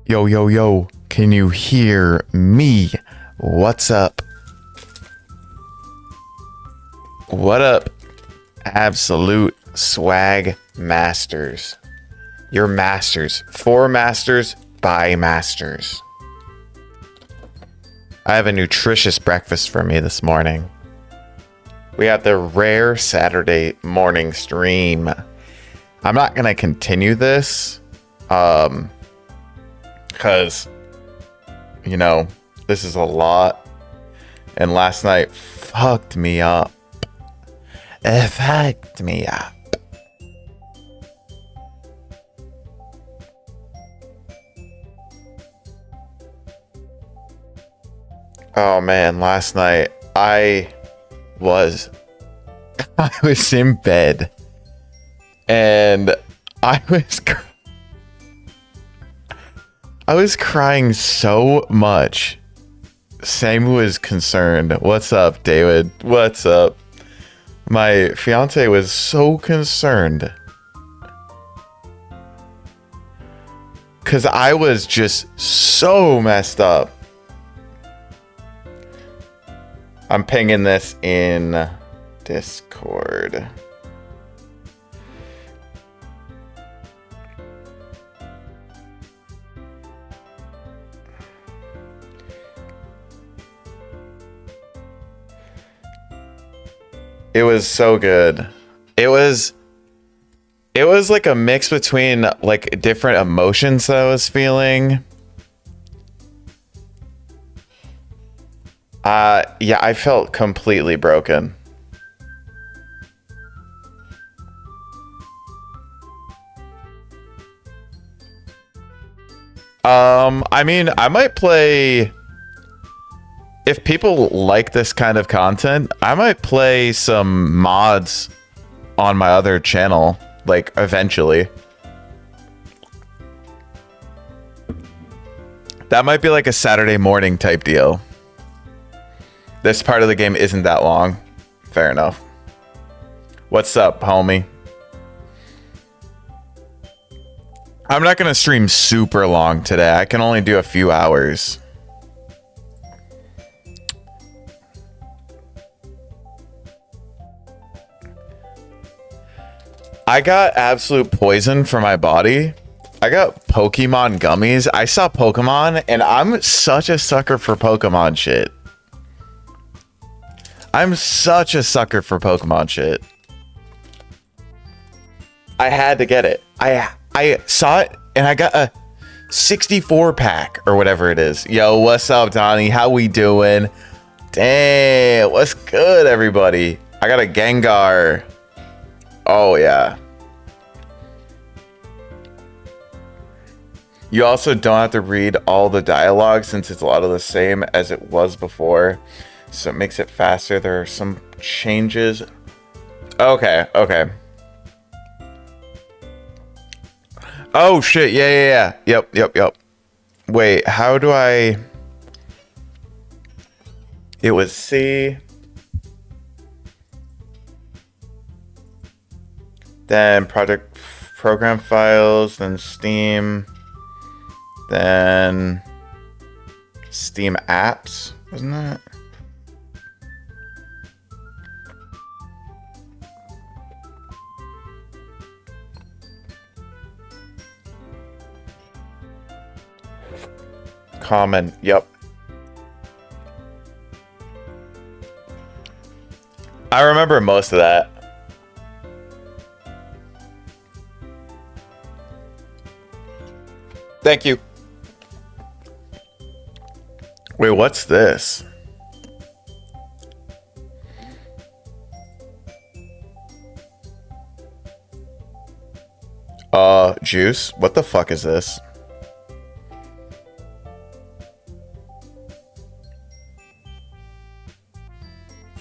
Yo, yo, yo, can you hear me? What's up? What up, absolute swag masters? You're masters. For masters, by masters. I have a nutritious breakfast for me this morning. We have the rare Saturday morning stream. I'm not going to continue this. Because, you know, this is a lot. And last night fucked me up. It fucked me up. Oh man, last night I was in bed and I was crying so much. Sam was concerned. What's up, David? What's up? My fiance was so concerned. Because I was just so messed up. I'm pinging this in Discord. It was so good. It was like a mix between like different emotions that I was feeling. Yeah, I felt completely broken. I mean, I might play. If people like this kind of content, I might play some mods on my other channel, like, eventually. That might be like a Saturday morning type deal. This part of the game isn't that long. Fair enough. What's up, homie? I'm not going to stream super long today. I can only do a few hours. I got absolute poison for my body. I got Pokemon gummies. I saw Pokemon, and I'm such a sucker for Pokemon shit. I'm such a sucker for Pokemon shit. I had to get it. I saw it, and I got a 64 pack or whatever it is. Yo, what's up, Donnie? How we doing? Damn, what's good, everybody? I got a Gengar. Oh, yeah. You also don't have to read all the dialogue since it's a lot of the same as it was before. So it makes it faster. There are some changes. Okay, okay. Oh, shit. Yeah. Yep. Wait, how do I... It was C... Then project program files, then Steam, then Steam apps, wasn't it? Common, yep. I remember most of that. Thank you. Wait, what's this? Juice? What the fuck is this?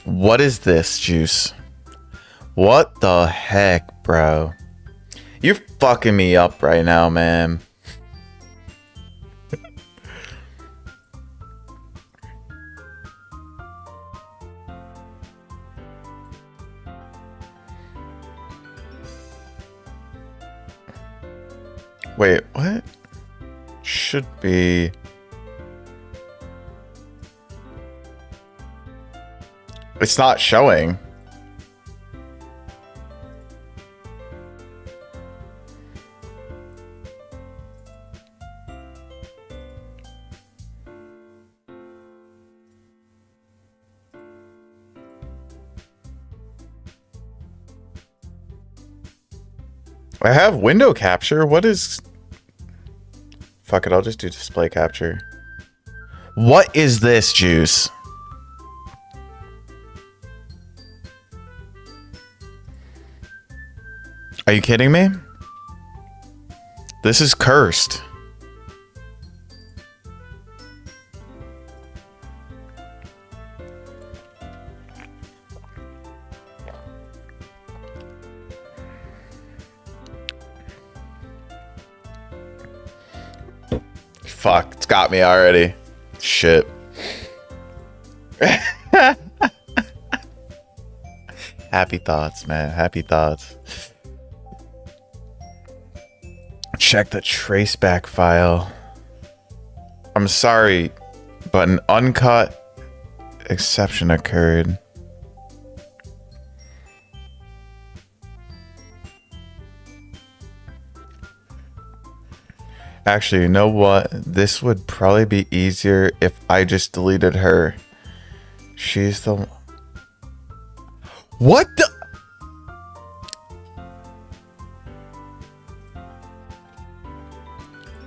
What is this, Juice? What the heck, bro? You're fucking me up right now, man. Wait, what? Should be. It's not showing. I have window capture. What is... Fuck it, I'll just do display capture. What is this, Juice? Are you kidding me? This is cursed. Fuck, it's got me already. Shit. Happy thoughts, man. Happy thoughts. Check the traceback file. I'm sorry, but an uncut exception occurred. Actually, you know what? This would probably be easier if I just deleted her. She's the... What the...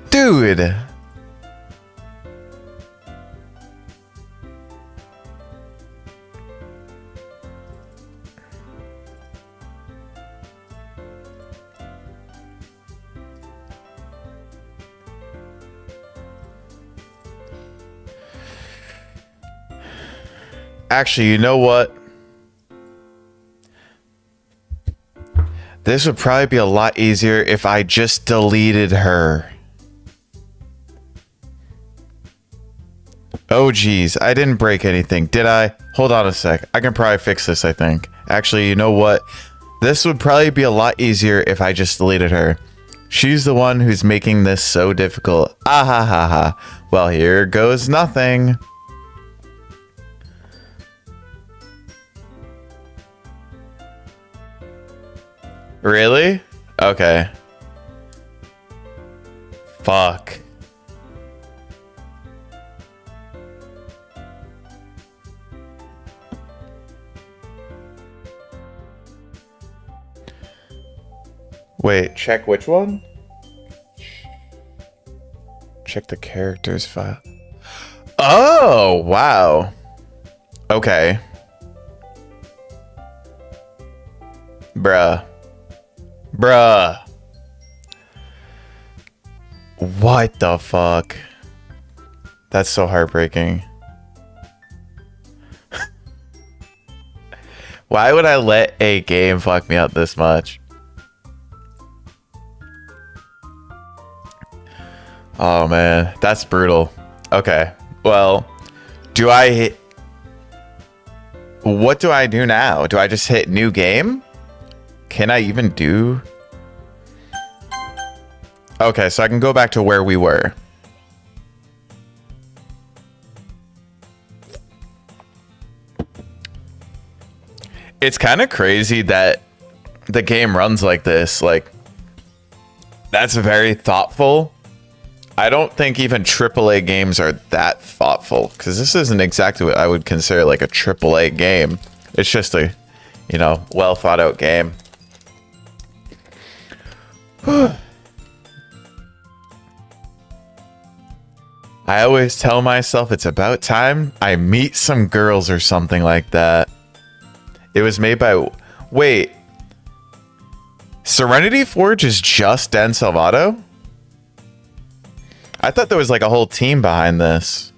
Dude. Actually, you know what? This would probably be a lot easier if I just deleted her. Oh, geez. I didn't break anything, did I? Hold on a sec. I can probably fix this, I think. Actually, you know what? This would probably be a lot easier if I just deleted her. She's the one who's making this so difficult. Ah ha ha ha. Well, here goes nothing. Really? Okay. Fuck. Wait, check which one? Check the characters file. Oh, wow. Okay. Bruh. What the fuck? That's so heartbreaking. Why would I let a game fuck me up this much? Oh man, that's brutal. Okay, well, what do I do now? Do I just hit new game? Can I even do? Okay, so I can go back to where we were. It's kind of crazy that the game runs like this. Like, that's very thoughtful. I don't think even AAA games are that thoughtful, because this isn't exactly what I would consider like a AAA game. It's just a, you know, well thought out game. I always tell myself it's about time I meet some girls or something like that. It was made by... Wait. Serenity Forge is just Den Salvato? I thought there was like a whole team behind this.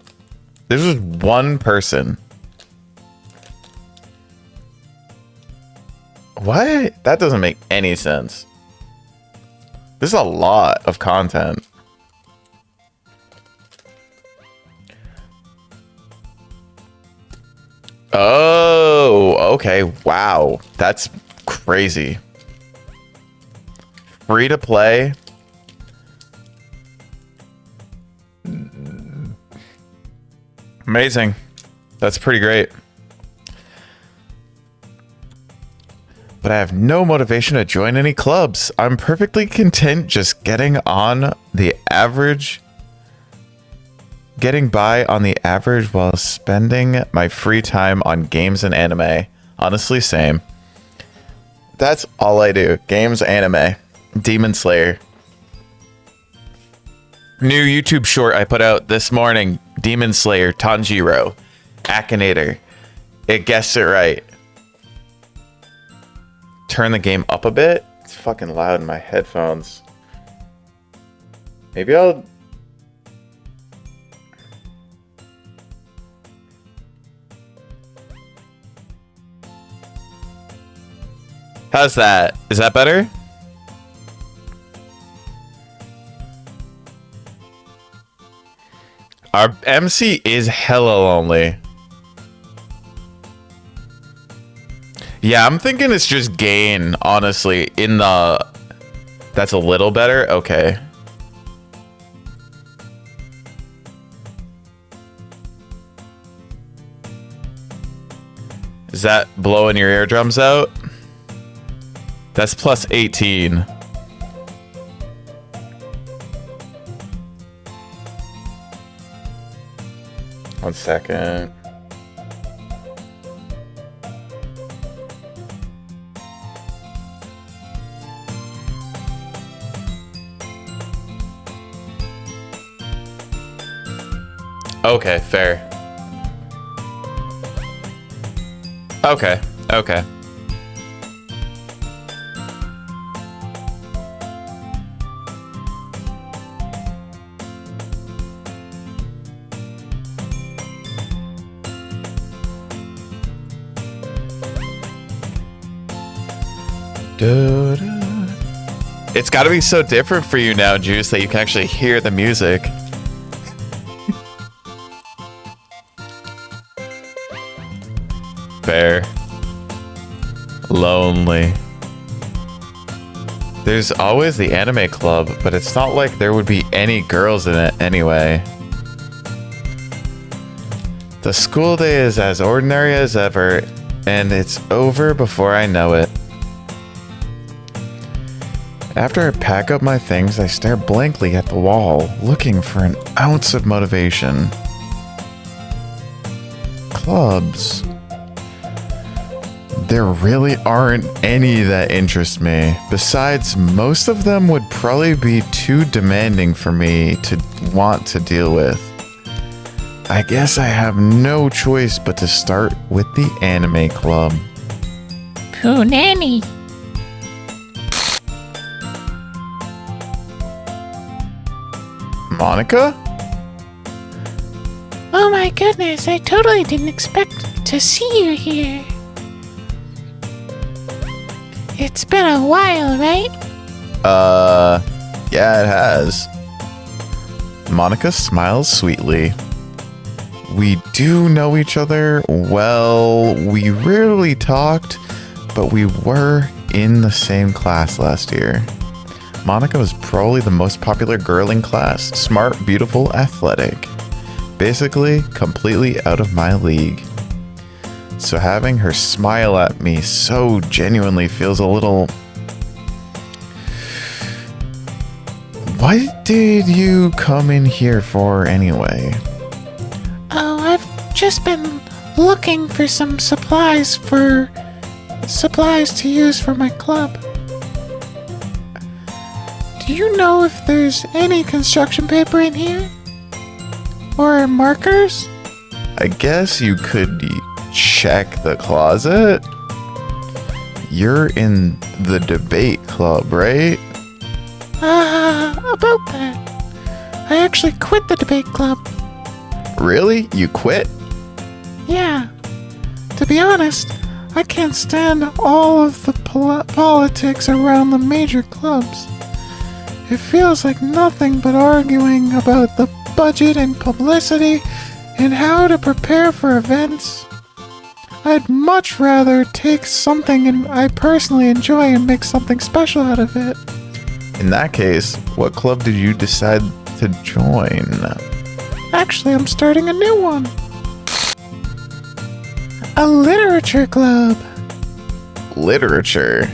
This was one person. What? That doesn't make any sense. This is a lot of content. Oh, okay. Wow. That's crazy. Free to play. Amazing. That's pretty great. But I have no motivation to join any clubs. I'm perfectly content just getting by on the average while spending my free time on games and anime. Honestly, same. That's all I do. Games, anime, Demon Slayer. New YouTube short I put out this morning. Demon Slayer, Tanjiro, Akinator. It guessed it right. Turn the game up a bit. It's fucking loud in my headphones. Maybe I'll... How's that? Is that better? Our MC is hella lonely. Yeah, I'm thinking it's just gain, honestly. That's a little better? Okay. Is that blowing your eardrums out? That's plus 18. One second. Okay, fair. Okay, okay. It's got to be so different for you now, Juice, that you can actually hear the music. Fair. Lonely. There's always the anime club, but it's not like there would be any girls in it anyway. The school day is as ordinary as ever, and it's over before I know it. After I pack up my things, I stare blankly at the wall, looking for an ounce of motivation. Clubs. There really aren't any that interest me. Besides, most of them would probably be too demanding for me to want to deal with. I guess I have no choice but to start with the anime club. Poonanny. Monika? Oh my goodness, I totally didn't expect to see you here. It's been a while, right? Yeah, it has. Monika smiles sweetly. We do know each other well. We rarely talked, but we were in the same class last year. Monika was probably the most popular girl in class. Smart, beautiful, athletic. Basically, completely out of my league. So having her smile at me so genuinely feels a little... What did you come in here for anyway? Oh, I've just been looking for some supplies to use for my club. Do you know if there's any construction paper in here? Or markers? I guess you could check the closet. You're in the debate club, right? About that. I actually quit the debate club. Really? You quit? Yeah. To be honest, I can't stand all of the politics around the major clubs. It feels like nothing but arguing about the budget and publicity and how to prepare for events. I'd much rather take something I personally enjoy and make something special out of it. In that case, what club did you decide to join? Actually, I'm starting a new one. A literature club. Literature?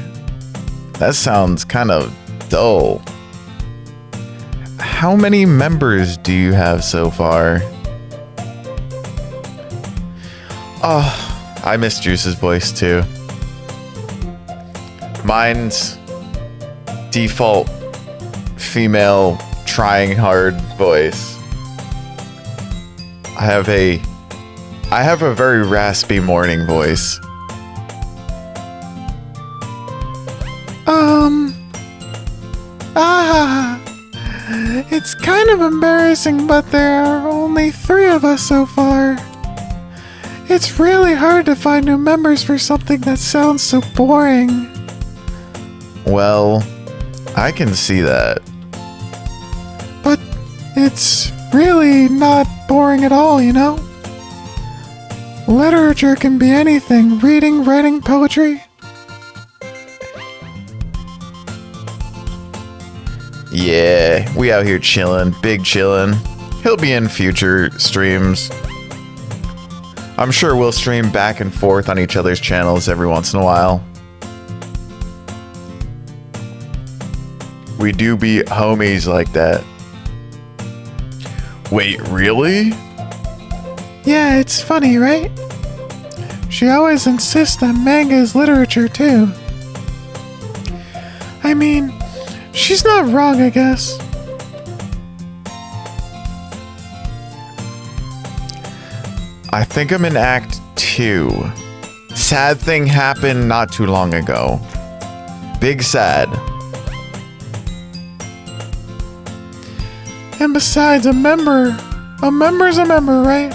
That sounds kind of dull. How many members do you have so far? Oh, I miss Juice's voice too. Mine's default female trying hard voice. I have a very raspy morning voice. It's kind of embarrassing, but there are only 3 of us so far. It's really hard to find new members for something that sounds so boring. Well, I can see that. But it's really not boring at all, you know? Literature can be anything. Reading, writing, poetry. Yeah, we out here chillin', big chillin'. He'll be in future streams. I'm sure we'll stream back and forth on each other's channels every once in a while. We do be homies like that. Wait, really? Yeah, it's funny, right? She always insists that manga is literature, too. I mean, she's not wrong, I guess. I think I'm in Act 2. Sad thing happened not too long ago. Big sad. And besides, a member's a member, right?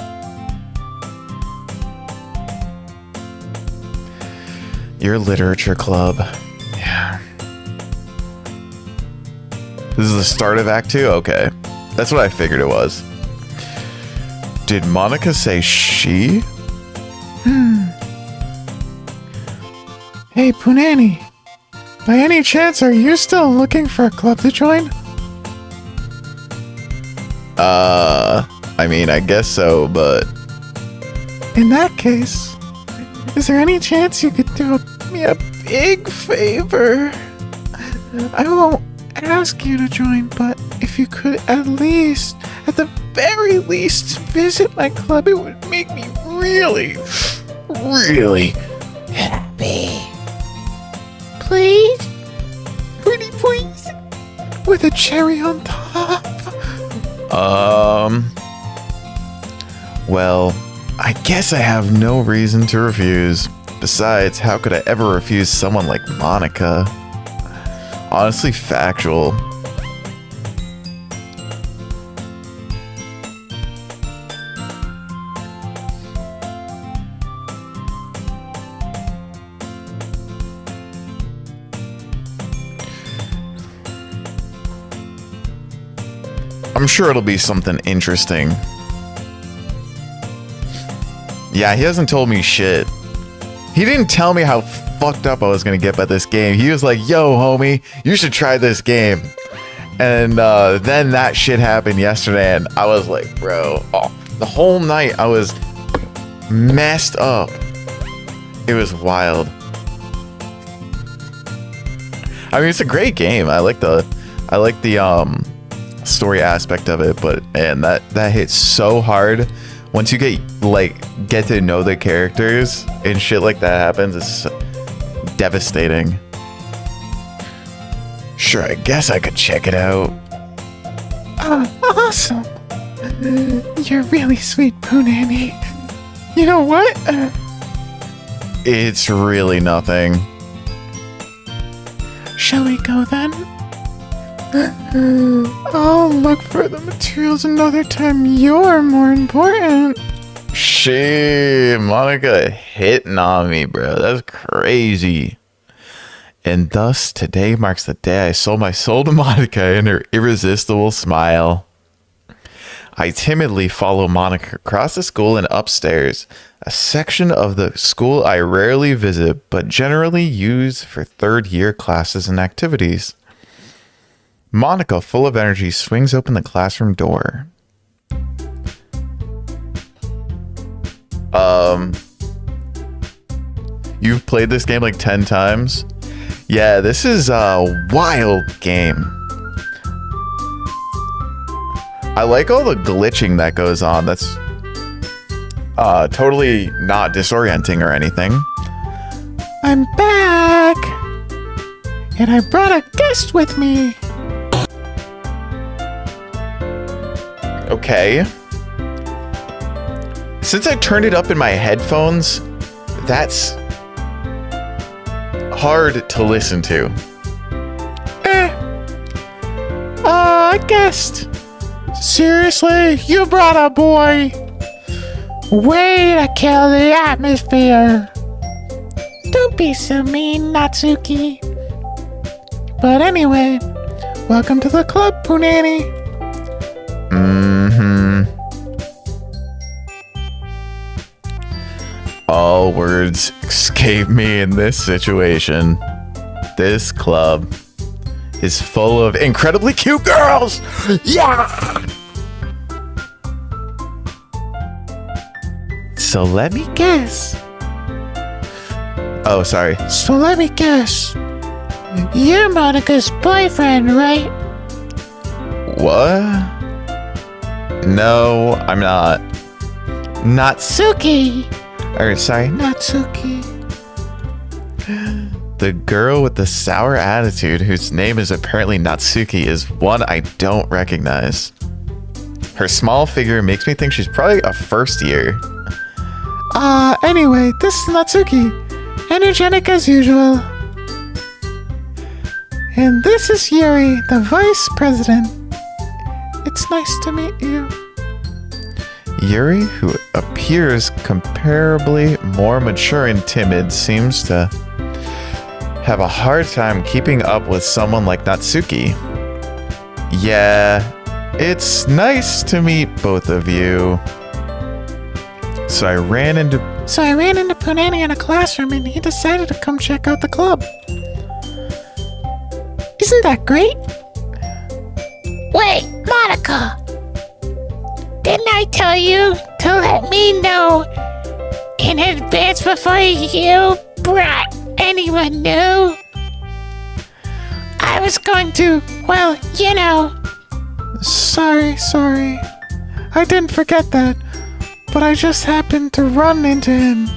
Your literature club. Yeah. This is the start of Act 2? Okay. That's what I figured it was. Did Monika say she? Hey, Punani. By any chance, are you still looking for a club to join? I mean, I guess so, but... In that case, is there any chance you could do me a big favor? I won't ask you to join, but if you could at the very least, visit my club, it would make me really, really happy. Please? Pretty please? With a cherry on top. Well, I guess I have no reason to refuse. Besides, how could I ever refuse someone like Monika? Honestly, factual. I'm sure it'll be something interesting. Yeah, he hasn't told me shit. He didn't tell me how fucked up I was gonna get by this game. He was like, yo, homie, you should try this game. And then that shit happened yesterday, and I was like, bro, the whole night I was messed up. It was wild. I mean, it's a great game. I like the story aspect of it, but man, that hits so hard. Once you get to know the characters and shit like that happens, it's devastating. Sure, I guess I could check it out. Awesome. You're really sweet, Punani. You know what? It's really nothing. Shall we go then? I'll look for the materials another time. You're more important. Shit, Monika hitting on me, bro. That's crazy. And thus, today marks the day I sold my soul to Monika and her irresistible smile. I timidly follow Monika across the school and upstairs, a section of the school I rarely visit, but generally use for third-year classes and activities. Monika, full of energy, swings open the classroom door. You've played this game like 10 times? Yeah, this is a wild game. I like all the glitching that goes on. That's totally not disorienting or anything. I'm back! And I brought a guest with me. Okay. Since I turned it up in my headphones, that's hard to listen to. A guest. Seriously? You brought a boy? Way to kill the atmosphere. Don't be so mean, Natsuki. But anyway, welcome to the club, Punani. All words escape me in this situation. This club is full of incredibly cute girls! Yeah! So let me guess. Oh, sorry. So let me guess. You're Monika's boyfriend, right? What? No, I'm not. Natsuki. Sorry. Natsuki. The girl with the sour attitude, whose name is apparently Natsuki, is one I don't recognize. Her small figure makes me think she's probably a first year. Anyway, this is Natsuki. Energetic as usual. And this is Yuri, the vice president. It's nice to meet you. Yuri, who appears comparably more mature and timid, seems to have a hard time keeping up with someone like Natsuki. Yeah, it's nice to meet both of you. So I ran into Punani in a classroom and he decided to come check out the club. Isn't that great? Wait, Monika! Didn't I tell you to let me know in advance before you brought anyone new? I was going to, well, you know. Sorry. I didn't forget that, but I just happened to run into him.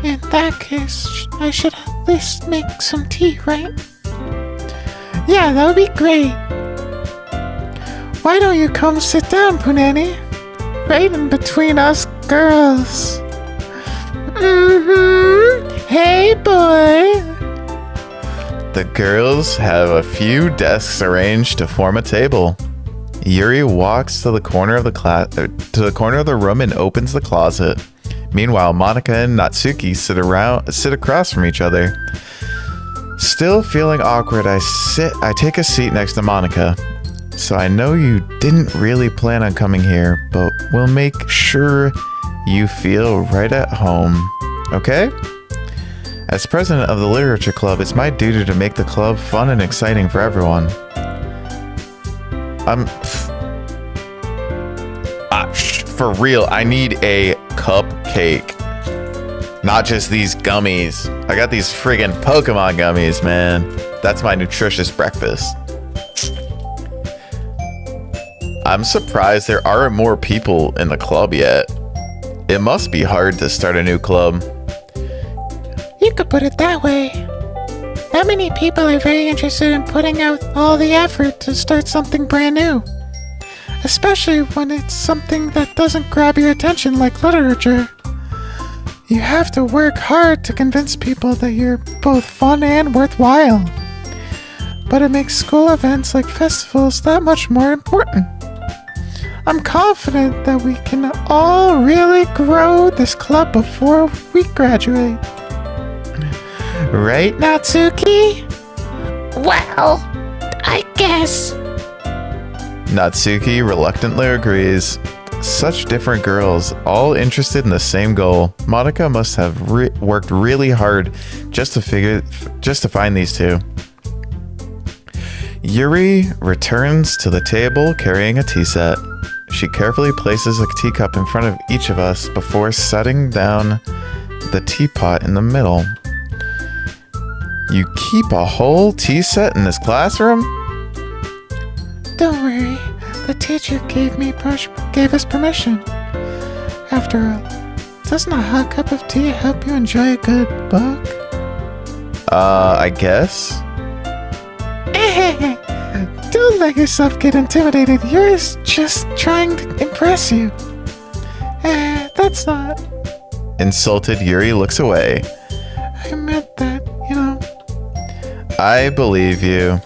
In that case, I should at least make some tea, right? Yeah, that would be great. Why don't you come sit down, Punani? Right in between us girls. Hey, boy. The girls have a few desks arranged to form a table. Yuri walks to the corner of the room and opens the closet. Meanwhile, Monika and Natsuki sit across from each other. Still feeling awkward, I take a seat next to Monika. So I know you didn't really plan on coming here, but we'll make sure you feel right at home. Okay? As president of the literature club, it's my duty to make the club fun and exciting for everyone. For real, I need a cupcake. Not just these gummies. I got these friggin' Pokemon gummies, man. That's my nutritious breakfast. I'm surprised there aren't more people in the club yet. It must be hard to start a new club. You could put it that way. Not many people are very interested in putting out all the effort to start something brand new. Especially when it's something that doesn't grab your attention like literature. You have to work hard to convince people that you're both fun and worthwhile. But it makes school events like festivals that much more important. I'm confident that we can all really grow this club before we graduate. Right, Natsuki? Well, I guess. Natsuki reluctantly agrees. Such different girls, all interested in the same goal. Monika must have worked really hard just to find these two. Yuri returns to the table carrying a tea set. She carefully places a teacup in front of each of us before setting down the teapot in the middle. You keep a whole tea set in this classroom? Don't worry. The teacher gave us permission. After all, doesn't a hot cup of tea help you enjoy a good book? I guess. Don't let yourself get intimidated. You're just trying to impress you. That's not. Insulted Yuri looks away. I meant that, you know. I believe you.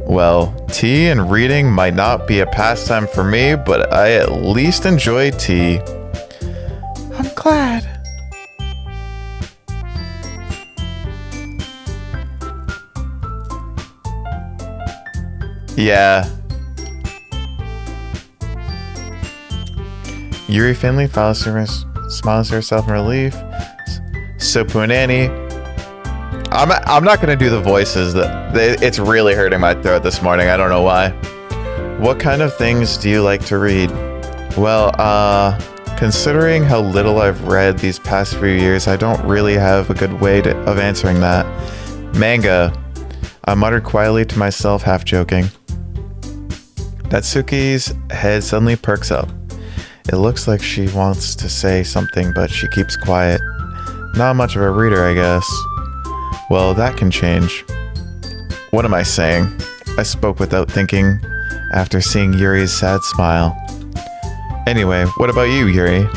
Well, tea and reading might not be a pastime for me, but I at least enjoy tea. I'm glad. Yeah. Yuri faintly smiles to herself in relief. So Punani. I'm not gonna do the voices. It's really hurting my throat this morning. I don't know why. What kind of things do you like to read? Well, considering how little I've read these past few years, I don't really have a good way of answering that. Manga. I muttered quietly to myself, half joking. Natsuki's head suddenly perks up. It looks like she wants to say something, but she keeps quiet. Not much of a reader, I guess. Well, that can change. What am I saying? I spoke without thinking, after seeing Yuri's sad smile. Anyway, what about you, Yuri?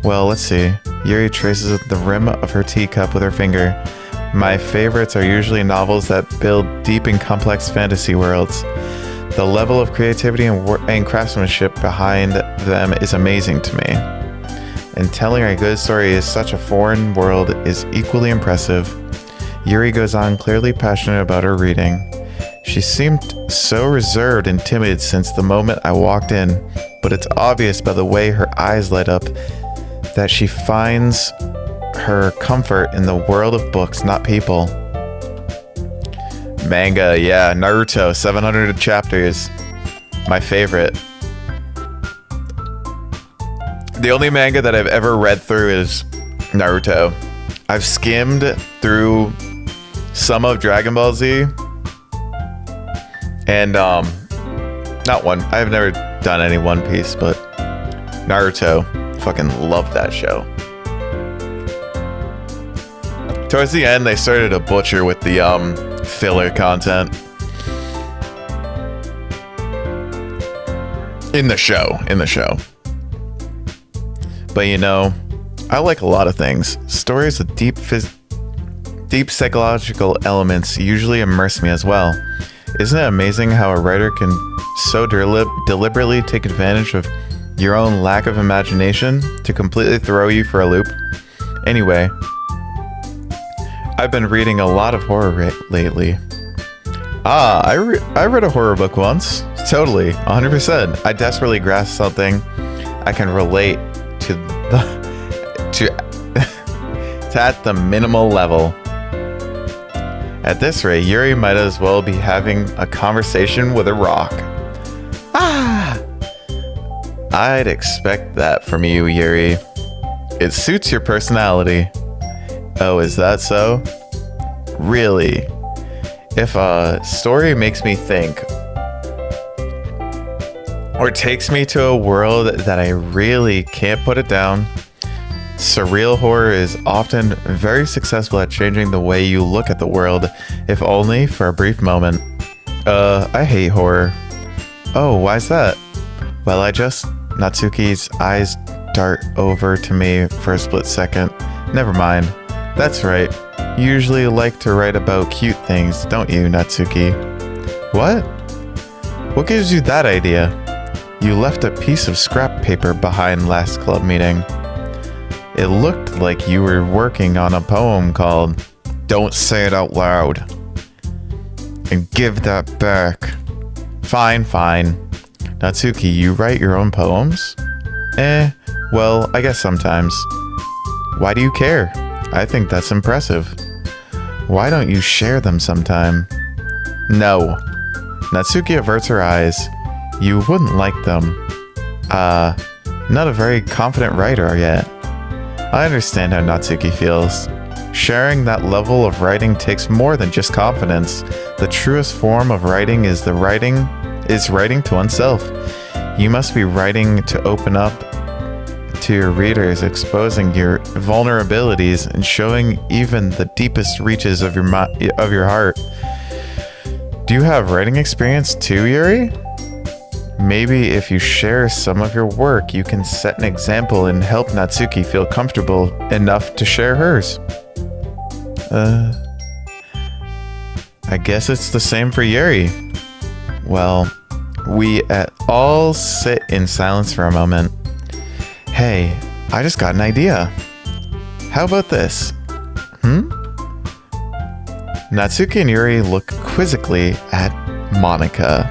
Well, let's see. Yuri traces the rim of her teacup with her finger. My favorites are usually novels that build deep and complex fantasy worlds. The level of creativity and craftsmanship behind them is amazing to me. And telling a good story in such a foreign world is equally impressive. Yuri goes on, clearly passionate about her reading. She seemed so reserved and timid since the moment I walked in, but it's obvious by the way her eyes light up that she finds her comfort in the world of books, not people. Manga, yeah, Naruto, 700 chapters. My favorite. The only manga that I've ever read through is Naruto. I've skimmed through some of Dragon Ball Z. And, not one. I've never done any One Piece, but Naruto. Fucking love that show. Towards the end, they started to butcher with the, filler content. In the show. But you know, I like a lot of things. Stories with deep psychological elements usually immerse me as well. Isn't it amazing how a writer can so deliberately take advantage of your own lack of imagination to completely throw you for a loop? Anyway, I've been reading a lot of horror lately. I read a horror book once. Totally, 100%. I desperately grasped something I can relate to at the minimal level. At this rate, Yuri might as well be having a conversation with a rock. I'd expect that from you, Yuri. It suits your personality. Oh, is that so? Really? If a story makes me think, or takes me to a world that I really can't put it down, surreal horror is often very successful at changing the way you look at the world, if only for a brief moment. I hate horror. Oh, why's that? Well, Natsuki's eyes dart over to me for a split second. Never mind. That's right. You usually like to write about cute things, don't you, Natsuki? What? What gives you that idea? You left a piece of scrap paper behind last club meeting. It looked like you were working on a poem called Don't Say It Out Loud. And give that back. Fine. Natsuki, you write your own poems? Well, I guess sometimes. Why do you care? I think that's impressive. Why don't you share them sometime? No. Natsuki averts her eyes. You wouldn't like them. Not a very confident writer yet. I understand how Natsuki feels. Sharing that level of writing takes more than just confidence. The truest form of writing is writing to oneself. You must be writing to open up to your readers, exposing your vulnerabilities and showing even the deepest reaches of your heart. Do you have writing experience too, Yuri? Maybe if you share some of your work, you can set an example and help Natsuki feel comfortable enough to share hers. I guess it's the same for Yuri. Well, we all sit in silence for a moment. Hey, I just got an idea. How about this? Natsuki and Yuri look quizzically at Monika.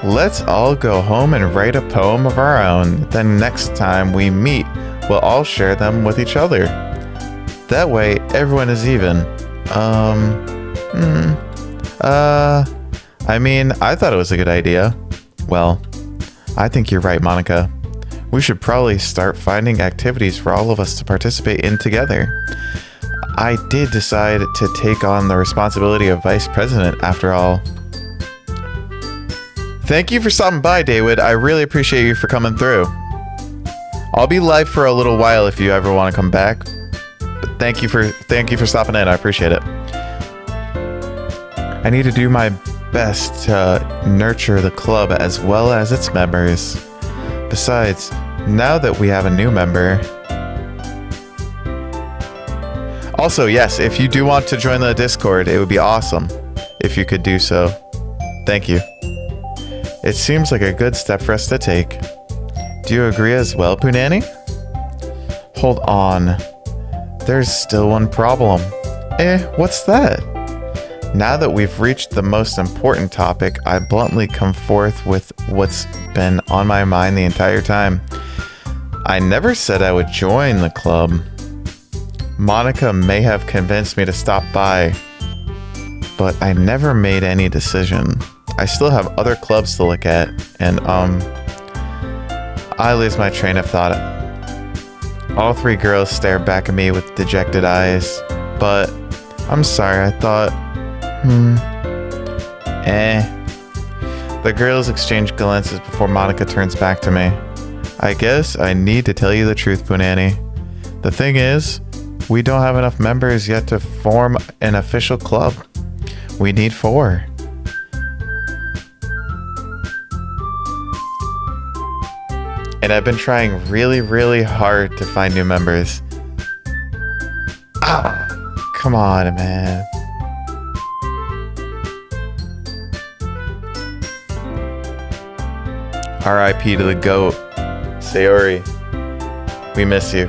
Let's all go home and write a poem of our own. Then next time we meet, we'll all share them with each other. That way, everyone is even. I mean, I thought it was a good idea. Well, I think you're right, Monika. We should probably start finding activities for all of us to participate in together. I did decide to take on the responsibility of vice president after all. Thank you for stopping by, David. I really appreciate you for coming through. I'll be live for a little while if you ever want to come back. But thank you for stopping in. I appreciate it. I need to do my best to nurture the club as well as its members. Besides, now that we have a new member. Also, yes, if you do want to join the Discord, it would be awesome if you could do so. Thank you. It seems like a good step for us to take. Do you agree as well, Punani? Hold on. There's still one problem. What's that? Now that we've reached the most important topic, I bluntly come forth with what's been on my mind the entire time. I never said I would join the club. Monika may have convinced me to stop by, but I never made any decision. I still have other clubs to look at, and I lose my train of thought. All three girls stare back at me with dejected eyes, but I'm sorry, I thought, The girls exchange glances before Monika turns back to me. I guess I need to tell you the truth, Punani. The thing is, we don't have enough members yet to form an official club. We need 4. And I've been trying really, really hard to find new members. Come on, man. R.I.P. to the GOAT. Sayori. We miss you.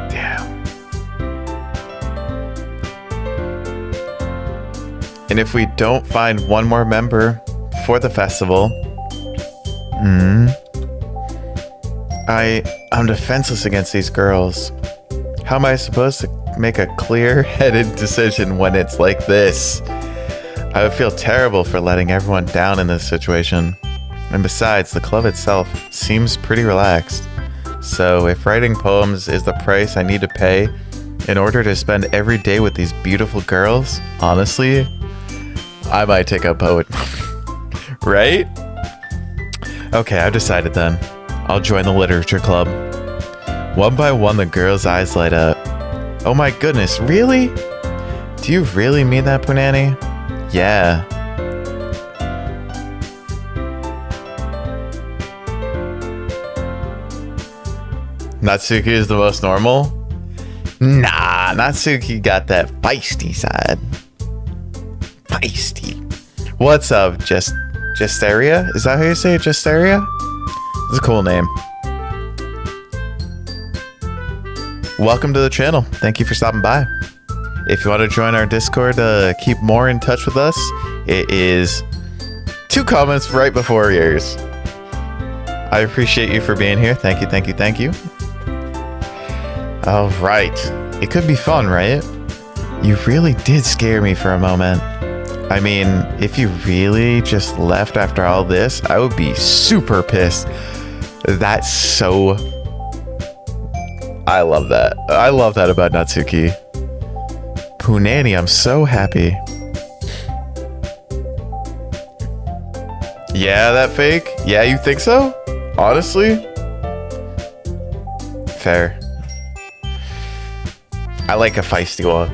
Damn. And if we don't find one more member for the festival, I'm defenseless against these girls. How am I supposed to make a clear-headed decision when it's like this? I would feel terrible for letting everyone down in this situation. And besides, the club itself seems pretty relaxed. So if writing poems is the price I need to pay in order to spend every day with these beautiful girls, honestly, I might take up poet. Right? Okay, I've decided then. I'll join the literature club. One by one, the girls' eyes light up. Oh my goodness, really? Do you really mean that, Punani? Yeah. Natsuki is the most normal? Nah, Natsuki got that feisty side. Feisty. What's up, Justeria? Is that how you say it, Justeria? It's a cool name. Welcome to the channel. Thank you for stopping by. If you want to join our Discord to keep more in touch with us, it is 2 comments right before yours. I appreciate you for being here. Thank you, thank you, thank you. All right. It could be fun, right? You really did scare me for a moment. I mean, if you really just left after all this, I would be super pissed. That's so... I love that. I love that about Natsuki. Punani, I'm so happy. Yeah, that fake? Yeah, you think so? Honestly? Fair. I like a feisty one.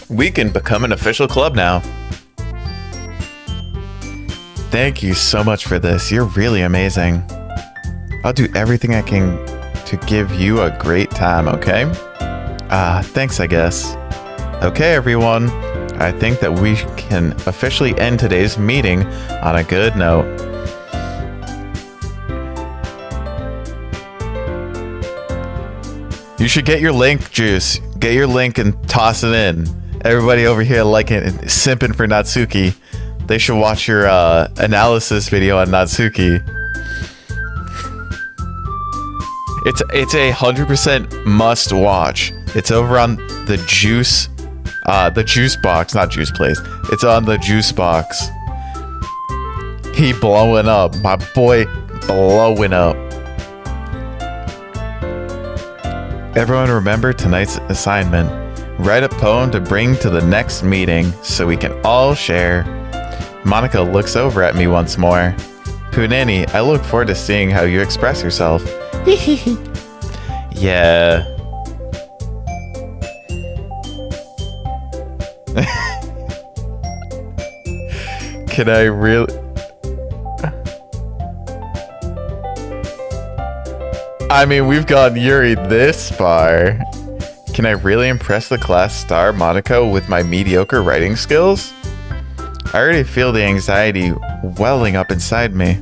We can become an official club now. Thank you so much for this. You're really amazing. I'll do everything I can to give you a great time, okay? Thanks, I guess. Okay, everyone. I think that we can officially end today's meeting on a good note. You should get your link, Juice. Get your link and toss it in. Everybody over here liking it, simping for Natsuki. They should watch your analysis video on Natsuki. It's a 100% must watch. It's over on the Juice box, not Juice Place. It's on the Juice box. He blowing up, my boy, blowing up. Everyone remember tonight's assignment. Write a poem to bring to the next meeting so we can all share. Monika looks over at me once more. Punani, I look forward to seeing how you express yourself. Yeah. Can I really... I mean, we've gone Yuri this far. Can I really impress the class star Monika with my mediocre writing skills? I already feel the anxiety welling up inside me.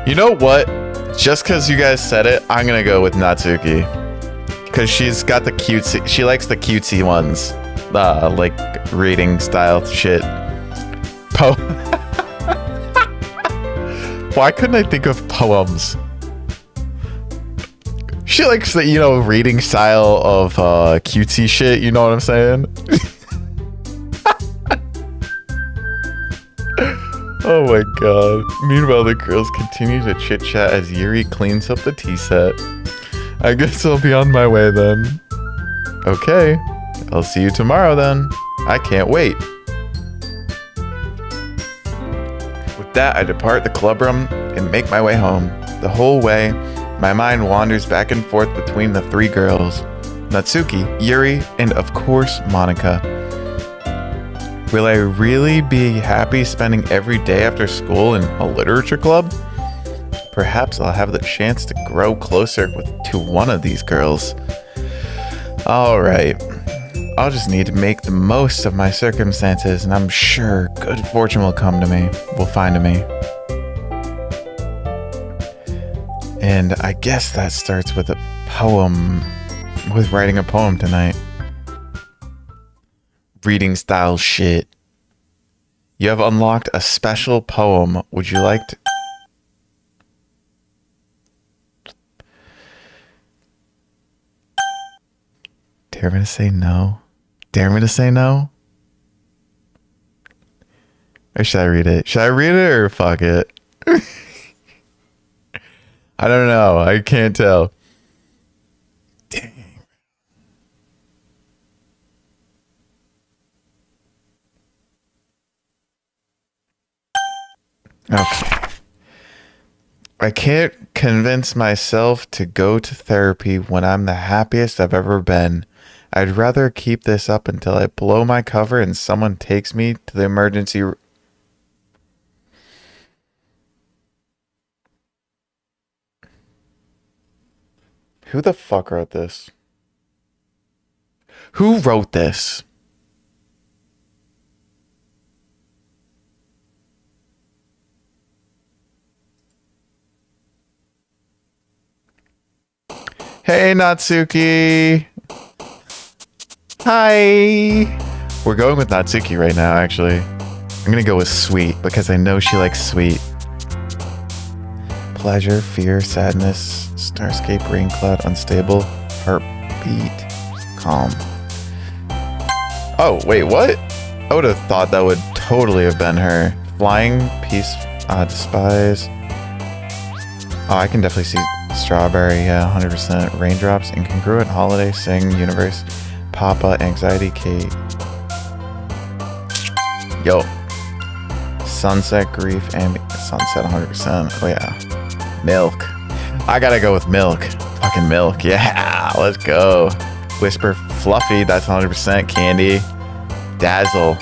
You know what? Just because you guys said it, I'm gonna go with Natsuki. Because she's got the cutesy... She likes the cutesy ones. Like, reading style shit. Why couldn't I think of poems? She likes the, you know, reading style of cutesy shit, you know what I'm saying? Oh my god. Meanwhile, the girls continue to chit-chat as Yuri cleans up the tea set. I guess I'll be on my way then. Okay. I'll see you tomorrow then. I can't wait. With that, I depart the club room and make my way home. The whole way, my mind wanders back and forth between the three girls. Natsuki, Yuri, and of course, Monika. Will I really be happy spending every day after school in a literature club? Perhaps I'll have the chance to grow closer to one of these girls. Alright, I'll just need to make the most of my circumstances, and I'm sure good fortune will find me. And I guess that starts with writing a poem tonight. Reading style shit. You have unlocked a special poem. Would you like to... Dare me to say no? Dare me to say no? Or should I read it? Should I read it or fuck it? I don't know. I can't tell. Dang. Okay. I can't convince myself to go to therapy when I'm the happiest I've ever been. I'd rather keep this up until I blow my cover and someone takes me to the emergency room. Who the fuck wrote this? Who wrote this? Hey, Natsuki. Hi. We're going with Natsuki right now, actually. I'm gonna go with sweet because I know she likes sweet. Pleasure, fear, sadness, starscape, rain cloud, unstable, heartbeat, calm. Oh, wait, what? I would have thought that would totally have been her. Flying, peace, despise. Oh, I can definitely see strawberry, yeah, 100%. Raindrops, incongruent, holiday, sing, universe, papa, anxiety, Kate. Yo. Sunset, grief, sunset, 100%. Oh, yeah. Milk. I gotta go with milk. Fucking milk. Yeah, let's go. Whisper, fluffy, that's 100%. Candy. Dazzle.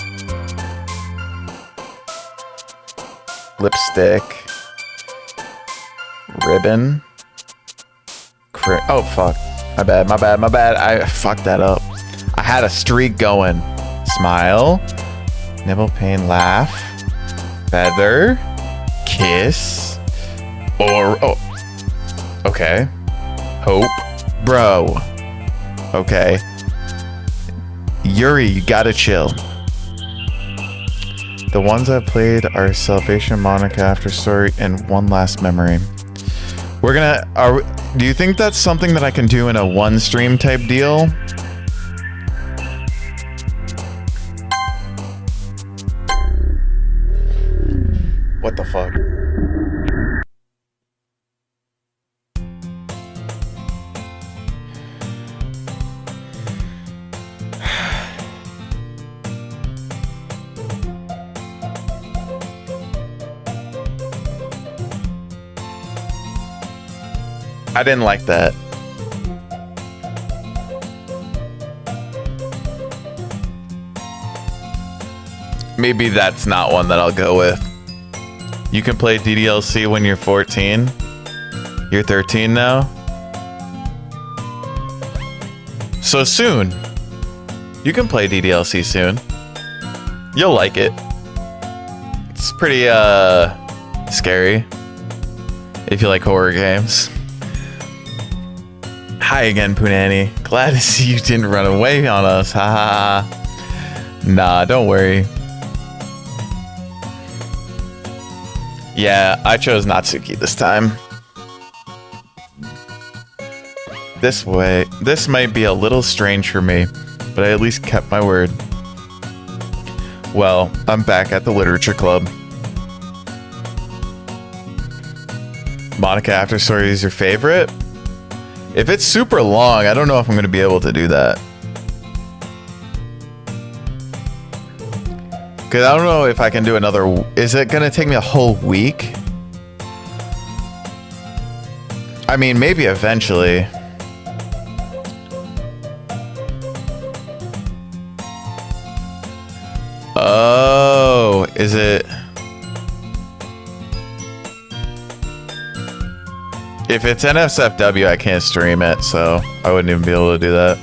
Lipstick. Ribbon. Oh, fuck. My bad. I fucked that up. I had a streak going. Smile. Nibble, pain, laugh. Feather. Kiss. Or, oh. Okay. Hope. Bro. Okay. Yuri, you gotta chill. The ones I've played are Salvation, Monika, After Story, and One Last Memory. We're gonna... do you think that's something that I can do in a one stream type deal? What the fuck? I didn't like that. Maybe that's not one that I'll go with. You can play DDLC when you're 14. You're 13 now. So soon. You can play DDLC soon. You'll like it. It's pretty scary if you like horror games. Hi again, Punani. Glad to see you didn't run away on us. Ha ha ha. Nah, don't worry. Yeah, I chose Natsuki this time. This way. This might be a little strange for me, but I at least kept my word. Well, I'm back at the literature club. Monika After Story is your favorite? If it's super long, I don't know if I'm going to be able to do that. Because I don't know if I can do another... Is it going to take me a whole week? I mean, maybe eventually. Oh, is it... If it's NSFW, I can't stream it, so I wouldn't even be able to do that.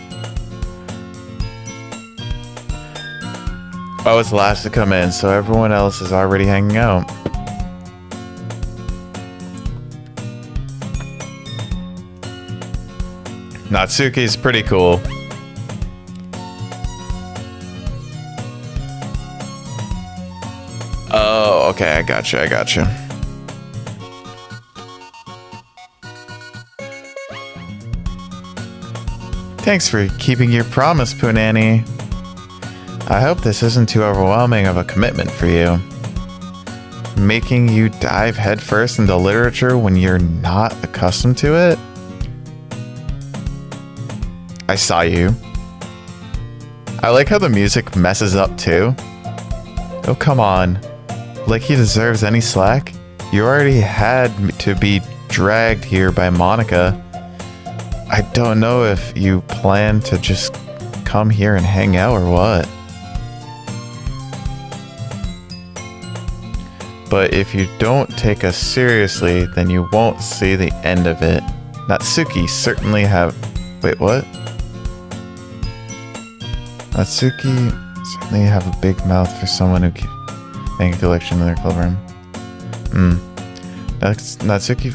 I was the last to come in, so everyone else is already hanging out. Natsuki's pretty cool. Oh, okay, I gotcha. Thanks for keeping your promise, Punani. I hope this isn't too overwhelming of a commitment for you. Making you dive headfirst into literature when you're not accustomed to it? I saw you. I like how the music messes up too. Oh, come on. Like he deserves any slack? You already had to be dragged here by Monika. I don't know if you plan to just come here and hang out or what. But if you don't take us seriously, then you won't see the end of it. Natsuki certainly have... Wait, what? Natsuki certainly have a big mouth for someone who can make a collection in their club room. Natsuki...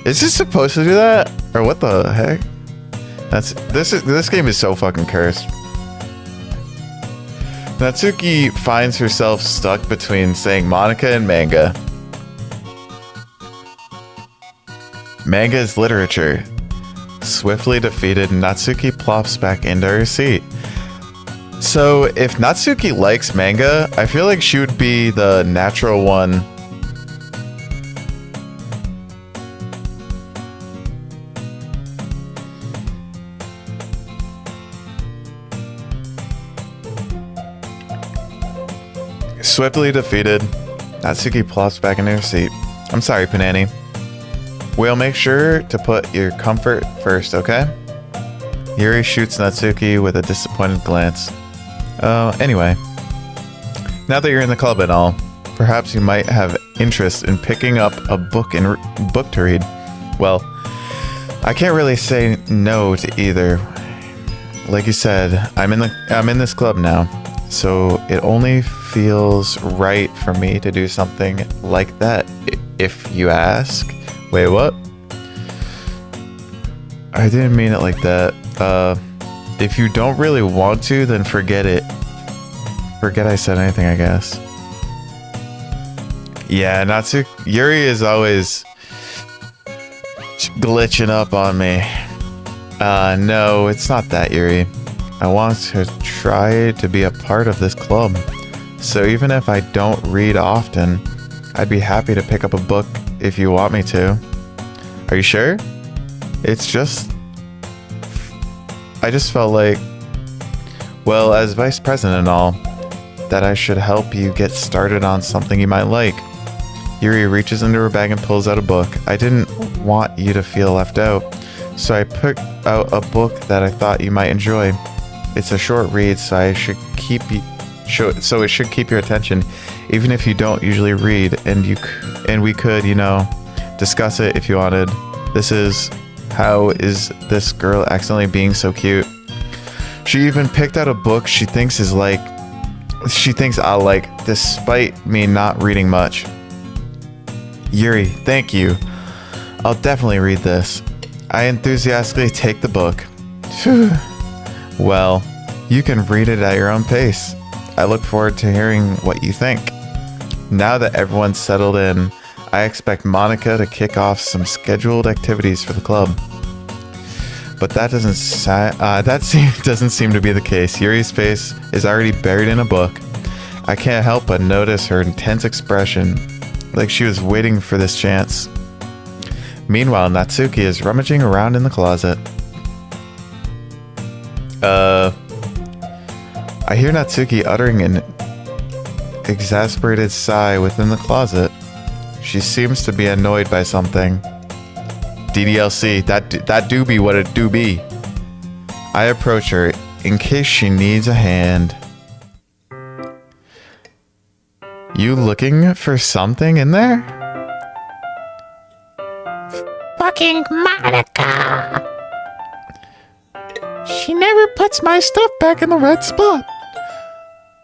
Is this supposed to do that? Or what the heck? This game is so fucking cursed. Natsuki finds herself stuck between saying Monika and manga. Manga is literature. Swiftly defeated, Natsuki plops back into her seat. So, if Natsuki likes manga, I feel like she would be the natural one. Swiftly defeated, Natsuki plops back into her seat. I'm sorry, Panani. We'll make sure to put your comfort first, okay? Yuri shoots Natsuki with a disappointed glance. Anyway. Now that you're in the club and all, perhaps you might have interest in picking up a book to read. Well, I can't really say no to either. Like you said, I'm in this club now, so it only feels right for me to do something like that, if you ask. Wait, what? I didn't mean it like that. If you don't really want to, then forget it. Forget I said anything, I guess. Yeah, Natsuki Yuri is always glitching up on me. No, it's not that, Yuri. I want to try to be a part of this club. So even if I don't read often, I'd be happy to pick up a book if you want me to. Are you sure? It's just... I just felt like, well, as vice president and all, that I should help you get started on something you might like. Yuri reaches into her bag and pulls out a book. I didn't want you to feel left out, so I picked out a book that I thought you might enjoy. It's a short read, so it should keep your attention, even if you don't usually read. And we could, discuss it if you wanted. This is how is this girl accidentally being so cute? She even picked out a book she thinks I'll like, despite me not reading much. Yuri, thank you. I'll definitely read this. I enthusiastically take the book. Phew. Well, you can read it at your own pace. I look forward to hearing what you think. Now that everyone's settled in, I expect Monika to kick off some scheduled activities for the club. But that doesn't seem to be the case. Yuri's face is already buried in a book. I can't help but notice her intense expression, like she was waiting for this chance. Meanwhile, Natsuki is rummaging around in the closet. I hear Natsuki uttering an exasperated sigh within the closet. She seems to be annoyed by something. DDLC, that do be what it do be. I approach her in case she needs a hand. You looking for something in there? Fucking Monika! She never puts my stuff back in the right spot.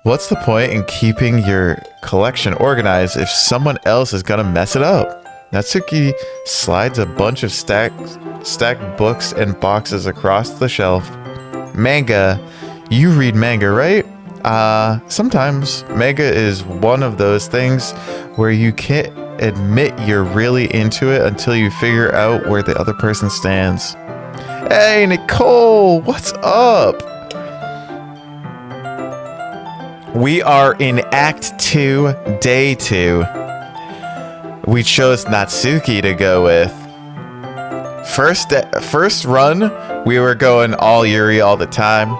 What's the point in keeping your collection organized if someone else is gonna mess it up? Natsuki slides a bunch of stacked books and boxes across the shelf. Manga. You read manga, right? Sometimes. Manga is one of those things where you can't admit you're really into it until you figure out where the other person stands. Hey, Nicole, what's up? We are in Act 2, Day 2. We chose Natsuki to go with. First run, we were going all Yuri all the time.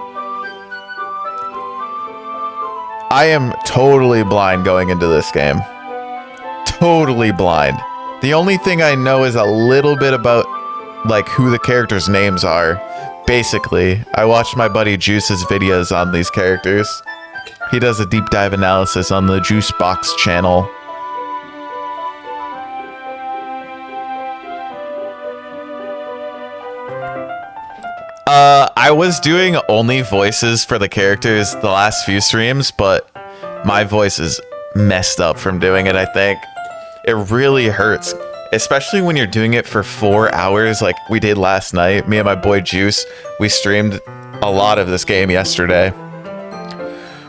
I am totally blind going into this game. Totally blind. The only thing I know is a little bit about like who the characters' names are. Basically, I watched my buddy Juice's videos on these characters. He does a deep dive analysis on the Juicebox channel. I was doing only voices for the characters the last few streams, but my voice is messed up from doing it, I think. It really hurts, especially when you're doing it for 4 hours like we did last night. Me and my boy Juice, we streamed a lot of this game yesterday.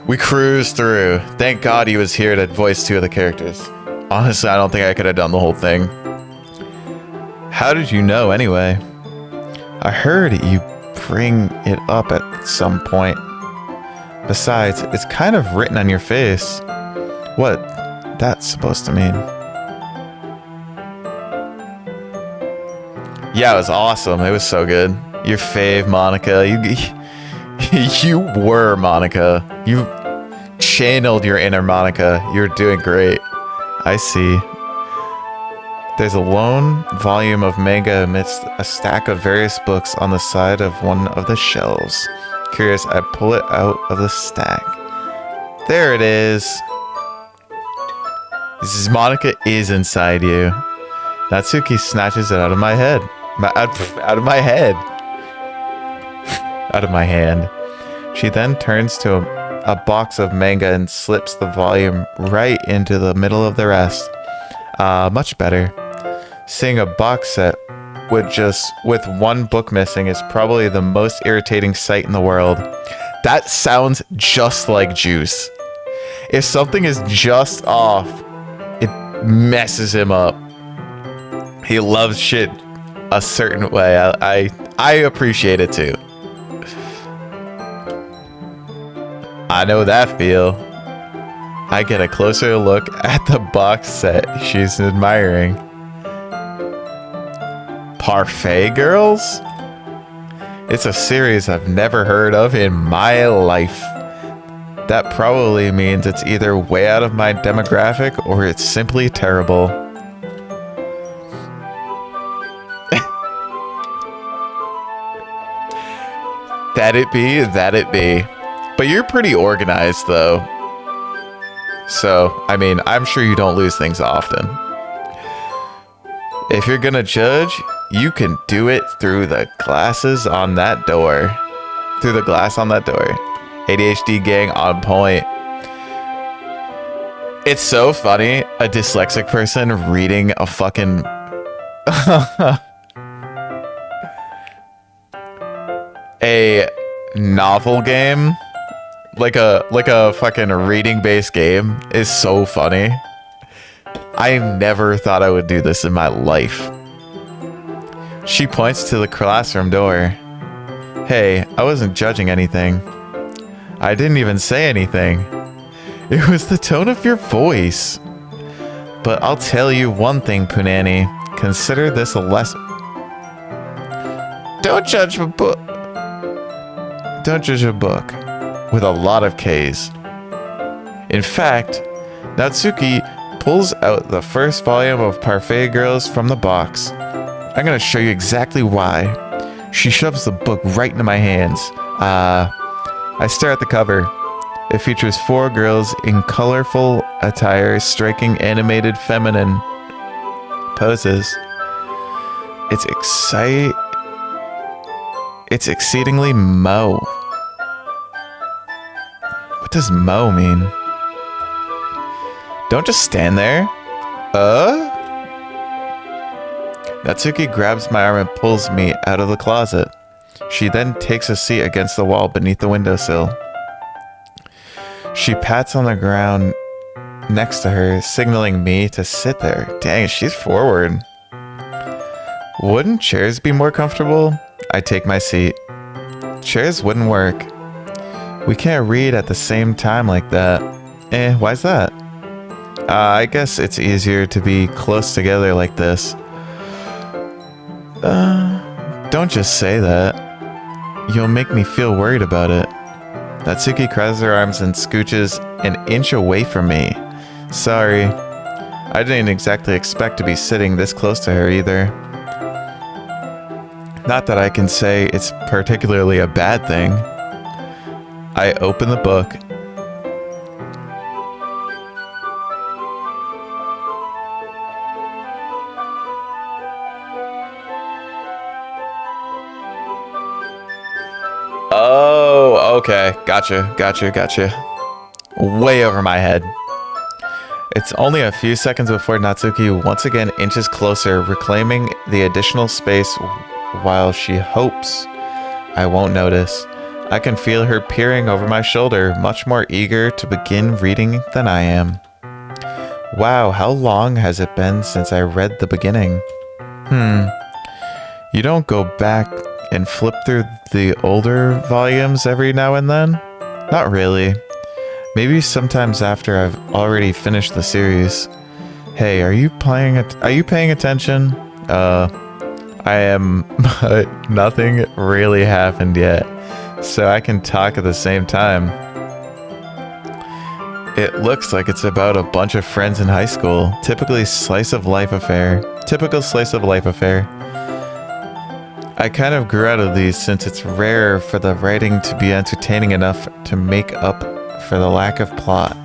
We cruised through. Thank God he was here to voice 2 of the characters. Honestly, I don't think I could have done the whole thing. How did you know anyway? I heard you bring it up at some point. Besides, it's kind of written on your face. What that's supposed to mean? Yeah, it was awesome. It was so good. Your fave, Monika. You were Monika. You channeled your inner Monika. You're doing great. I see. There's a lone volume of manga amidst a stack of various books on the side of one of the shelves. Curious, I pull it out of the stack. There it is. This Monika is inside you. Natsuki snatches it out of my head. Out of my head. Out of my hand. She then turns to a box of manga and slips the volume right into the middle of the rest. Much better. Seeing a box set with one book missing is probably the most irritating sight in the world. That sounds just like Juice. If something is just off, it messes him up. He loves shit a certain way. I appreciate it too. I know that feel. I get a closer look at the box set she's admiring. Parfait Girls? It's a series I've never heard of in my life. That probably means it's either way out of my demographic or it's simply terrible. That it be. But you're pretty organized, though. So, I mean, I'm sure you don't lose things often. If you're gonna judge, you can do it through the glasses on that door. Through the glass on that door. ADHD gang on point. It's so funny, a dyslexic person reading a fucking... a novel game, like a fucking reading based game, is so funny. I never thought I would do this in my life. She points to the classroom door. Hey, I wasn't judging anything. I didn't even say anything. It was the tone of your voice. But I'll tell you one thing, Punani. Consider this a lesson. Don't judge a book. Don't judge a book with a lot of K's. In fact, Natsuki pulls out the first volume of Parfait Girls from the box. I'm gonna show you exactly why. She shoves the book right into my hands. I stare at the cover. It features 4 girls in colorful attire, striking animated feminine poses. It's exceedingly Mo. What does Mo mean? Don't just stand there. Natsuki grabs my arm and pulls me out of the closet. She then takes a seat against the wall beneath the windowsill. She pats on the ground next to her, signaling me to sit there. Dang, she's forward. Wouldn't chairs be more comfortable? I take my seat. Chairs wouldn't work. We can't read at the same time like that. Why's that? I guess it's easier to be close together like this. Don't just say that. You'll make me feel worried about it. Natsuki crosses her arms and scooches an inch away from me. Sorry. I didn't exactly expect to be sitting this close to her either. Not that I can say it's particularly a bad thing. I open the book. Oh, okay. Gotcha. Way over my head. It's only a few seconds before Natsuki once again inches closer, reclaiming the additional space while she hopes I won't notice. I can feel her peering over my shoulder, much more eager to begin reading than I am. Wow, how long has it been since I read the beginning? You don't go back and flip through the older volumes every now and then? Not really. Maybe sometimes after I've already finished the series. Hey, are you paying attention? I am, but nothing really happened yet, so I can talk at the same time. It looks like it's about a bunch of friends in high school. Typical slice of life affair. I kind of grew out of these since it's rare for the writing to be entertaining enough to make up for the lack of plot.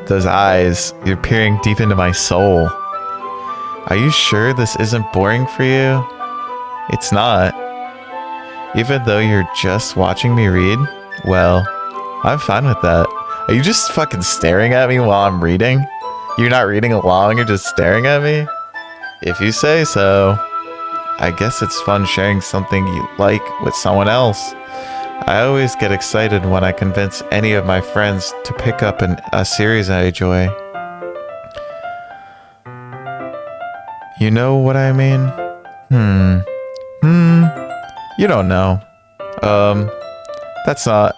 Those eyes, you're peering deep into my soul. Are you sure this isn't boring for you? It's not. Even though you're just watching me read? Well, I'm fine with that. Are you just fucking staring at me while I'm reading? You're not reading along, you're just staring at me? If you say so. I guess it's fun sharing something you like with someone else. I always get excited when I convince any of my friends to pick up a series I enjoy. You know what I mean? You don't know. That's not...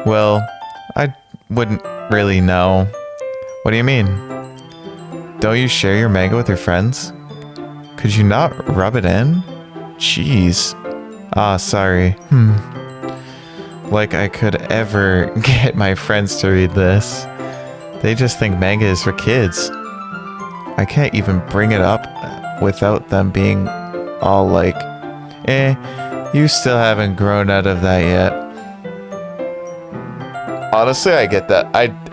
Well, I wouldn't really know. What do you mean? Don't you share your manga with your friends? Could you not rub it in? Jeez. Ah, sorry. Like I could ever get my friends to read this. They just think manga is for kids. I can't even bring it up without them being all like, you still haven't grown out of that yet. Honestly, I get that.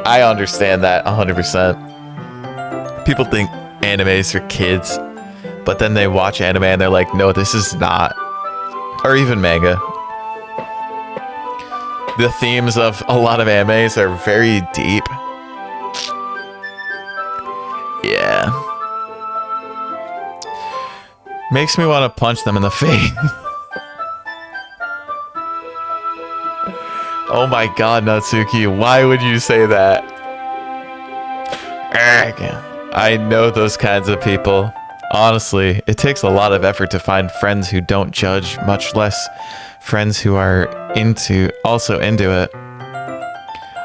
I understand that 100%. People think anime is for kids, but then they watch anime and they're like, no, this is not. Or even manga. The themes of a lot of animes are very deep. Yeah. Makes me want to punch them in the face. Oh my god, Natsuki, why would you say that? I know those kinds of people. Honestly, it takes a lot of effort to find friends who don't judge, much less friends who are also into it.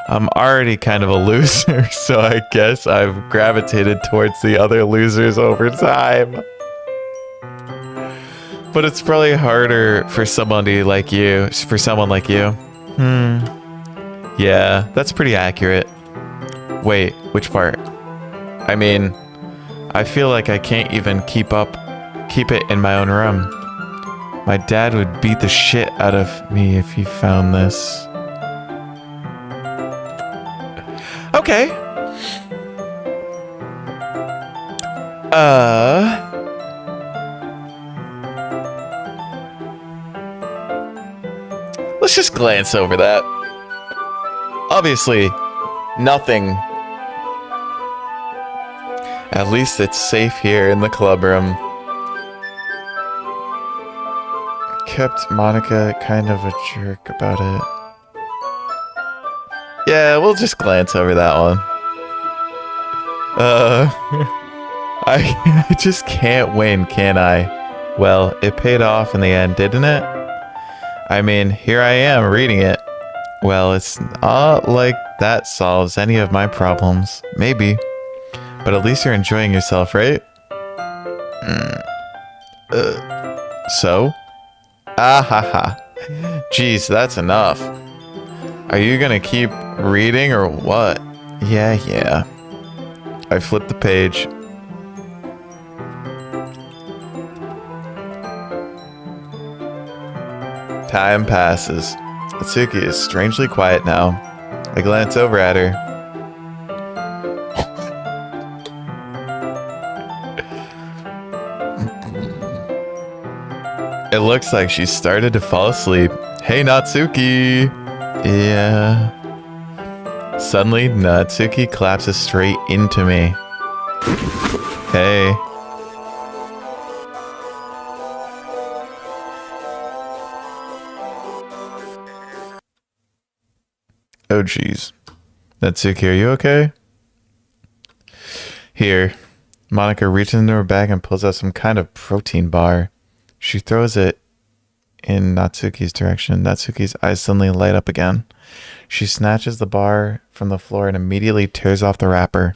I'm already kind of a loser, so I guess I've gravitated towards the other losers over time. But it's probably harder for someone like you. Yeah, that's pretty accurate. Wait, which part? I mean, I feel like I can't even keep it in my own room. My dad would beat the shit out of me if he found this. Okay. Let's just glance over that. Obviously, nothing. At least it's safe here in the club room. Kept Monika kind of a jerk about it. Yeah, we'll just glance over that one. I just can't win, can I? Well, it paid off in the end, didn't it? I mean, here I am reading it. Well, it's not like that solves any of my problems. Maybe. But at least you're enjoying yourself, right? So? Ah ha ha. Jeez, that's enough. Are you gonna keep reading or what? Yeah. I flipped the page. Time passes. Natsuki is strangely quiet now. I glance over at her. It looks like she started to fall asleep. Hey, Natsuki! Yeah. Suddenly, Natsuki collapses straight into me. Hey. Oh, jeez. Natsuki, are you okay? Here. Monika reaches into her bag and pulls out some kind of protein bar. She throws it in Natsuki's direction. Natsuki's eyes suddenly light up again. She snatches the bar from the floor and immediately tears off the wrapper.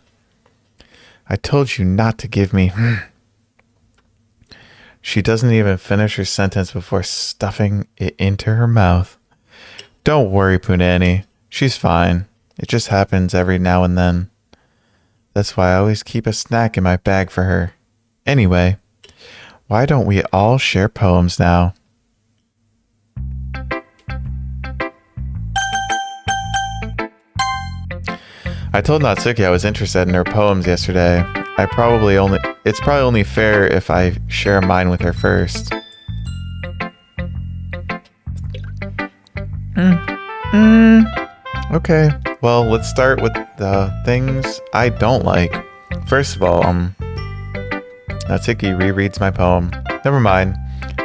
I told you not to give me... She doesn't even finish her sentence before stuffing it into her mouth. Don't worry, Punani. She's fine. It just happens every now and then. That's why I always keep a snack in my bag for her. Anyway, why don't we all share poems now? I told Natsuki I was interested in her poems yesterday. It's probably only fair if I share mine with her first. Okay, well, let's start with the things I don't like. First of all, Natsuki rereads my poem. Never mind.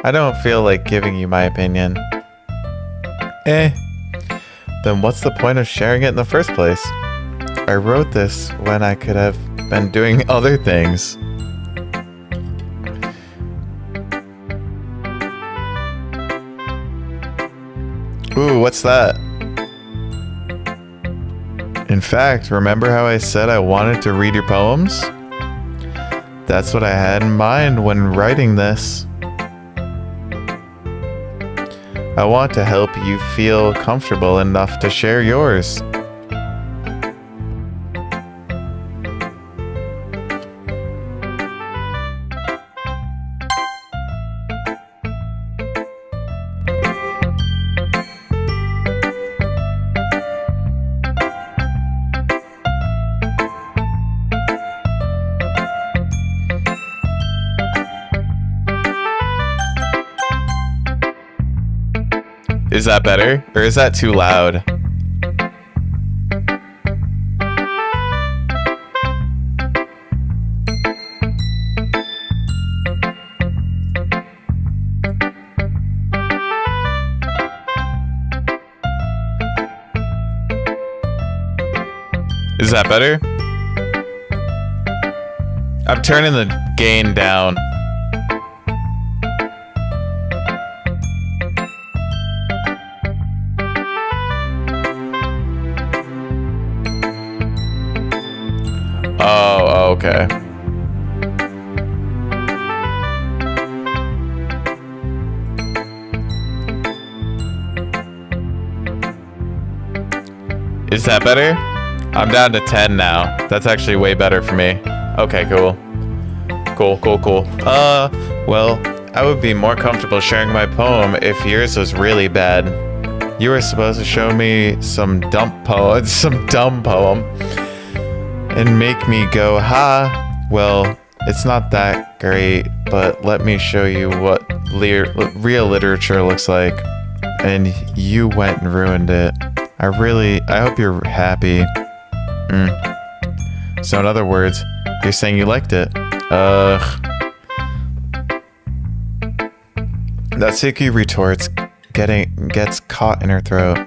I don't feel like giving you my opinion. Then what's the point of sharing it in the first place? I wrote this when I could have been doing other things. Ooh, what's that? In fact, remember how I said I wanted to read your poems? That's what I had in mind when writing this. I want to help you feel comfortable enough to share yours. Is that better? Or is that too loud? Is that better? I'm turning the gain down. Oh, okay. Is that better? I'm down to 10 now. That's actually way better for me. Okay, cool. Cool. Well, I would be more comfortable sharing my poem if yours was really bad. You were supposed to show me some dumb poem. And make me go, ha, well, it's not that great, but let me show you what real literature looks like. And you went and ruined it. I hope you're happy. So in other words, you're saying you liked it. Natsuki retorts, gets caught in her throat.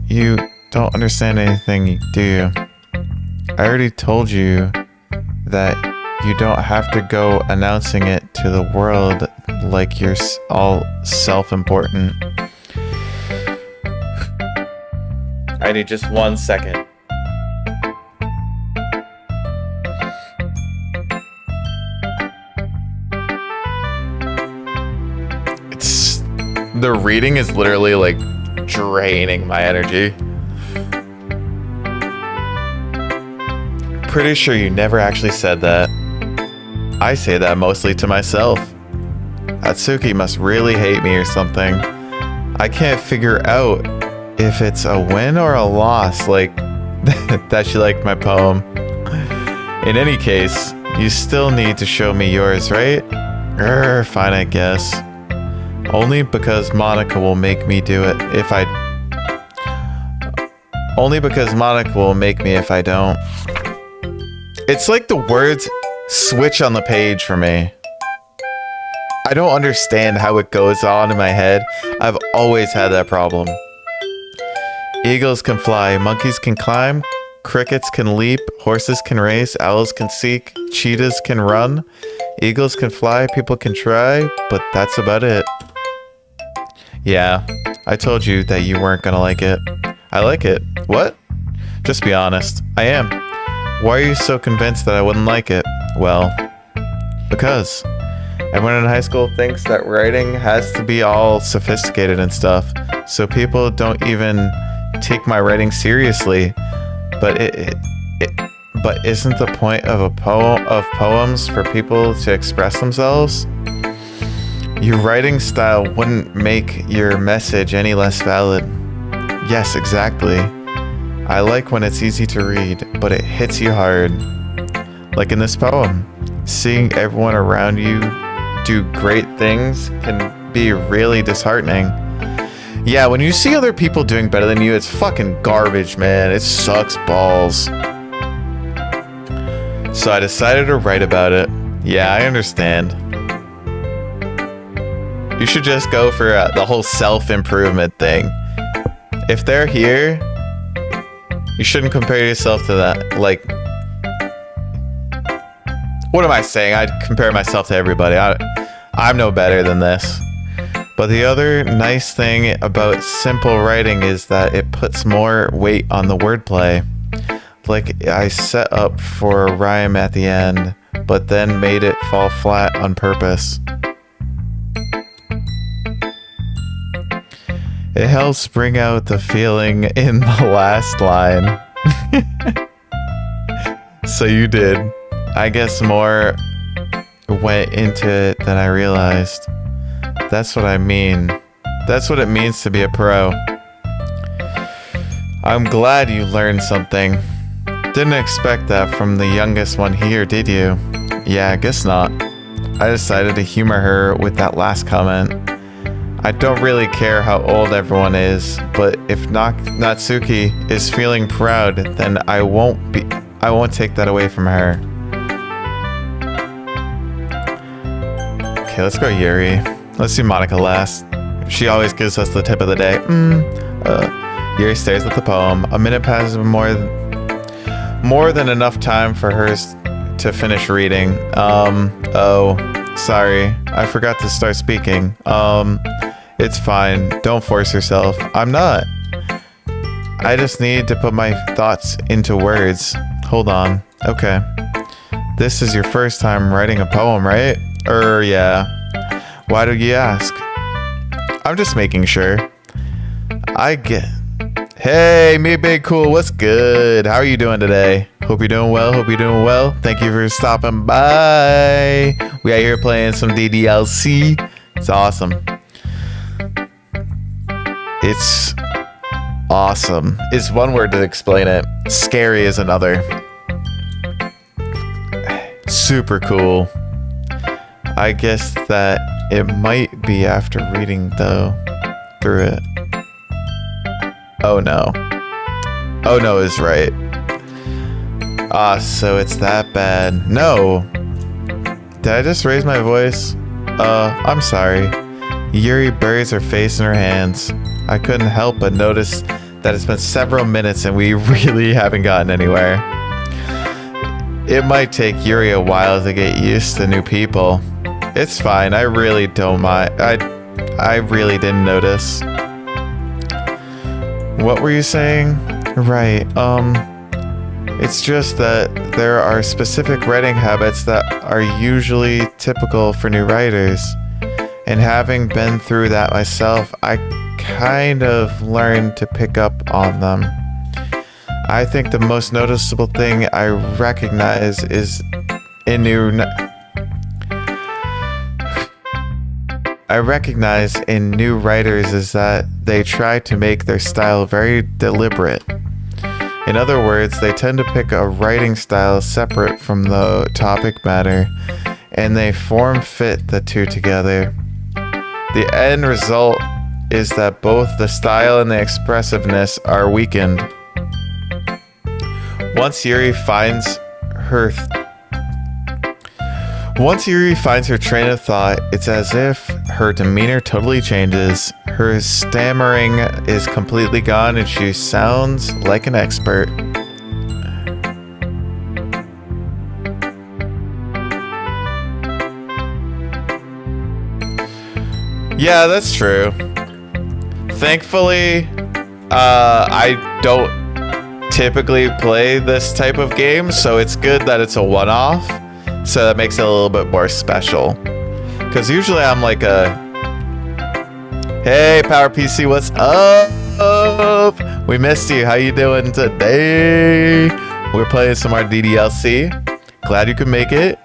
You don't understand anything, do you? I already told you that you don't have to go announcing it to the world like you're all self-important. I need just 1 second. The reading is literally like draining my energy. Pretty sure you never actually said that. I say that mostly to myself. Natsuki must really hate me or something. I can't figure out if it's a win or a loss, like that she liked my poem. In any case, you still need to show me yours, right? Fine, I guess. Only because Monika will make me do it if I don't. It's like the words switch on the page for me. I don't understand how it goes on in my head. I've always had that problem. Eagles can fly, monkeys can climb, crickets can leap, horses can race, owls can seek, cheetahs can run, eagles can fly, people can try, but that's about it. Yeah, I told you that you weren't gonna like it. I like it. What? Just be honest. I am. Why are you so convinced that I wouldn't like it? Well, because everyone in high school thinks that writing has to be all sophisticated and stuff, so people don't even take my writing seriously. But but isn't the point of poems for people to express themselves? Your writing style wouldn't make your message any less valid. Yes, exactly. I like when it's easy to read, but it hits you hard. Like in this poem, seeing everyone around you do great things can be really disheartening. Yeah, when you see other people doing better than you, it's fucking garbage, man. It sucks balls. So I decided to write about it. Yeah, I understand. You should just go for the whole self-improvement thing. If they're here, you shouldn't compare yourself to that. Like, what am I saying? I'd compare myself to everybody. I'm no better than this. But the other nice thing about simple writing is that it puts more weight on the wordplay. Like, I set up for a rhyme at the end, but then made it fall flat on purpose. It helps bring out the feeling in the last line. So you did. I guess more went into it than I realized. That's what I mean. That's what it means to be a pro. I'm glad you learned something. Didn't expect that from the youngest one here, did you? Yeah, I guess not. I decided to humor her with that last comment. I don't really care how old everyone is, but if Natsuki is feeling proud, then I won't take that away from her. Okay, let's go Yuri. Let's do Monika last. She always gives us the tip of the day. Yuri stares at the poem. A minute passes, more than enough time for her to finish reading. Oh, sorry. I forgot to start speaking. It's fine. Don't force yourself. I'm not. I just need to put my thoughts into words. Hold on. Okay. This is your first time writing a poem, right? Yeah. Why do you ask? I'm just making sure. Hey, me big cool. What's good? How are you doing today? Hope you're doing well. Thank you for stopping by. We out here playing some DDLC. It's awesome. It's awesome. It's one word to explain it. Scary is another. Super cool. I guess that it might be after reading through it. Oh no is right. So it's that bad. No. Did I just raise my voice? I'm sorry. Yuri buries her face in her hands. I couldn't help but notice that it's been several minutes and we really haven't gotten anywhere. It might take Yuri a while to get used to new people. It's fine. I really don't mind. I really didn't notice. What were you saying? Right. It's just that there are specific writing habits that are usually typical for new writers. And having been through that myself, I kind of learned to pick up on them. I think the most noticeable thing I recognize is in new writers is that they try to make their style very deliberate. In other words, they tend to pick a writing style separate from the topic matter, and they form-fit the two together. The end result is that both the style and the expressiveness are weakened. Once Yuri finds her Once Yuri finds her train of thought, it's as if her demeanor totally changes. Her stammering is completely gone and she sounds like an expert. Yeah, that's true. Thankfully, I don't typically play this type of game, so it's good that it's a one-off. So that makes it a little bit more special. Because usually I'm like a... Hey, Power PC, what's up? We missed you. How you doing today? We're playing some more DDLC. Glad you could make it.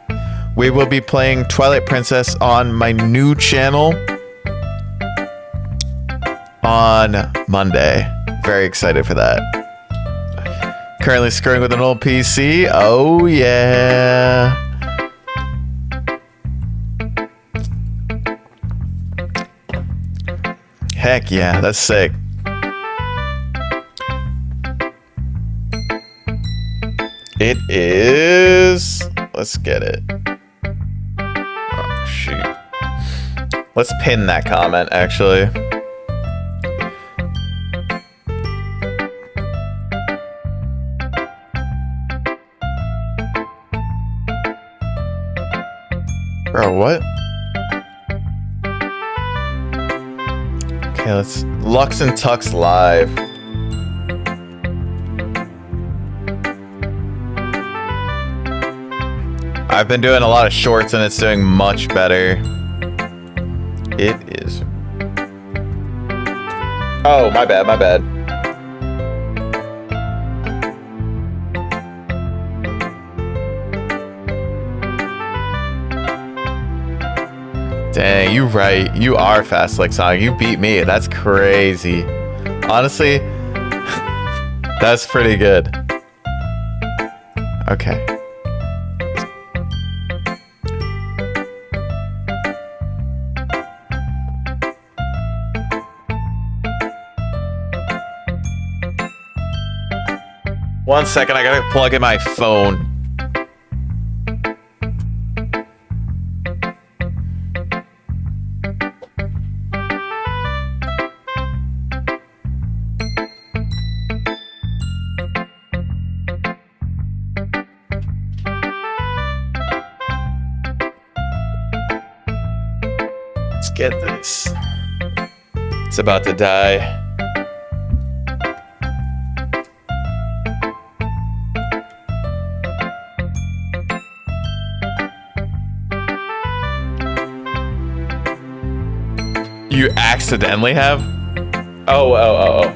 We will be playing Twilight Princess on my new channel on Monday. Very excited for that. Currently screwing with an old PC. Oh, yeah. Heck yeah, that's sick. It is... Let's get it. Oh, shoot. Let's pin that comment, actually. Bro, what? Okay, let's... Lux and Tux live. I've been doing a lot of shorts and it's doing much better. It is... Oh, my bad, my bad. Dang, you right. You are fast like Sonic. You beat me. That's crazy. Honestly, that's pretty good. Okay. One second, I gotta plug in my phone. Let's get this. It's about to die. You accidentally have? Oh.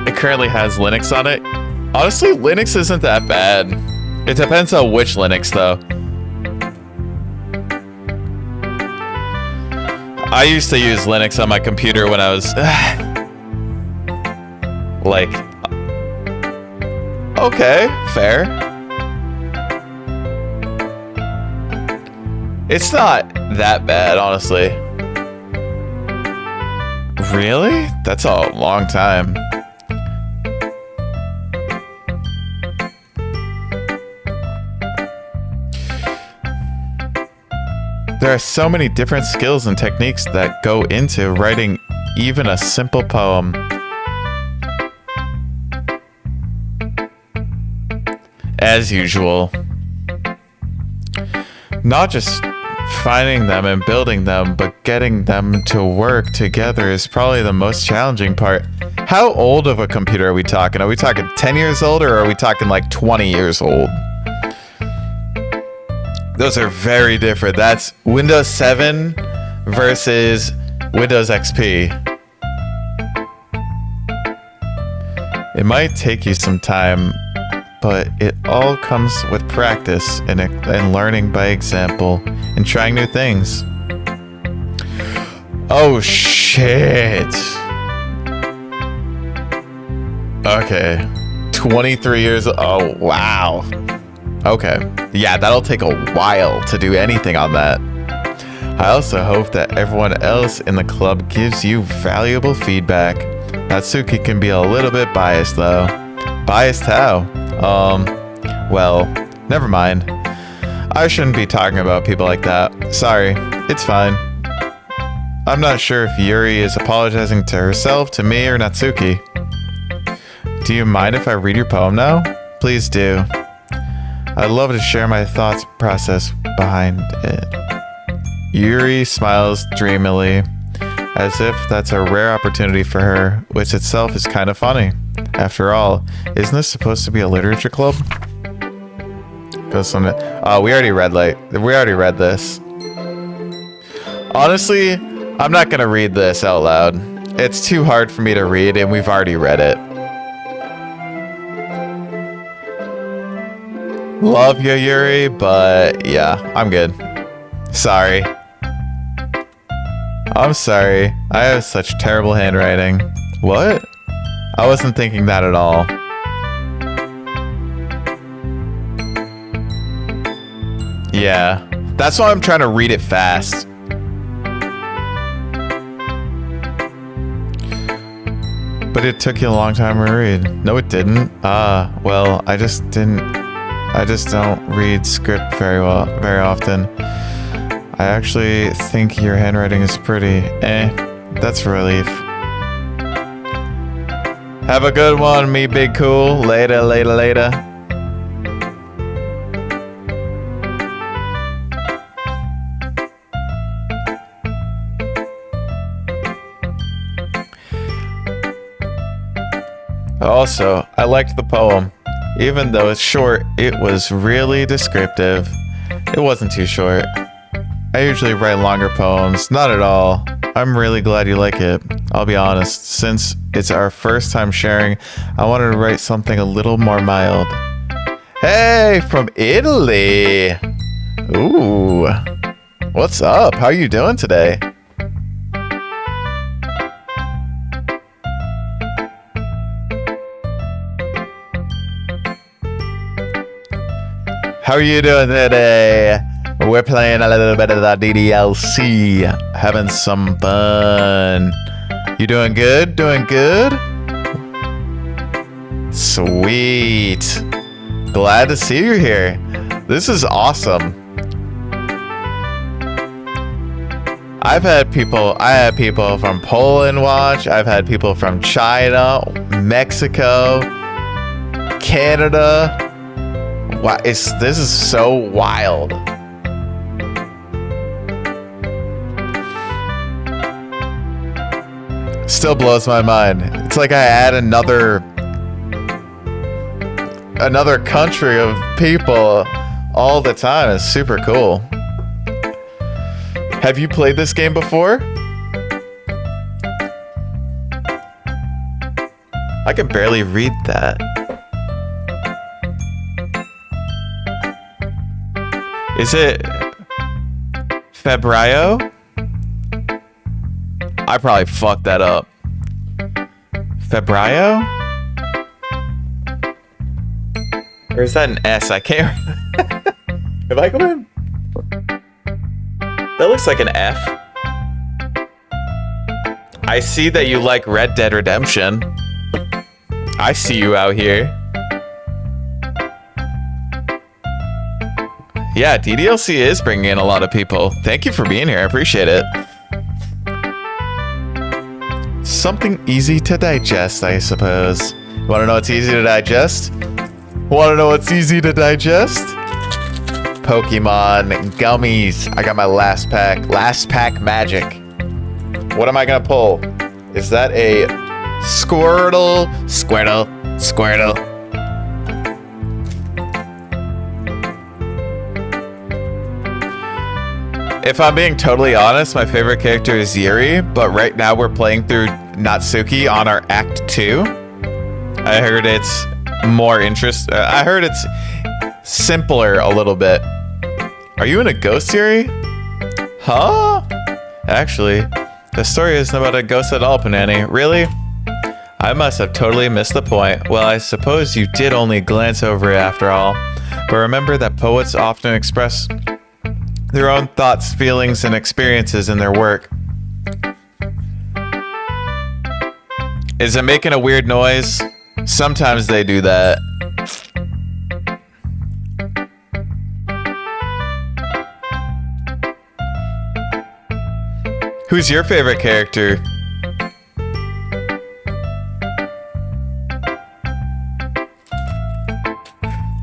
It currently has Linux on it. Honestly, Linux isn't that bad. It depends on which Linux, though. I used to use Linux on my computer when I was... like... Okay, fair. It's not that bad, honestly. Really? That's a long time. There are so many different skills and techniques that go into writing even a simple poem. As usual. Not just finding them and building them, but getting them to work together is probably the most challenging part. How old of a computer are we talking? Are we talking 10 years old or are we talking like 20 years old? Those are very different. That's Windows 7 versus Windows XP. It might take you some time, but it all comes with practice and learning by example and trying new things. Oh shit. Okay. 23 years. Oh wow. Okay. Yeah, that'll take a while to do anything on that. I also hope that everyone else in the club gives you valuable feedback. Natsuki can be a little bit biased though. Biased how? Well, never mind. I shouldn't be talking about people like that. Sorry, it's fine. I'm not sure if Yuri is apologizing to herself, to me, or Natsuki. Do you mind if I read your poem now? Please do. I'd love to share my thoughts process behind it. Yuri smiles dreamily, as if that's a rare opportunity for her, which itself is kind of funny. After all, isn't this supposed to be a literature club? Oh, we already read this. Honestly, I'm not gonna read this out loud. It's too hard for me to read, and we've already read it. Love you, Yuri, but yeah, I'm good. Sorry. I'm sorry. I have such terrible handwriting. What? I wasn't thinking that at all. Yeah, that's why I'm trying to read it fast. But it took you a long time to read. No, it didn't. Well, I just don't read script very often. I actually think your handwriting is pretty. That's a relief. Have a good one, me big cool. Later. Also, I liked the poem. Even though it's short, it was really descriptive. It wasn't too short. I usually write longer poems. Not at all. I'm really glad you like it. I'll be honest, since it's our first time sharing, I wanted to write something a little more mild. Hey, from Italy! Ooh. What's up? How are you doing today? How are you doing today? We're playing a little bit of the DDLC. Having some fun. You doing good? Doing good? Sweet. Glad to see you here. This is awesome. I had people from Poland watch. I've had people from China, Mexico, Canada. Wow, this is so wild. Still blows my mind. It's like I add another country of people all the time. It's super cool. Have you played this game before? I can barely read that. Is it Febrio? I probably fucked that up. Febrio? Or is that an S? I can't. Have I come in? That looks like an F. I see that you like Red Dead Redemption. I see you out here. Yeah, DDLC is bringing in a lot of people. Thank you for being here. I appreciate it. Something easy to digest, I suppose. You want to know what's easy to digest? Want to know what's easy to digest? Pokemon gummies. I got my last pack magic. What am I gonna pull? Is that a Squirtle? If I'm being totally honest, my favorite character is Yuri, but right now we're playing through Natsuki on our Act 2. I heard it's more I heard it's simpler a little bit. Are you in a ghost, Yuri? Huh? Actually, the story isn't about a ghost at all, Panani. Really? I must have totally missed the point. Well, I suppose you did only glance over it after all. But remember that poets often express their own thoughts, feelings, and experiences in their work. Is it making a weird noise? Sometimes they do that. Who's your favorite character?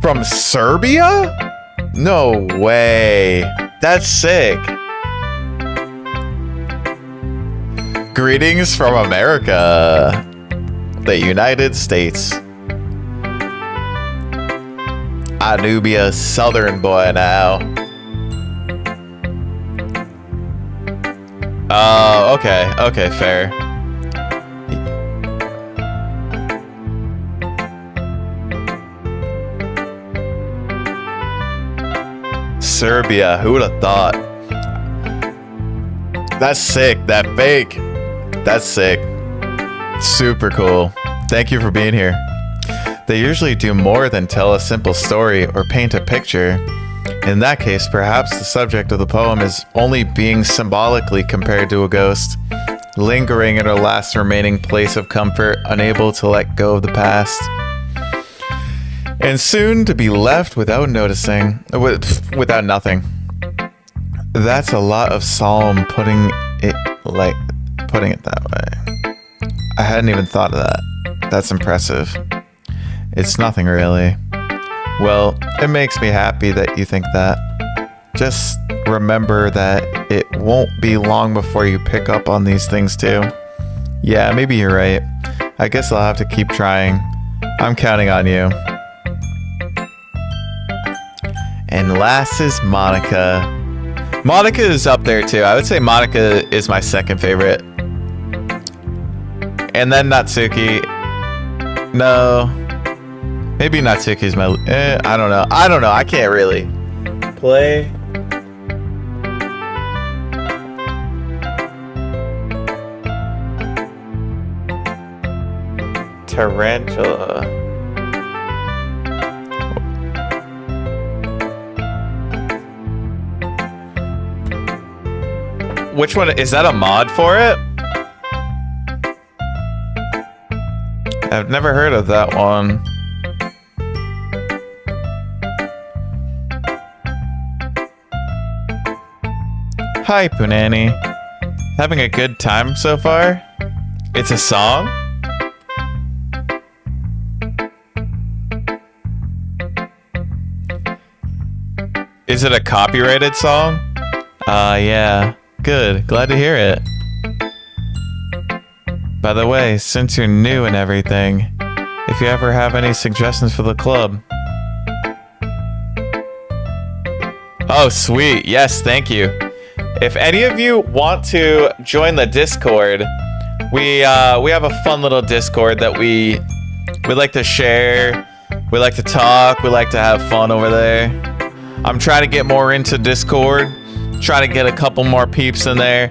From Serbia? No way. That's sick. Greetings from America, the United States. I do be a southern boy now. Oh, okay. Okay, fair. Serbia, who would have thought? That's sick. That fake. That's sick. Super cool. Thank you for being here. They usually do more than tell a simple story or paint a picture. In that case, perhaps the subject of the poem is only being symbolically compared to a ghost, lingering in her last remaining place of comfort, unable to let go of the past, and soon to be left without noticing, without nothing. That's a lot of solemn putting it that way. I hadn't even thought of that. That's impressive. It's nothing really. Well, it makes me happy that you think that. Just remember that it won't be long before you pick up on these things too. Yeah, maybe you're right. I guess I'll have to keep trying. I'm counting on you. And last is Monika. Monika is up there too. I would say Monika is my second favorite. And then Natsuki. No. Maybe Natsuki's my... I don't know. I can't really play. Tarantula. Which one? Is that a mod for it? I've never heard of that one. Hi, Punani. Having a good time so far? It's a song? Is it a copyrighted song? Yeah. Good. Glad to hear it. By the way, since you're new and everything, if you ever have any suggestions for the club. Oh, sweet. Yes, thank you. If any of you want to join the Discord, we have a fun little Discord that we like to share. We like to talk. We like to have fun over there. I'm trying to get more into Discord. Try to get a couple more peeps in there.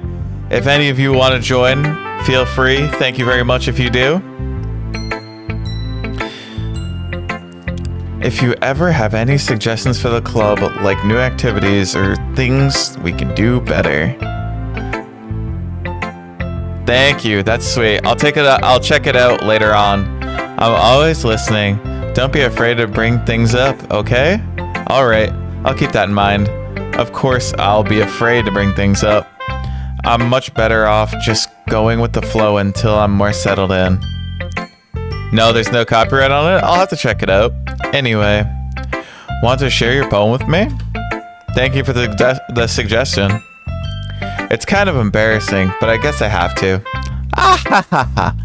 If any of you want to join, feel free. Thank you very much if you do. If you ever have any suggestions for the club, like new activities or things we can do better. Thank you. That's sweet. I'll take it out. I'll check it out later on. I'm always listening. Don't be afraid to bring things up, okay? All right. I'll keep that in mind. Of course, I'll be afraid to bring things up. I'm much better off just going with the flow until I'm more settled in. No, there's no copyright on it? I'll have to check it out. Anyway, want to share your poem with me? Thank you for the suggestion. It's kind of embarrassing, but I guess I have to. Ah ha ha ha.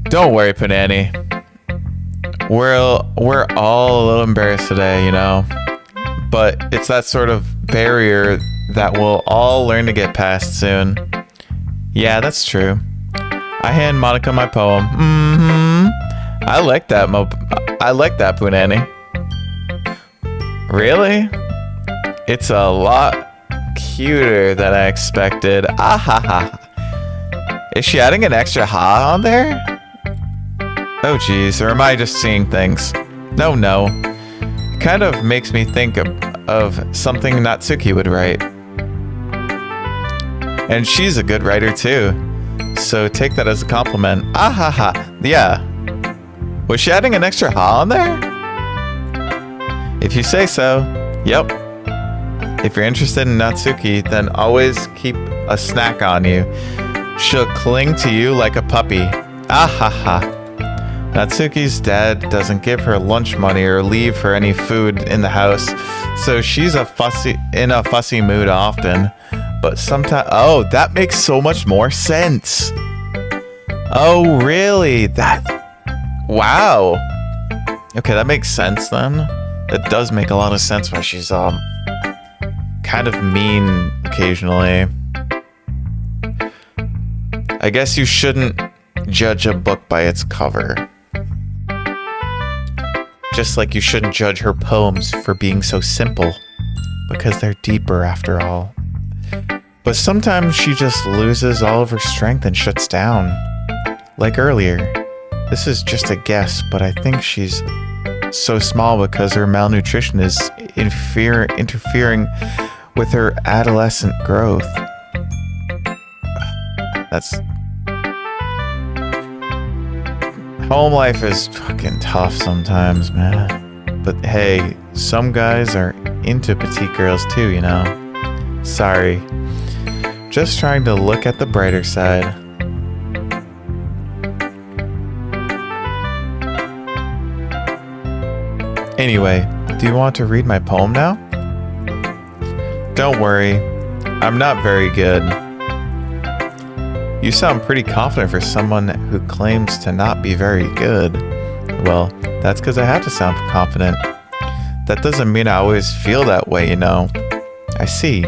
Don't worry, Panani. We're all a little embarrassed today, you know. But it's that sort of barrier that we'll all learn to get past soon. Yeah, that's true. I hand Monika my poem. I like that, Punani. Really? It's a lot cuter than I expected. Ah ha ha. Is she adding an extra ha on there? Oh geez, or am I just seeing things? No. It kind of makes me think of something Natsuki would write. And she's a good writer too. So take that as a compliment. Ah ha ha. Yeah. Was she adding an extra ha on there? If you say so. Yep. If you're interested in Natsuki, then always keep a snack on you. She'll cling to you like a puppy. Ah ha ha. Natsuki's dad doesn't give her lunch money or leave her any food in the house, so she's in a fussy mood often. But sometimes, oh, that makes so much more sense. Oh, really? Wow. Okay, that makes sense then. That does make a lot of sense why she's kind of mean occasionally. I guess you shouldn't judge a book by its cover. Just like you shouldn't judge her poems for being so simple, because they're deeper after all. But sometimes she just loses all of her strength and shuts down. Like earlier. This is just a guess, but I think she's so small because her malnutrition is interfering with her adolescent growth. Home life is fucking tough sometimes, man. But hey, some guys are into petite girls too, you know? Sorry. Just trying to look at the brighter side. Anyway, do you want to read my poem now? Don't worry, I'm not very good. You sound pretty confident for someone who claims to not be very good. Well, that's because I have to sound confident. That doesn't mean I always feel that way, you know. I see.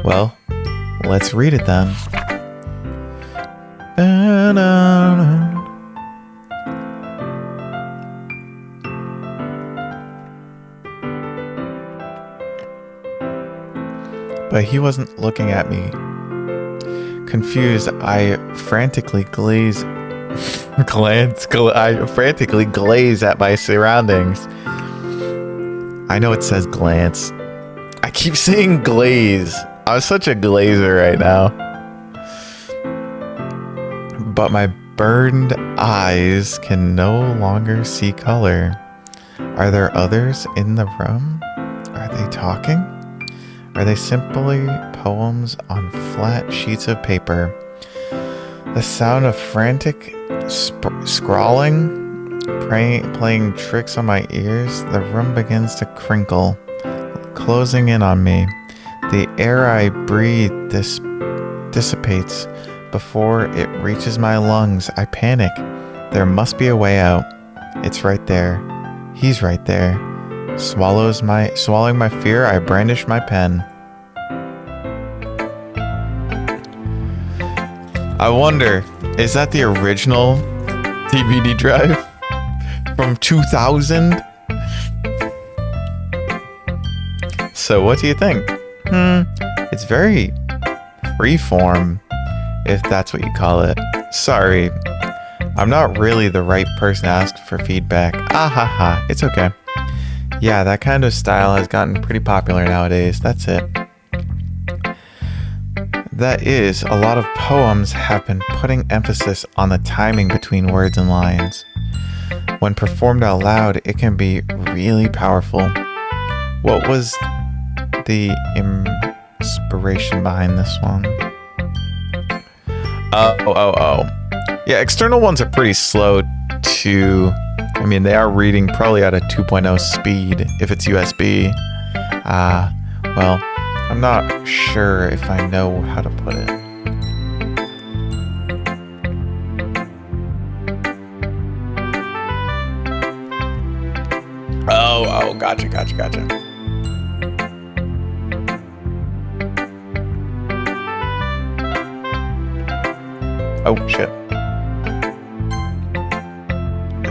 Well, let's read it then. But he wasn't looking at me. Confused, I frantically glaze at my surroundings. I know it says glance. I keep saying glaze. I'm such a glazer right now. But my burned eyes can no longer see color. Are there others in the room? Are they talking? Are they simply poems on flat sheets of paper? The sound of frantic scrawling, playing tricks on my ears. The room begins to crinkle, closing in on me. The air I breathe dissipates before it reaches my lungs. I panic. There must be a way out. It's right there. He's right there. Swallowing my fear, I brandish my pen. I wonder, is that the original DVD drive from 2000? So what do you think? It's very freeform, if that's what you call it. Sorry, I'm not really the right person to ask for feedback. Ah ha ha, it's okay. Yeah, that kind of style has gotten pretty popular nowadays, that's it. That is, a lot of poems have been putting emphasis on the timing between words and lines. When performed out loud, it can be really powerful. What was the inspiration behind this one? Oh. Yeah, external ones are pretty slow to... I mean, they are reading probably at a 2.0 speed if it's USB. Well, I'm not sure if I know how to put it. Oh, gotcha. Oh, shit.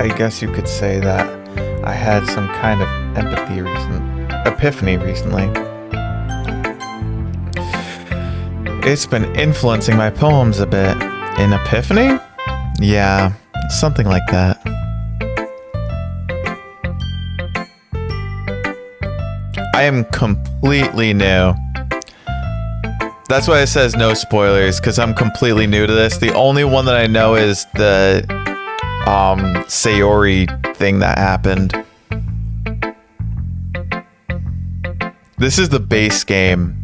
I guess you could say that I had some kind of epiphany recently. It's been influencing my poems a bit. An epiphany? Yeah, something like that. I am completely new. That's why it says no spoilers, because I'm completely new to this. The only one that I know is the Sayori thing that happened. This is the base game.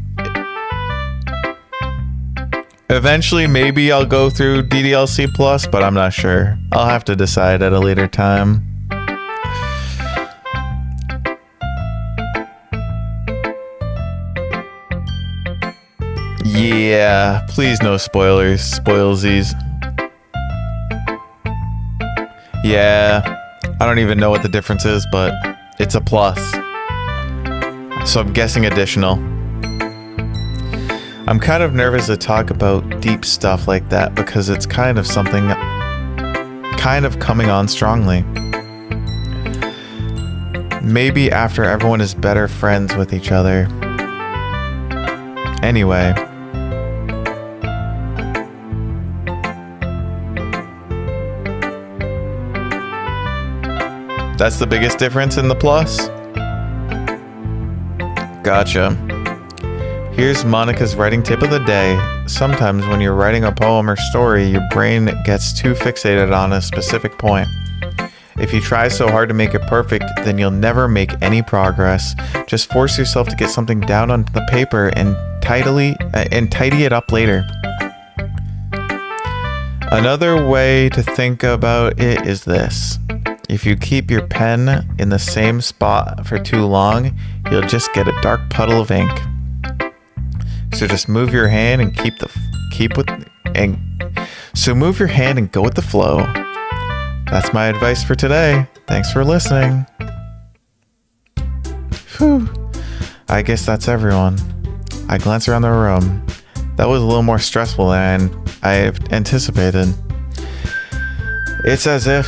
Eventually, maybe I'll go through DDLC Plus, but I'm not sure. I'll have to decide at a later time. Yeah, please no spoilers. Spoilsies. Yeah, I don't even know what the difference is, but it's a plus. So I'm guessing additional. I'm kind of nervous to talk about deep stuff like that because it's kind of something kind of coming on strongly. Maybe after everyone is better friends with each other. Anyway. That's the biggest difference in the plus? Gotcha. Here's Monika's writing tip of the day. Sometimes when you're writing a poem or story, your brain gets too fixated on a specific point. If you try so hard to make it perfect, then you'll never make any progress. Just force yourself to get something down on the paper and tidy it up later. Another way to think about it is this. If you keep your pen in the same spot for too long, you'll just get a dark puddle of ink. So just move your hand and move your hand and go with the flow. That's my advice for today. Thanks for listening. Whew. I guess that's everyone. I glance around the room. That was a little more stressful than I anticipated. It's as if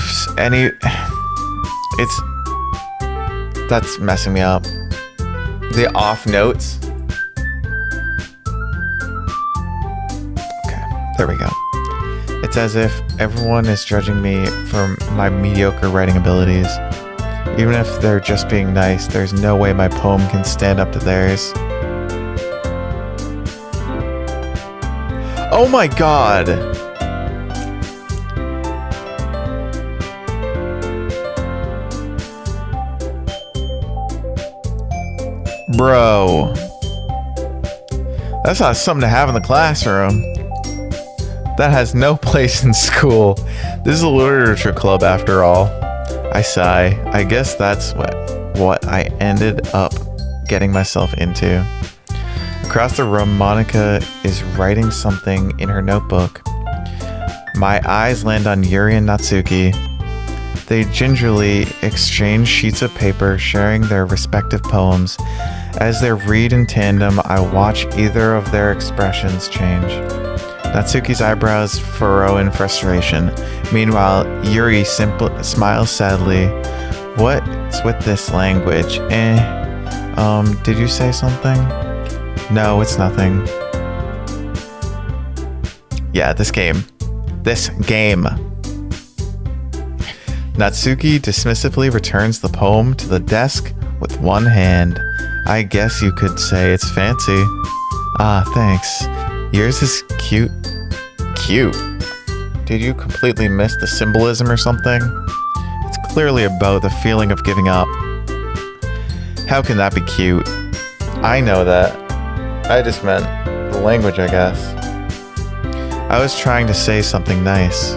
that's messing me up. The off notes. Okay, there we go. It's as if everyone is judging me for my mediocre writing abilities. Even if they're just being nice, there's no way my poem can stand up to theirs. Oh my god! Bro. That's not something to have in the classroom. That has no place in school. This is a literature club after all. I sigh. I guess that's what I ended up getting myself into. Across the room, Monika is writing something in her notebook. My eyes land on Yuri and Natsuki. They gingerly exchange sheets of paper, sharing their respective poems. As they read in tandem, I watch either of their expressions change. Natsuki's eyebrows furrow in frustration. Meanwhile, Yuri smiles sadly. What's with this language? Did you say something? No, it's nothing. Yeah, this game. Natsuki dismissively returns the poem to the desk with one hand. I guess you could say it's fancy. Ah, thanks. Yours is cute. Cute? Did you completely miss the symbolism or something? It's clearly about the feeling of giving up. How can that be cute? I know that. I just meant the language, I guess. I was trying to say something nice.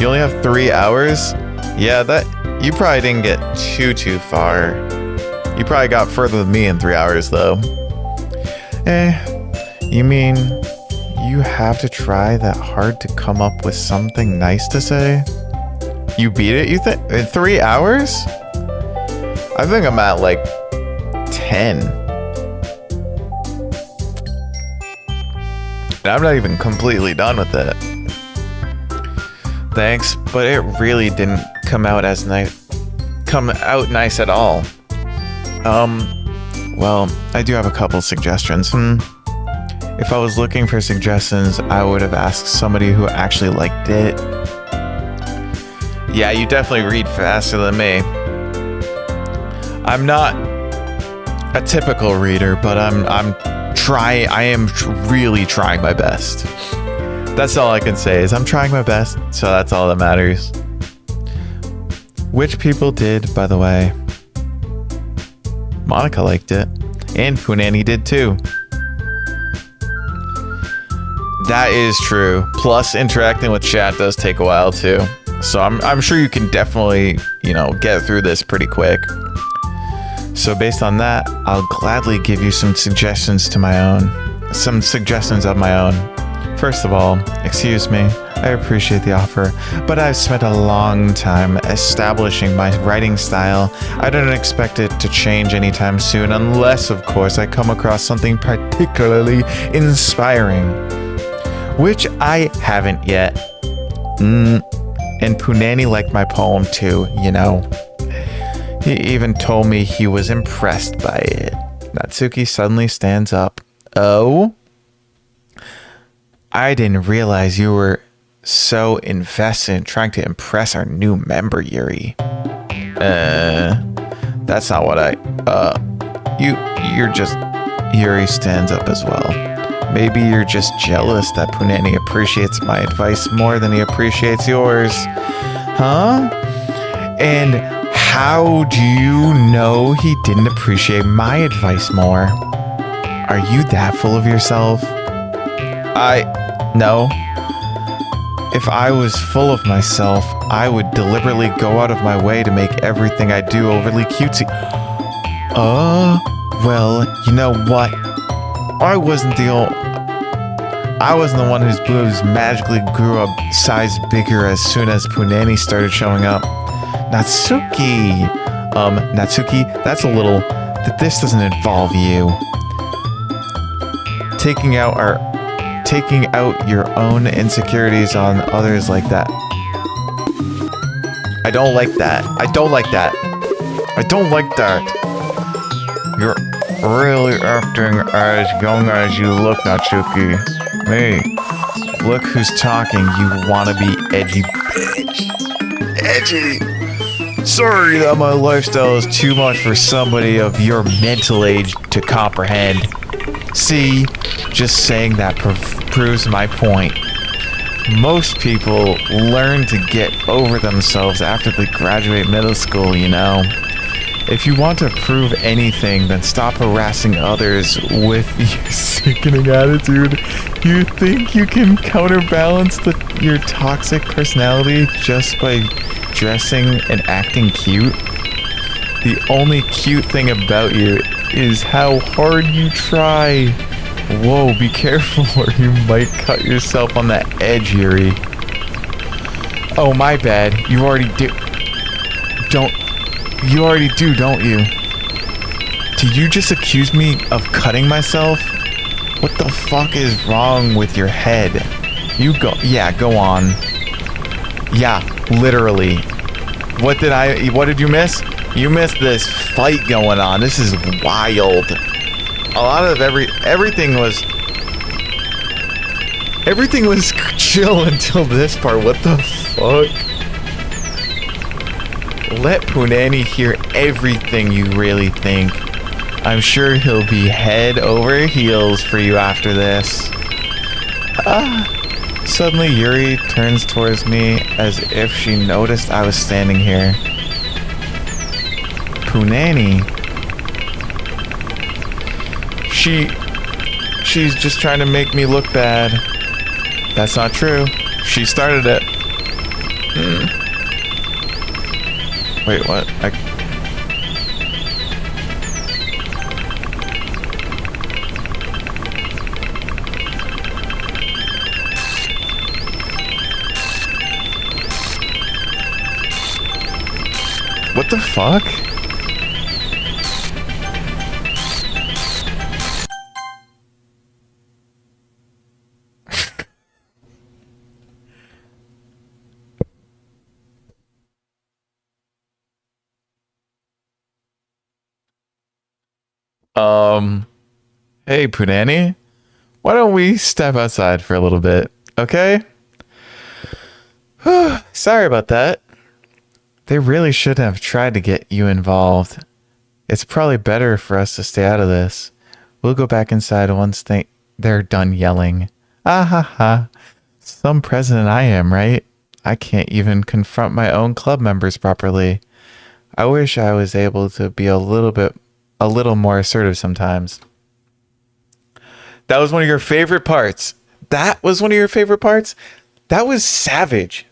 You only have 3 hours? Yeah, you probably didn't get too far. You probably got further than me in 3 hours, though. You mean you have to try that hard to come up with something nice to say? You beat it, you think? In 3 hours? I think I'm at like 10. And I'm not even completely done with it. Thanks, but it really didn't come out nice at all. Well, I do have a couple suggestions. If I was looking for suggestions, I would have asked somebody who actually liked it. Yeah, you definitely read faster than me. I'm not a typical reader, but I am really trying my best. That's all I can say is I'm trying my best, so that's all that matters. Which people did, by the way. Monika liked it. And Punani did too. That is true. Plus, interacting with chat does take a while too. So I'm sure you can definitely, get through this pretty quick. So based on that, I'll gladly give you some suggestions of my own. First of all, excuse me, I appreciate the offer, but I've spent a long time establishing my writing style. I don't expect it to change anytime soon, unless, of course, I come across something particularly inspiring. Which I haven't yet. And Punani liked my poem too, He even told me he was impressed by it. Natsuki suddenly stands up. Oh? I didn't realize you were so invested in trying to impress our new member, Yuri. That's not what you're just... Yuri stands up as well. Maybe you're just jealous that Punani appreciates my advice more than he appreciates yours. Huh? And how do you know he didn't appreciate my advice more? Are you that full of yourself? No. If I was full of myself, I would deliberately go out of my way to make everything I do overly cutesy. Well, you know what? I wasn't the one whose boobs magically grew a size bigger as soon as Punani started showing up. Natsuki, this doesn't involve you. Taking out your own insecurities on others like that. I don't like that. You're really acting as young as you look, Natsuki. Hey, look who's talking. You wanna be edgy bitch. Edgy. Sorry that my lifestyle is too much for somebody of your mental age to comprehend. See, just saying that proves my point. Most people learn to get over themselves after they graduate middle school, If you want to prove anything, then stop harassing others with your sickening attitude. You think you can counterbalance your toxic personality just by dressing and acting cute? The only cute thing about you is how hard you try. Whoa, be careful or you might cut yourself on that edge, Yuri. Oh, my bad. You already do, don't you? Did you just accuse me of cutting myself? What the fuck is wrong with your head? Go on. Yeah, literally. What did you miss? You missed this fight going on. This is wild. A lot of everything was chill until this part. What the fuck? Let Punani hear everything you really think. I'm sure he'll be head over heels for you after this. Suddenly Yuri turns towards me as if she noticed I was standing here. Punani? She's just trying to make me look bad. That's not true. She started it. Wait, what? What the fuck? Hey, Punani, why don't we step outside for a little bit, okay? Sorry about that. They really shouldn't have tried to get you involved. It's probably better for us to stay out of this. We'll go back inside once they're done yelling. Ah ha ha. Some president I am, right? I can't even confront my own club members properly. I wish I was able to be a a little more assertive sometimes. That was one of your favorite parts. That was one of your favorite parts? That was savage.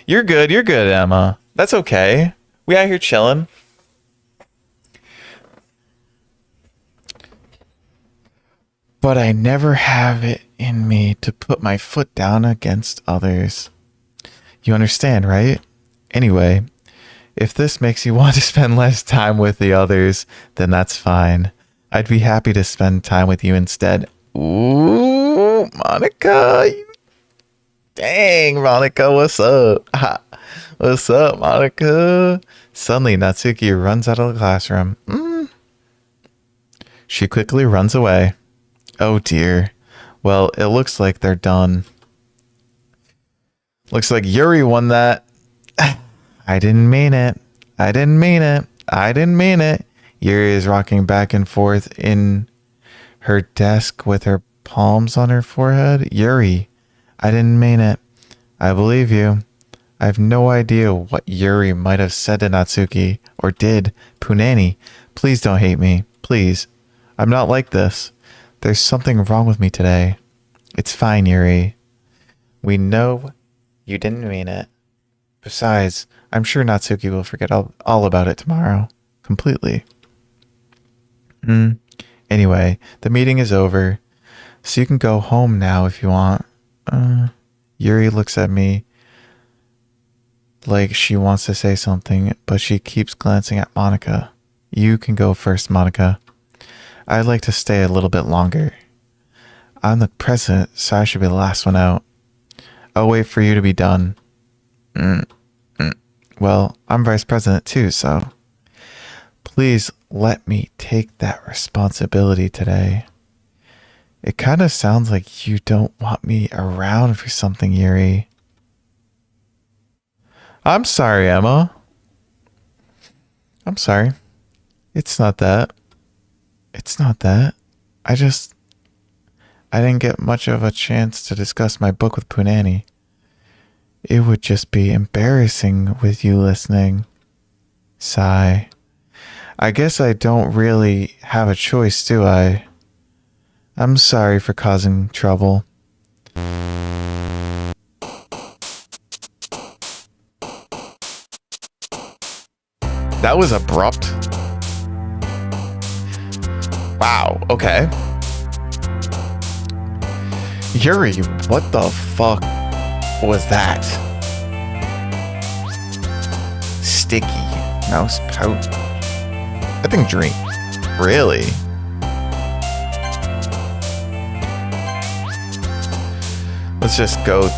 You're good, Emma. That's okay. We out here chilling. But I never have it in me to put my foot down against others. You understand, right? Anyway, if this makes you want to spend less time with the others, then that's fine. I'd be happy to spend time with you instead. Ooh, Monika. Dang, Monika, what's up? What's up, Monika? Suddenly, Natsuki runs out of the classroom. She quickly runs away. Oh dear. Well, it looks like they're done. Looks like Yuri won that. I didn't mean it. I didn't mean it. I didn't mean it. Yuri is rocking back and forth in her desk with her palms on her forehead. Yuri, I didn't mean it. I believe you. I have no idea what Yuri might have said to Natsuki, or did. Punani, please don't hate me. Please. I'm not like this. There's something wrong with me today. It's fine, Yuri. We know you didn't mean it. Besides, I'm sure Natsuki will forget all about it tomorrow. Completely. Anyway, the meeting is over, so you can go home now if you want. Yuri looks at me like she wants to say something, but she keeps glancing at Monika. You can go first, Monika. I'd like to stay a little bit longer. I'm the president, so I should be the last one out. I'll wait for you to be done. Well, I'm vice president too, so please let me take that responsibility today. It kind of sounds like you don't want me around for something, Yuri. I'm sorry, Emma. I'm sorry. It's not that. It's not that. I didn't get much of a chance to discuss my book with Punani. It would just be embarrassing with you listening. Sigh. I guess I don't really have a choice, do I? I'm sorry for causing trouble. That was abrupt. Wow, okay. Yuri, what the fuck was that? Sticky mouse pouch. I think drink. Really? Let's just go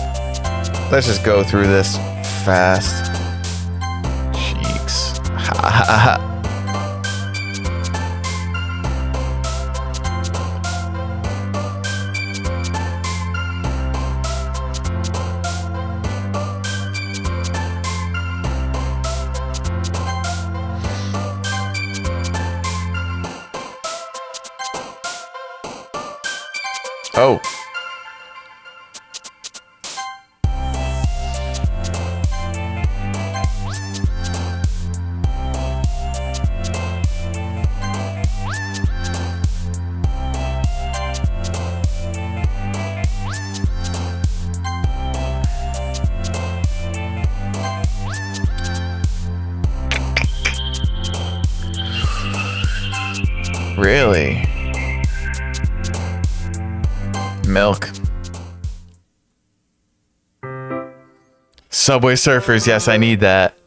through this fast. Cheeks. Ha ha ha. Oh. Really? Milk. Subway Surfers, yes, I need that.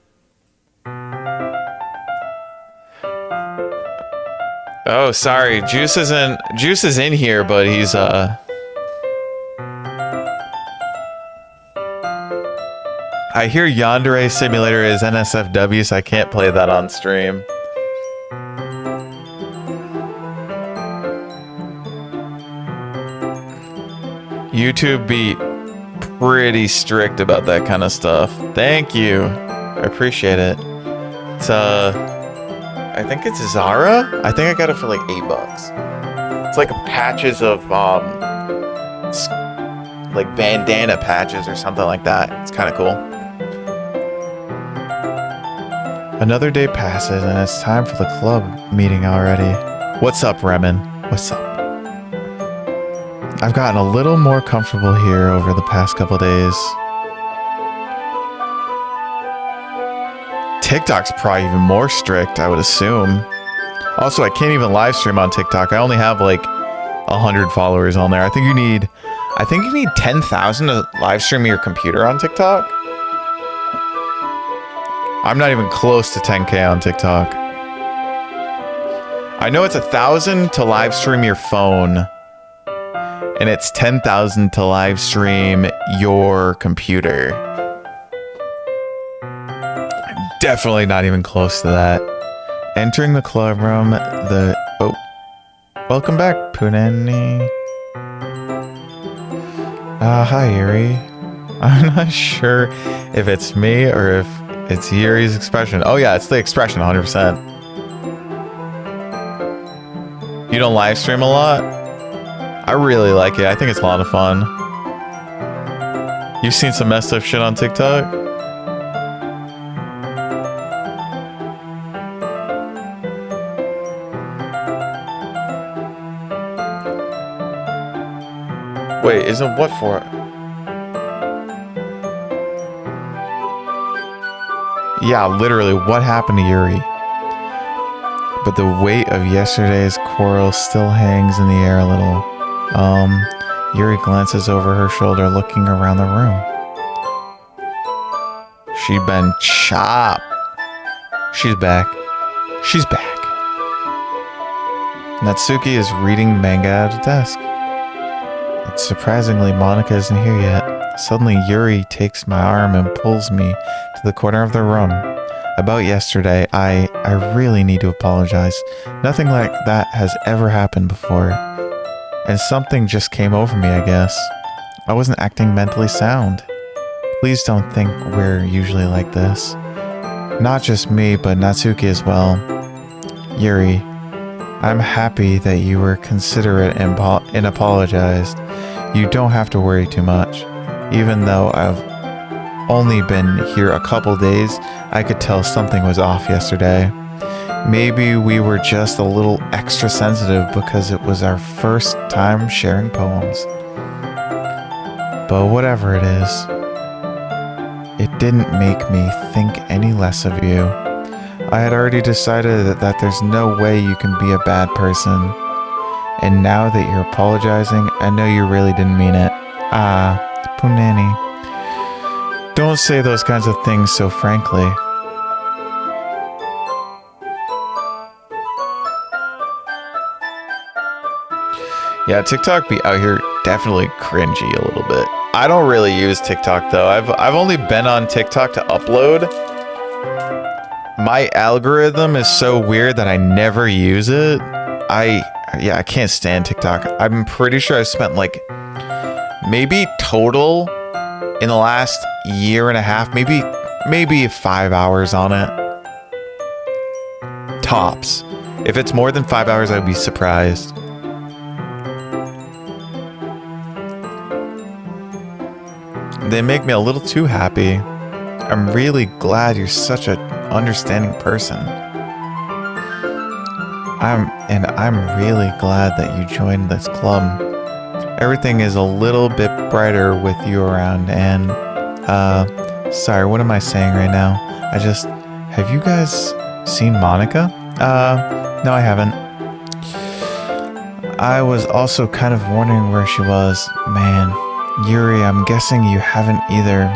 Oh, sorry. Juice is in here, but he's I hear Yandere Simulator is NSFW, so I can't play that on stream. YouTube be pretty strict about that kind of stuff. Thank you. I appreciate it. It's I think it's Zara. I think I got it for like $8. It's like patches of like bandana patches or something like that. It's kind of cool. Another day passes and it's time for the club meeting already. What's up, Remen? What's up? I've gotten a little more comfortable here over the past couple days. TikTok's probably even more strict, I would assume. Also, I can't even live stream on TikTok. I only have like 100 followers on there. I think you need 10,000 to live stream your computer on TikTok. I'm not even close to 10K on TikTok. I know it's 1,000 to live stream your phone, and it's 10,000 to live stream your computer. I'm definitely not even close to that. Entering the club room, welcome back, Punani. Hi, Yuri. I'm not sure if it's me or if it's Yuri's expression. Oh yeah, it's the expression, 100%. You don't live stream a lot? I really like it. I think it's a lot of fun. You've seen some messed up shit on TikTok? Wait, isn't what for? Yeah, literally, what happened to Yuri? But the weight of yesterday's quarrel still hangs in the air a little. Yuri glances over her shoulder, looking around the room. She'd been chopped. She's back. She's back. Natsuki is reading manga at a desk. It's surprisingly, Monika isn't here yet. Suddenly, Yuri takes my arm and pulls me to the corner of the room. About yesterday, I really need to apologize. Nothing like that has ever happened before. And something just came over me, I guess. I wasn't acting mentally sound. Please don't think we're usually like this. Not just me, but Natsuki as well. Yuri, I'm happy that you were considerate and apologized. You don't have to worry too much. Even though I've only been here a couple days, I could tell something was off yesterday. Maybe we were just a little extra sensitive because it was our first time sharing poems. But whatever it is, it didn't make me think any less of you. I had already decided that there's no way you can be a bad person. And now that you're apologizing, I know you really didn't mean it. Punani. Don't say those kinds of things so frankly. Yeah, TikTok be out here definitely cringy a little bit. I don't really use TikTok though. I've only been on TikTok to upload. My algorithm is so weird that I never use it. I can't stand TikTok. I'm pretty sure I spent like maybe total in the last year and a half, maybe 5 hours on it. Tops. If it's more than 5 hours, I'd be surprised. They make me a little too happy. I'm really glad you're such an understanding person. I'm really glad that you joined this club. Everything is a little bit brighter with you around, and sorry, what am I saying right now? Have you guys seen Monika? No, I haven't. I was also kind of wondering where she was. Man, Yuri, I'm guessing you haven't either.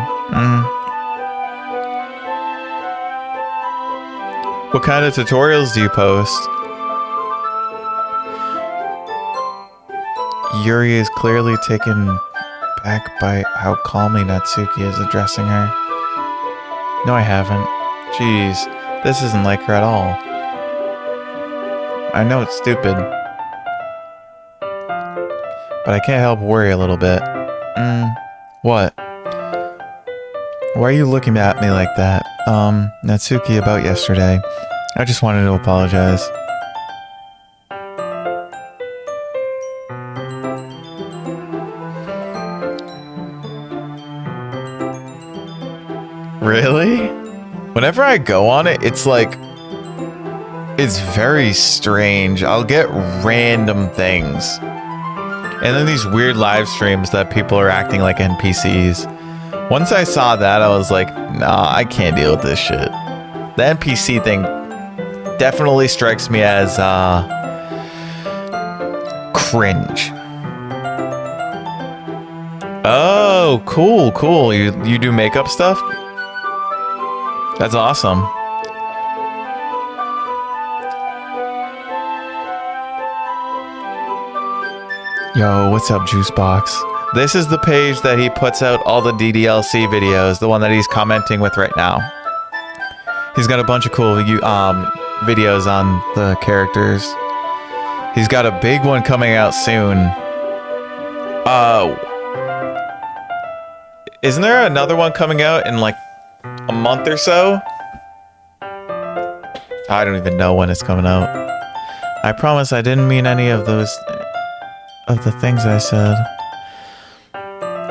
What kind of tutorials do you post? Yuri is clearly taken back by how calmly Natsuki is addressing her. No, I haven't. Jeez, this isn't like her at all. I know it's stupid, but I can't help worry a little bit. What? Why are you looking at me like that? Natsuki, about yesterday. I just wanted to apologize. Really? Whenever I go on it, it's like, it's very strange. I'll get random things. And then these weird live streams that people are acting like NPCs. Once I saw that, I was like, nah, I can't deal with this shit. The NPC thing definitely strikes me as cringe. Oh, cool. You do makeup stuff? That's awesome. Yo, what's up, Juicebox? This is the page that he puts out all the DDLC videos, the one that he's commenting with right now. He's got a bunch of cool videos on the characters. He's got a big one coming out soon. Isn't there another one coming out in like a month or so? I don't even know when it's coming out. I promise I didn't mean any of those of the things I said.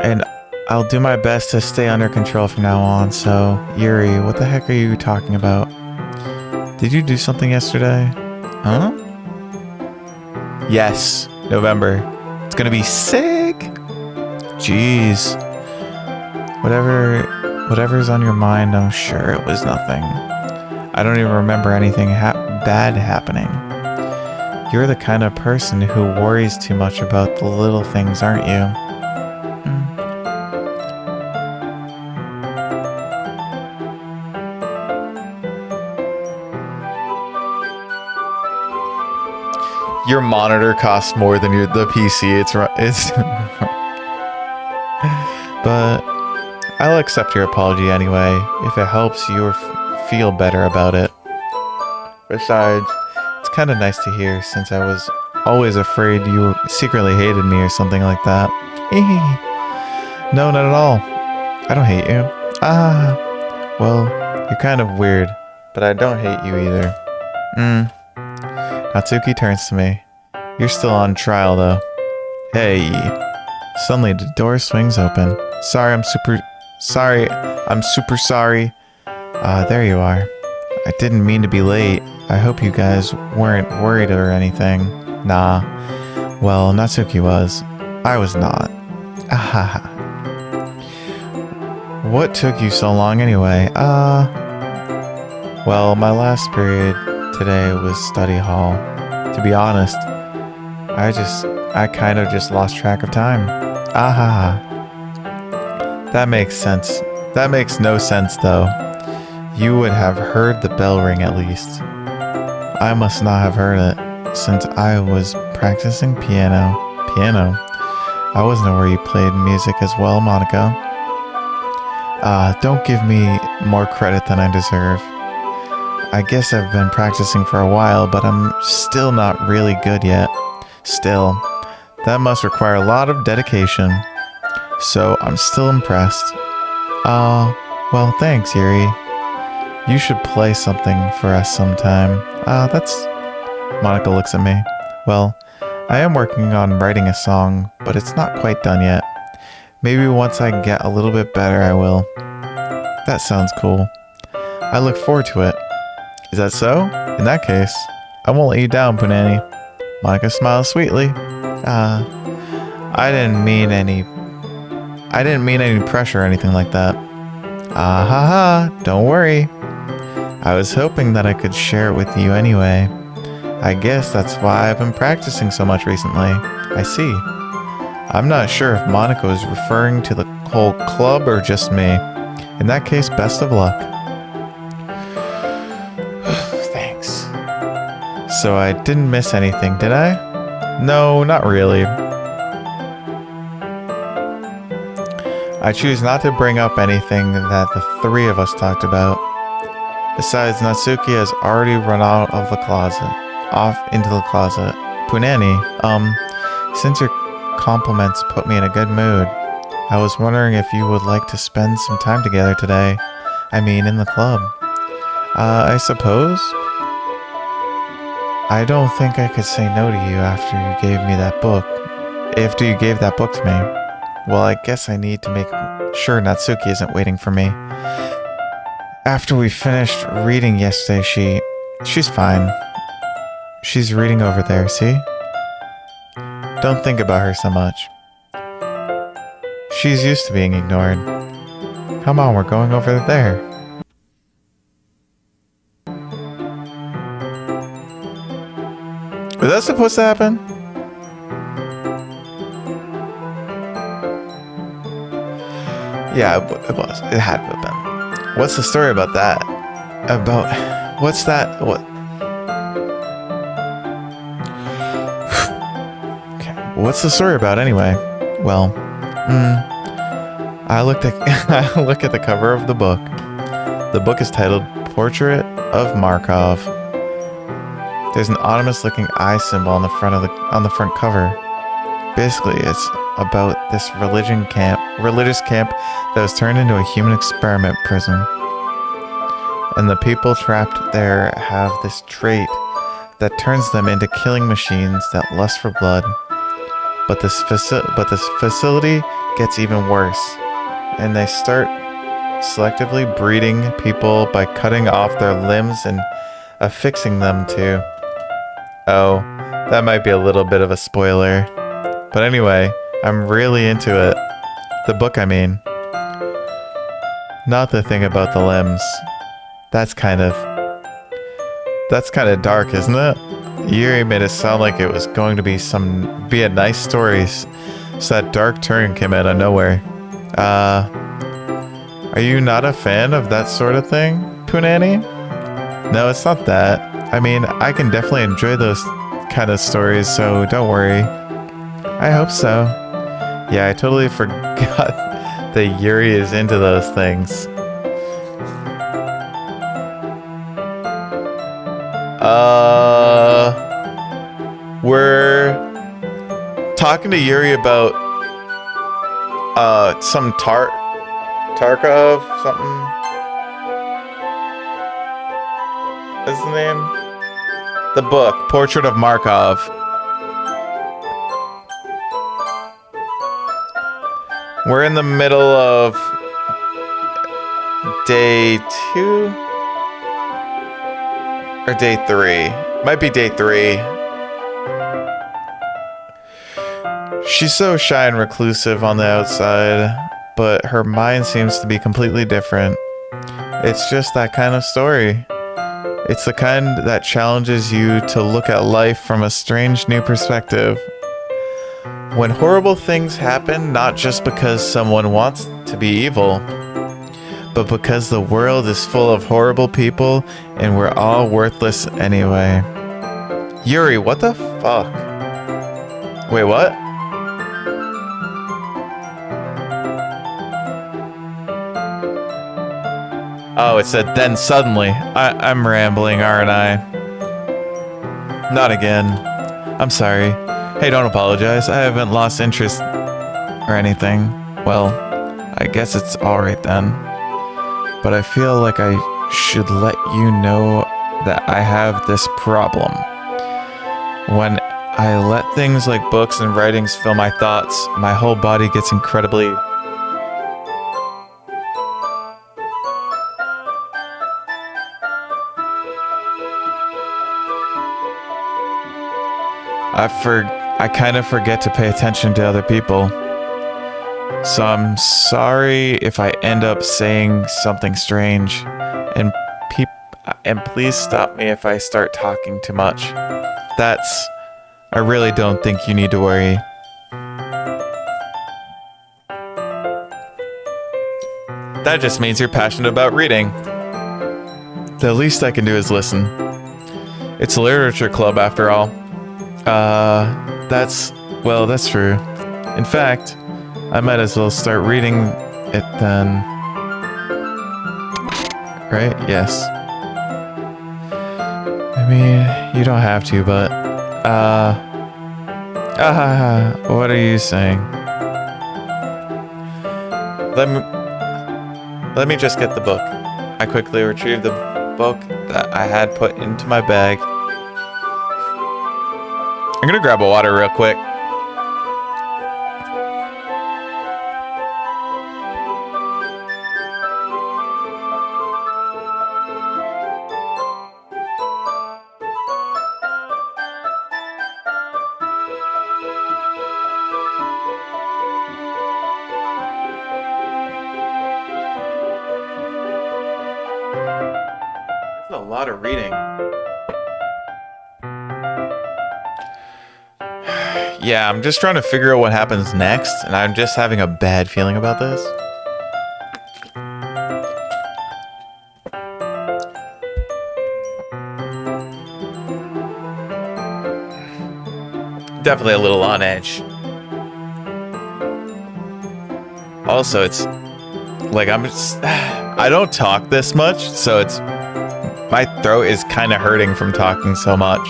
And I'll do my best to stay under control from now on. So, Yuri, what the heck are you talking about? Did you do something yesterday? Huh? Yes, November. It's gonna be sick. Jeez. Whatever's on your mind, I'm sure it was nothing. I don't even remember anything bad happening. You're the kind of person who worries too much about the little things, aren't you? Your monitor costs more than the PC. It's but I'll accept your apology anyway, if it helps you feel better about it. Besides, it's kind of nice to hear, since I was always afraid you secretly hated me or something like that. No, not at all. I don't hate you. Well, you're kind of weird, but I don't hate you either. Natsuki turns to me. You're still on trial, though. Hey. Suddenly, the door swings open. I'm super sorry. There you are. I didn't mean to be late. I hope you guys weren't worried or anything. Nah. Well, Natsuki was. I was not. What took you so long anyway? Well, my last period today was study hall. To be honest, I kind of just lost track of time. That makes sense. That makes no sense, though. You would have heard the bell ring at least. I must not have heard it, since I was practicing piano. Piano? I wasn't aware you played music as well, Monika. Don't give me more credit than I deserve. I guess I've been practicing for a while, but I'm still not really good yet. Still, that must require a lot of dedication. So I'm still impressed. Well, thanks, Yuri. You should play something for us sometime. Monika looks at me. Well, I am working on writing a song, but it's not quite done yet. Maybe once I get a little bit better, I will. That sounds cool. I look forward to it. Is that so? In that case, I won't let you down, Punani. Monika smiles sweetly. I didn't mean any pressure or anything like that. Don't worry. I was hoping that I could share it with you anyway. I guess that's why I've been practicing so much recently. I see. I'm not sure if Monika was referring to the whole club or just me. In that case, best of luck. Thanks. So I didn't miss anything, did I? No, not really. I choose not to bring up anything that the three of us talked about. Besides, Natsuki has already run out of the closet. Off into the closet. Punani, since your compliments put me in a good mood, I was wondering if you would like to spend some time together today. I mean, in the club. I suppose? I don't think I could say no to you after you gave me that book. After you gave that book to me. Well, I guess I need to make sure Natsuki isn't waiting for me. After we finished reading yesterday, she's fine. She's reading over there, see? Don't think about her so much. She's used to being ignored. Come on, we're going over there. Was that supposed to happen? Yeah, it was. It had to have been. What's the story about that? What's that? What? Okay. What's the story about anyway? Well, I look at the cover of the book. The book is titled Portrait of Markov. There's an ominous-looking eye symbol on the front cover. Basically, it's about this religious camp that was turned into a human experiment prison. And the people trapped there have this trait that turns them into killing machines that lust for blood. But this facility gets even worse, and they start selectively breeding people by cutting off their limbs and affixing them to... Oh, that might be a little bit of a spoiler. But anyway, I'm really into it. The book, I mean. Not the thing about the limbs. That's kind of dark, isn't it? Yuri made it sound like it was going to be a nice story, so that dark turn came out of nowhere. Are you not a fan of that sort of thing, Punani? No, it's not that. I mean, I can definitely enjoy those kind of stories, so don't worry. I hope so. Yeah, I totally forgot that Yuri is into those things. We're talking to Yuri about some Tarkov something. What's the name? The book, Portrait of Markov. We're in the middle of day 2 or day 3. Might be day 3. She's so shy and reclusive on the outside, but her mind seems to be completely different. It's just that kind of story. It's the kind that challenges you to look at life from a strange new perspective. When horrible things happen, not just because someone wants to be evil, but because the world is full of horrible people and we're all worthless anyway. Yuri, what the fuck? Wait, what? Oh, it said then suddenly. I'm rambling, aren't I? Not again. I'm sorry. Hey, don't apologize. I haven't lost interest or anything. Well, I guess it's alright then. But I feel like I should let you know that I have this problem. When I let things like books and writings fill my thoughts, my whole body gets incredibly... I kind of forget to pay attention to other people. So I'm sorry if I end up saying something strange. And please stop me if I start talking too much. I really don't think you need to worry. That just means you're passionate about reading. The least I can do is listen. It's a literature club after all. That's true. In fact, I might as well start reading it then. Right? Yes. I mean, you don't have to, but, what are you saying? Let me just get the book. I quickly retrieved the book that I had put into my bag. I'm gonna grab a water real quick. A lot of reading. Yeah, I'm just trying to figure out what happens next, and I'm just having a bad feeling about this. Definitely a little on edge. Also, it's like I don't talk this much, so it's my throat is kind of hurting from talking so much.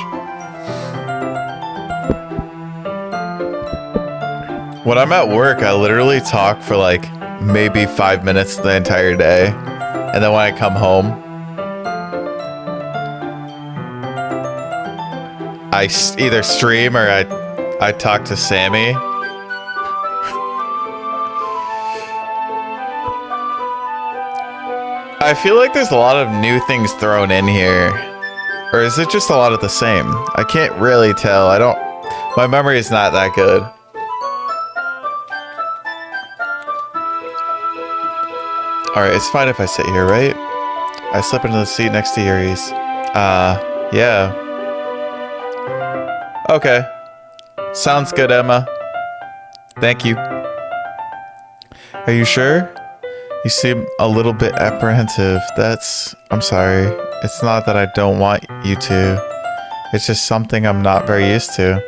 When I'm at work, I literally talk for like maybe 5 minutes the entire day. And then when I come home, I either stream or I talk to Sammy. I feel like there's a lot of new things thrown in here. Or is it just a lot of the same? I can't really tell. My memory is not that good. Alright, it's fine if I sit here, right? I slip into the seat next to Yuri's. Yeah. Okay. Sounds good, Emma. Thank you. Are you sure? You seem a little bit apprehensive. I'm sorry. It's not that I don't want you to. It's just something I'm not very used to.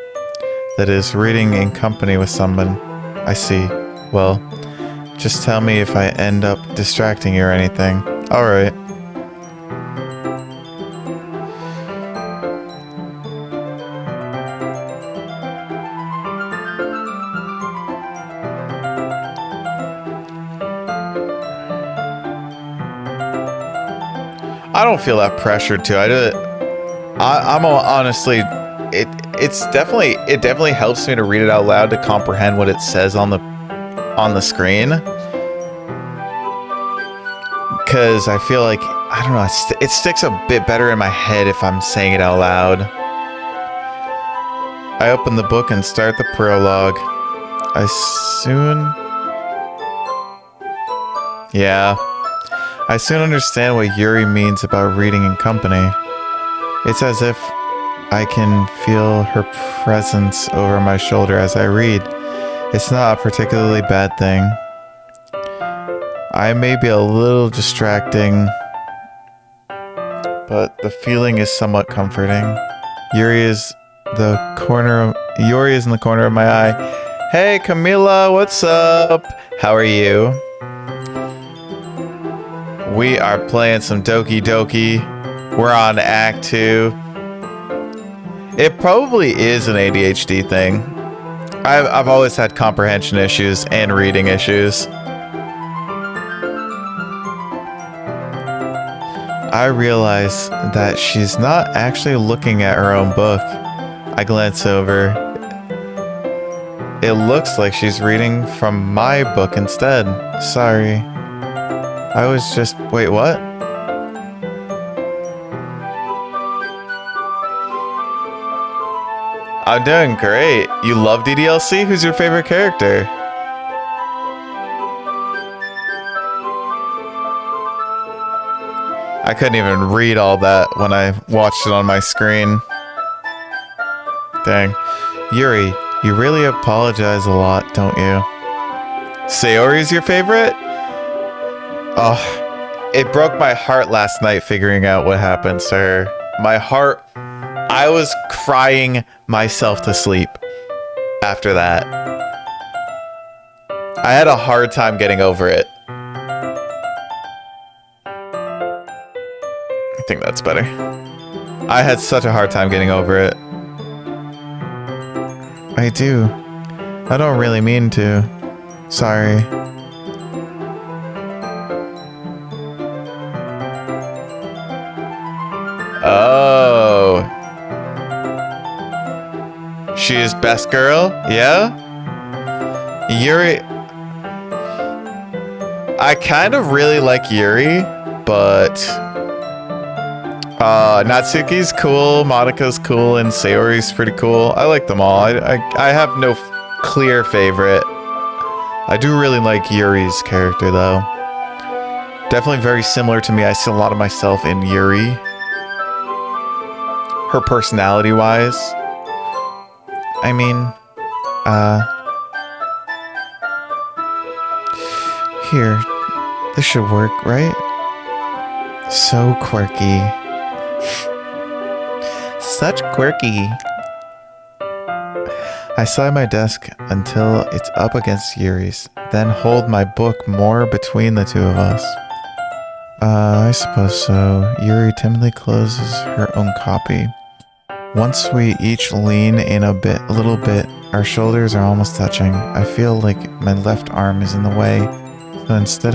That is, reading in company with someone. I see. Well, just tell me if I end up distracting you or anything. Alright. I don't feel that pressured to. I'm honestly, it definitely helps me to read it out loud to comprehend what it says on the screen. Because I feel like, I don't know, it sticks a bit better in my head if I'm saying it out loud. I open the book and start the prologue. I soon understand what Yuri means about reading in company. It's as if I can feel her presence over my shoulder as I read. It's not a particularly bad thing. I may be a little distracting, but the feeling is somewhat comforting. Yuri is in the corner of my eye. Hey, Camila, what's up? How are you? We are playing some Doki Doki. We're on Act 2. It probably is an ADHD thing. I've always had comprehension issues and reading issues. I realize that she's not actually looking at her own book. I glance over. It looks like she's reading from my book instead. Sorry. Wait, what? I'm doing great. You love DDLC? Who's your favorite character? I couldn't even read all that when I watched it on my screen. Dang. Yuri, you really apologize a lot, don't you? Sayori's your favorite? Oh, it broke my heart last night figuring out what happened to her. My heart, I was crying myself to sleep after that. I had a hard time getting over it. I think that's better. I had such a hard time getting over it. I do. I don't really mean to. Sorry. Oh. She is best girl? Yeah? Yuri. I kind of really like Yuri, but Natsuki's cool, Monika's cool, and Sayori's pretty cool. I like them all. I have no clear favorite. I do really like Yuri's character, though. Definitely very similar to me. I see a lot of myself in Yuri. her personality-wise. I mean, here, this should work, right? So quirky. Such quirky. I slide my desk until it's up against Yuri's, then hold my book more between the two of us. I suppose so. Yuri timidly closes her own copy. Once we each lean in a little bit, our shoulders are almost touching. I feel like my left arm is in the way, so instead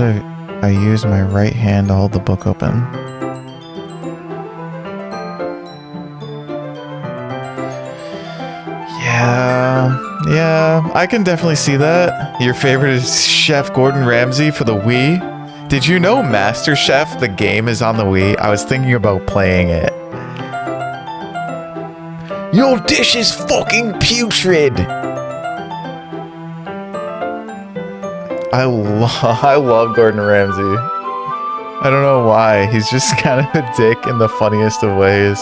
I use my right hand to hold the book open. Yeah, I can definitely see that. Your favorite is Chef Gordon Ramsay for the Wii. Did you know Master Chef, the game, is on the Wii? I was thinking about playing it. Your dish is fucking putrid! I love Gordon Ramsay. I don't know why. He's just kind of a dick in the funniest of ways.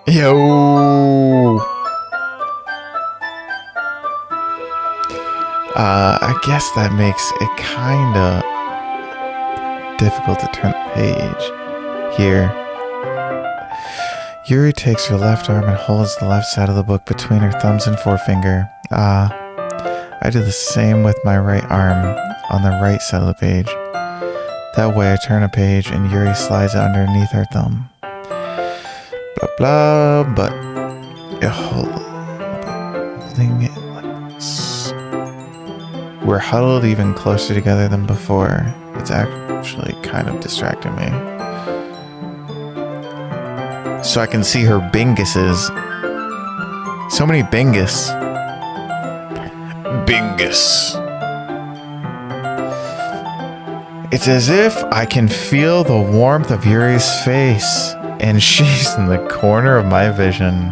Yo! I guess that makes it kinda difficult to turn the page. Here. Yuri takes her left arm and holds the left side of the book between her thumbs and forefinger. I do the same with my right arm on the right side of the page. That way I turn a page and Yuri slides it underneath her thumb. Blah blah, but holding it like this. We're huddled even closer together than before. It's actually kind of distracting me. So I can see her binguses. So many bingus. Bingus. It's as if I can feel the warmth of Yuri's face, and she's in the corner of my vision.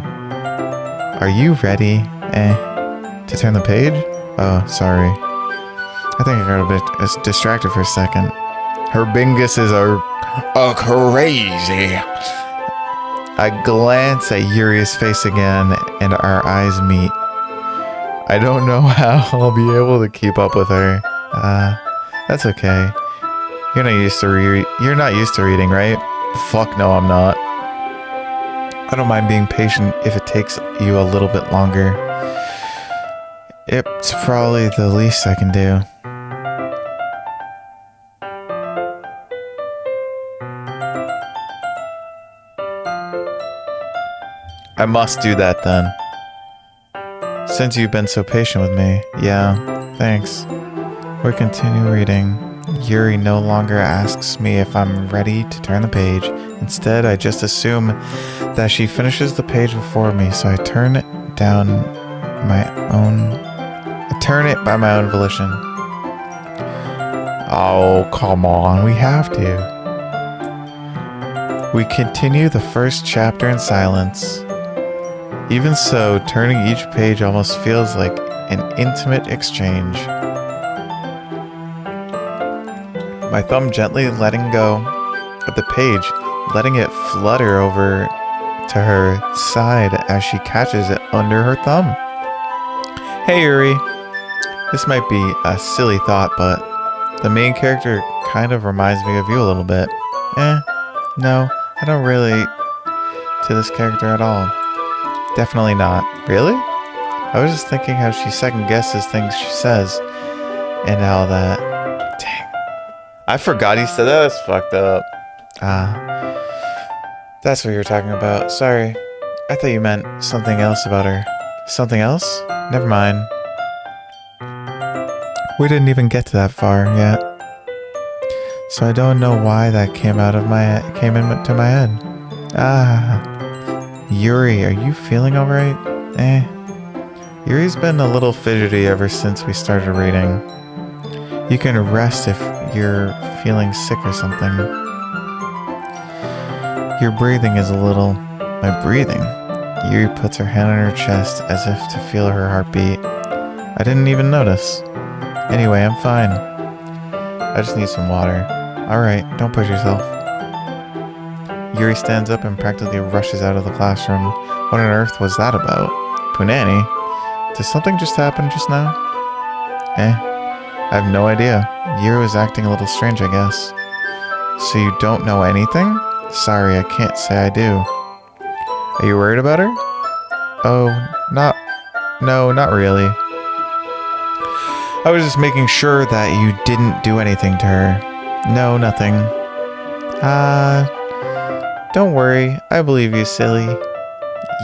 Are you ready? To turn the page? Oh, sorry. I think I got a bit distracted for a second. Her binguses are crazy. I glance at Yuri's face again, and our eyes meet. I don't know how I'll be able to keep up with her. That's okay. You're not used to reading, right? Fuck no, I'm not. I don't mind being patient if it takes you a little bit longer. It's probably the least I can do. I must do that then. Since you've been so patient with me. Yeah, thanks. We continue reading. Yuri no longer asks me if I'm ready to turn the page. Instead, I just assume that she finishes the page before me, so I turn it by my own volition. Oh, come on, we have to. We continue the first chapter in silence. Even so, turning each page almost feels like an intimate exchange. My thumb gently letting go of the page, letting it flutter over to her side as she catches it under her thumb. Hey Yuri, this might be a silly thought, but the main character kind of reminds me of you a little bit. No, I don't relate to this character at all. Definitely not. Really? I was just thinking how she second guesses things she says and all that. Dang. I forgot he said that. That's fucked up. That's what you were talking about. Sorry. I thought you meant something else about her. Something else? Never mind. We didn't even get to that far yet. So I don't know why that came into my head. Yuri, are you feeling alright? Yuri's been a little fidgety ever since we started reading. You can rest if you're feeling sick or something. Your breathing is a little... My breathing? Yuri puts her hand on her chest as if to feel her heartbeat. I didn't even notice. Anyway, I'm fine. I just need some water. Alright, don't push yourself. Yuri stands up and practically rushes out of the classroom. What on earth was that about? Punani? Did something just happen just now? I have no idea. Yuri was acting a little strange, I guess. So you don't know anything? Sorry, I can't say I do. Are you worried about her? Oh, no, not really. I was just making sure that you didn't do anything to her. No, nothing. Don't worry. I believe you, silly.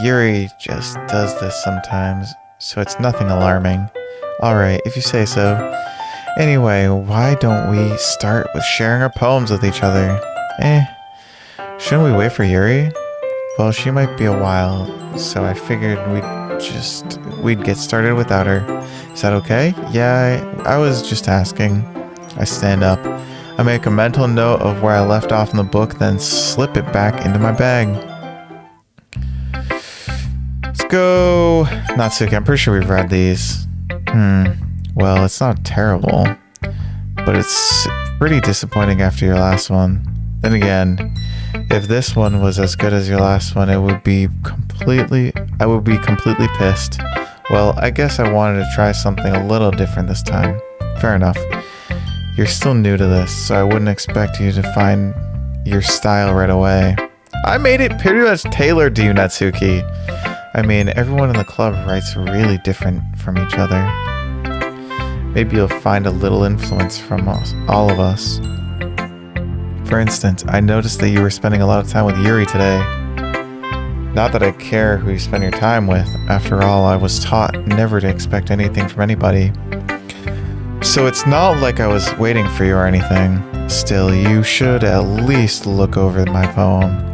Yuri just does this sometimes, so it's nothing alarming. Alright, if you say so. Anyway, why don't we start with sharing our poems with each other? Shouldn't we wait for Yuri? Well, she might be a while, so I figured we'd get started without her. Is that okay? Yeah, I was just asking. I stand up. I make a mental note of where I left off in the book, then slip it back into my bag. Let's go. Natsuki, I'm pretty sure we've read these. Well, it's not terrible, but it's pretty disappointing after your last one. Then again, if this one was as good as your last one, I would be completely pissed. Well, I guess I wanted to try something a little different this time. Fair enough. You're still new to this, so I wouldn't expect you to find your style right away. I made it pretty much tailored to you, Natsuki. I mean, everyone in the club writes really different from each other. Maybe you'll find a little influence from all of us. For instance, I noticed that you were spending a lot of time with Yuri today. Not that I care who you spend your time with. After all, I was taught never to expect anything from anybody. So it's not like I was waiting for you or anything. Still, you should at least look over my poem.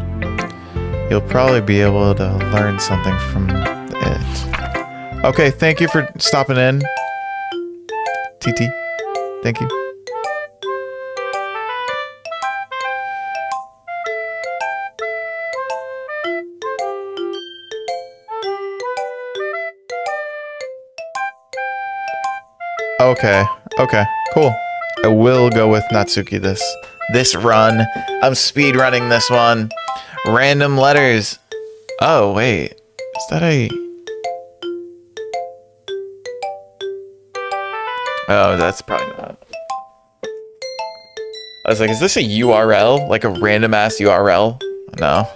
You'll probably be able to learn something from it. Okay, thank you for stopping in. TT, thank you. Okay, cool. I will go with Natsuki this run. I'm speed running this one. Random letters. Oh, wait. Is that a... Oh, that's probably not. I was like, is this a URL? Like a random ass URL? No.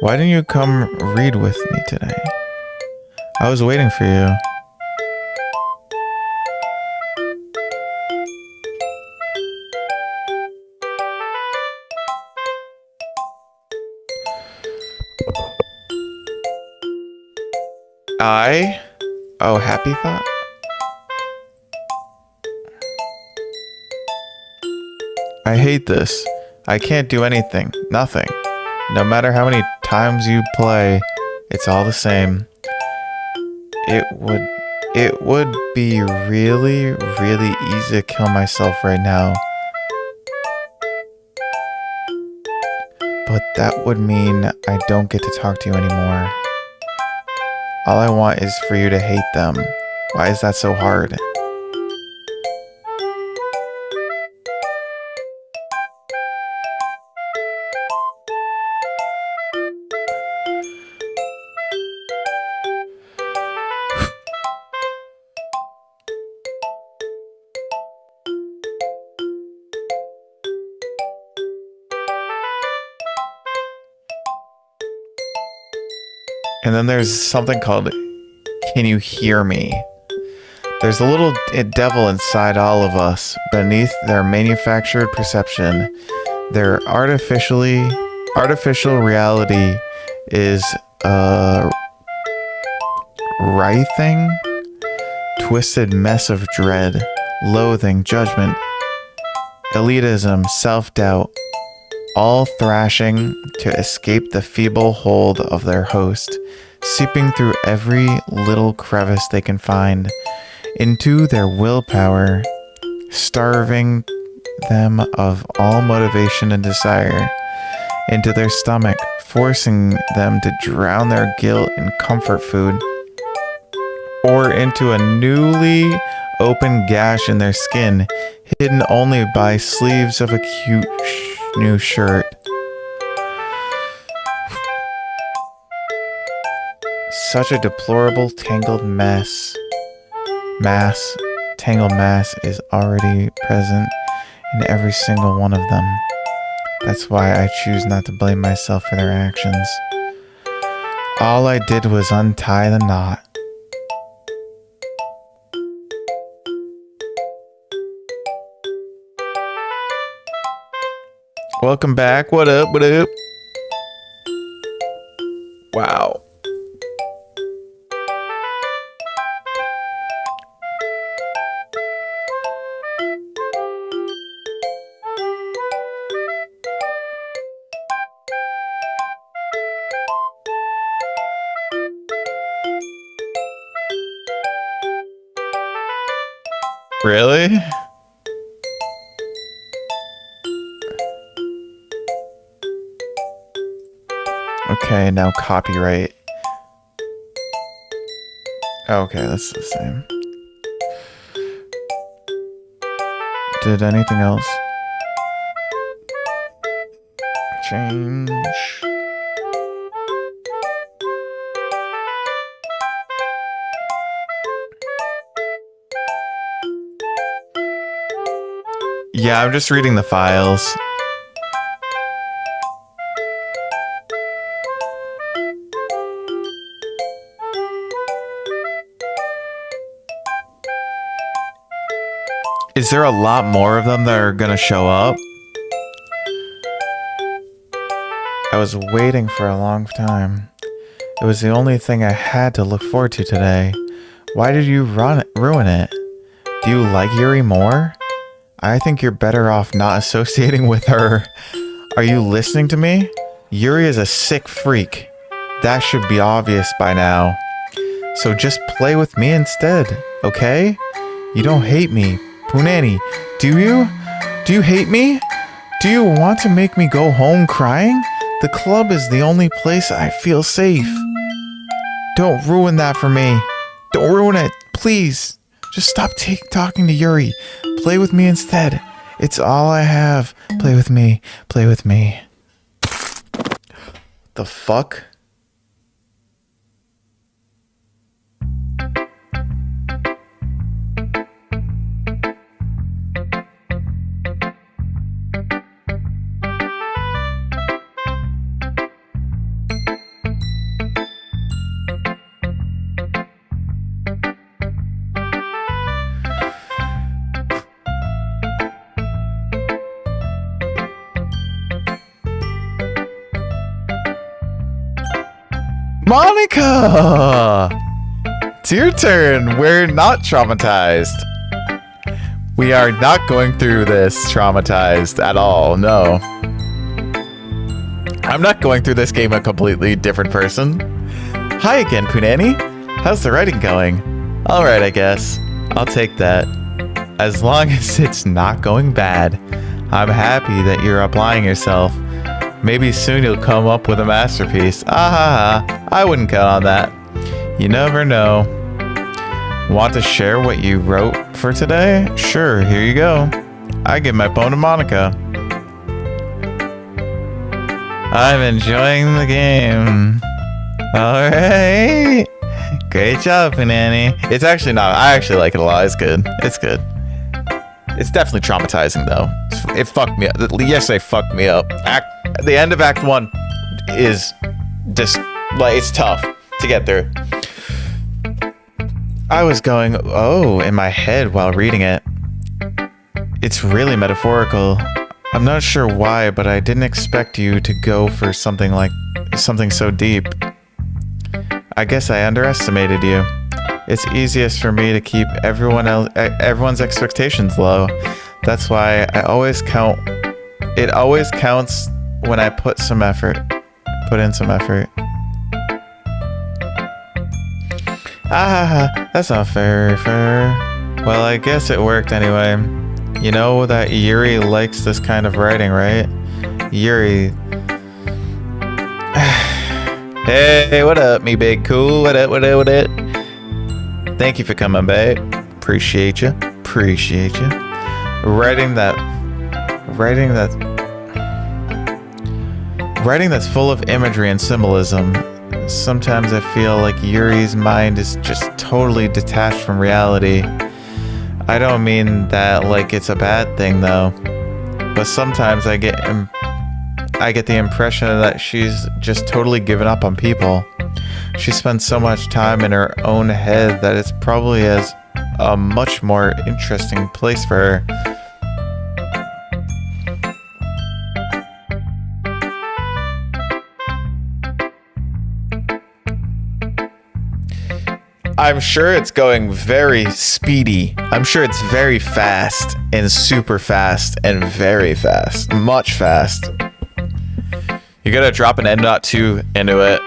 Why didn't you come read with me today? I was waiting for you. Oh, happy thought? I hate this. I can't do anything. Nothing. No matter how many times you play, it's all the same. It would be really, really easy to kill myself right now. But that would mean I don't get to talk to you anymore. All I want is for you to hate them. Why is that so hard? And then there's something called, can you hear me? There's a little devil inside all of us, beneath their manufactured perception. Their artificial reality is a writhing, twisted mess of dread, loathing, judgment, elitism, self-doubt, all thrashing to escape the feeble hold of their host, seeping through every little crevice they can find, into their willpower, starving them of all motivation and desire, into their stomach, forcing them to drown their guilt in comfort food, or into a newly open gash in their skin, hidden only by sleeves of a cute new shirt. Such a deplorable tangled tangled mass is already present in every single one of them. That's why I choose not to blame myself for their actions. All I did was untie the knot. Welcome back. What up? What up? Wow. Really? Okay, now copyright. Okay, that's the same. Did anything else change? Yeah, I'm just reading the files. Is there a lot more of them that are gonna show up? I was waiting for a long time. It was the only thing I had to look forward to today. Why did you ruin it? Do you like Yuri more? I think you're better off not associating with her. Are you listening to me? Yuri is a sick freak. That should be obvious by now. So just play with me instead, okay? You don't hate me, Punani, do you? Do you hate me? Do you want to make me go home crying? The club is the only place I feel safe. Don't ruin that for me. Don't ruin it, please. Just stop talking to Yuri. Play with me instead. It's all I have. Play with me. Play with me. The fuck? Monika! It's your turn. We're not traumatized. We are not going through this traumatized at all. No. I'm not going through this game a completely different person. Hi again, Punani. How's the writing going? Alright, I guess. I'll take that. As long as it's not going bad. I'm happy that you're applying yourself. Maybe soon you'll come up with a masterpiece. I wouldn't count on that. You never know. Want to share what you wrote for today? Sure, here you go. I give my poem to Monika. I'm enjoying the game. Alright. Great job, Punani. It's actually not. I actually like it a lot. It's good. It's good. It's definitely traumatizing, though. It fucked me up. Yesterday fucked me up. The end of Act 1 is just, like, it's tough to get through. I was going, oh, in my head while reading it. It's really metaphorical. I'm not sure why, but I didn't expect you to go for something so deep. I guess I underestimated you. It's easiest for me to keep everyone's expectations low. That's why it always counts when I put in some effort. That's not fair. Well, I guess it worked anyway. You know that Yuri likes this kind of writing, right? Yuri. Hey, what up, me big cool? What up? Thank you for coming, babe. Appreciate you. Writing that's full of imagery and symbolism. Sometimes I feel like Yuri's mind is just totally detached from reality. I don't mean that like it's a bad thing though, but sometimes I get the impression that she's just totally given up on people. She spends so much time in her own head that it's probably has a much more interesting place for her. I'm sure it's going very speedy. I'm sure it's very fast and super fast and very fast. Much fast. You gotta drop an N.2 into it.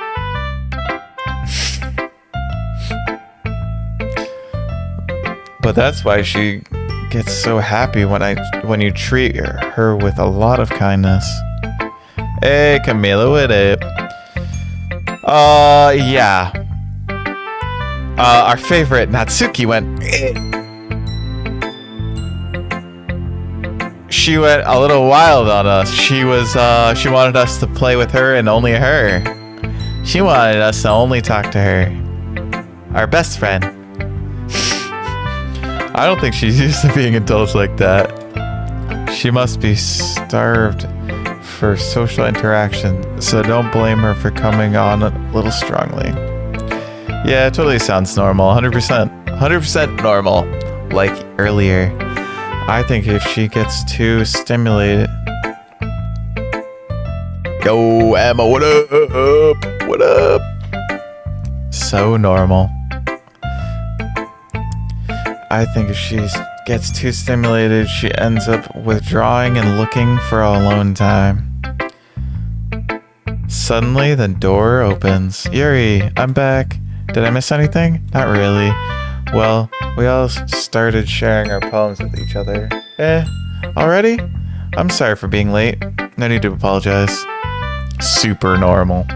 But that's why she gets so happy when you treat her with a lot of kindness. Hey, Camila, what up? Yeah. Our favorite Natsuki went. She went a little wild on us. She wanted us to play with her and only her. She wanted us to only talk to her. Our best friend. I don't think she's used to being indulged like that. She must be starved for social interaction, so don't blame her for coming on a little strongly. Yeah, it totally sounds normal. 100%. 100% normal. Like earlier. I think if she gets too stimulated... Yo, Emma, what up? What up? So normal. I think if she gets too stimulated, she ends up withdrawing and looking for alone time. Suddenly, the door opens. Yuri, I'm back. Did I miss anything? Not really. Well, we all started sharing our poems with each other. Already? I'm sorry for being late. No need to apologize. Super normal.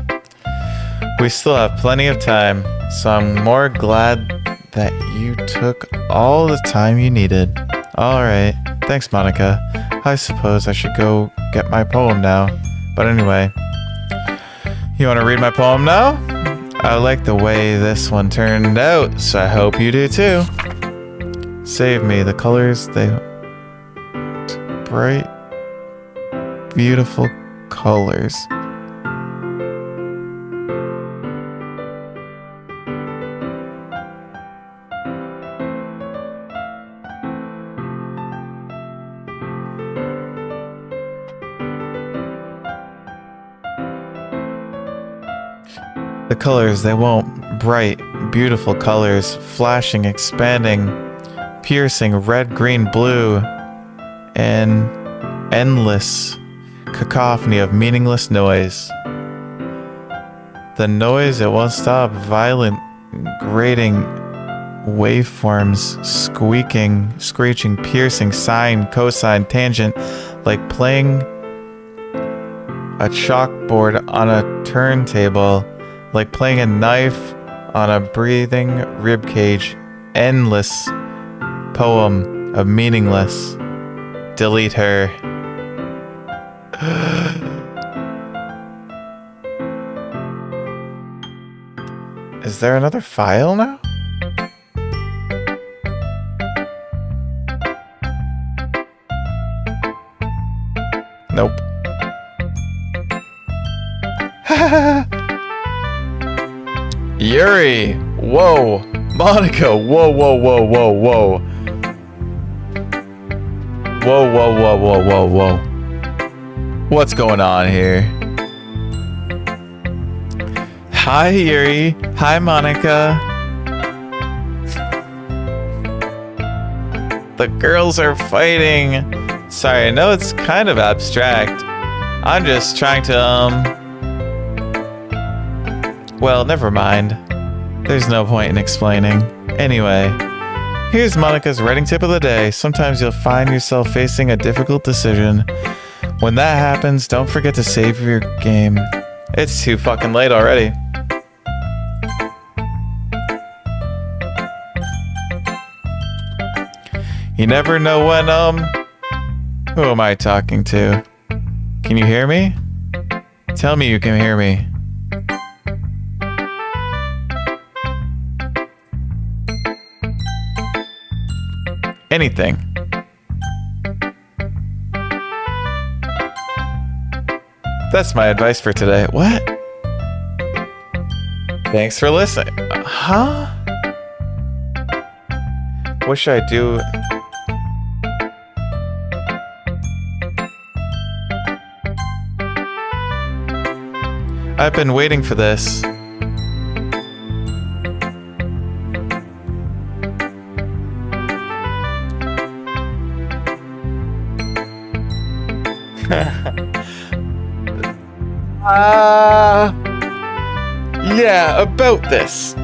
We still have plenty of time, so I'm more glad that you took all the time you needed. Alright, thanks Monika. I suppose I should go get my poem now. But anyway, you want to read my poem now? I like the way this one turned out, so I hope you do too. Save me, the colors, they... bright, beautiful colors. The colors, they won't. Bright, beautiful colors, flashing, expanding, piercing, red, green, blue, and endless cacophony of meaningless noise. The noise, it won't stop. Violent, grating waveforms, squeaking, screeching, piercing, sine, cosine, tangent, like playing a chalkboard on a turntable. Like playing a knife on a breathing ribcage. Endless poem of meaningless. Delete her. Is there another file now? Nope. Yuri! Whoa! Monika! Whoa, whoa, whoa, whoa, whoa. Whoa, whoa, whoa, whoa, whoa, whoa. What's going on here? Hi, Yuri. Hi, Monika. The girls are fighting. Sorry, I know it's kind of abstract. I'm just trying to, well, never mind. There's no point in explaining. Anyway, here's Monika's writing tip of the day. Sometimes you'll find yourself facing a difficult decision. When that happens, don't forget to save your game. It's too fucking late already. You never know when, who am I talking to? Can you hear me? Tell me you can hear me. Anything. That's my advice for today. What? Thanks for listening. Huh? What should I do? I've been waiting for this. Yeah, about this.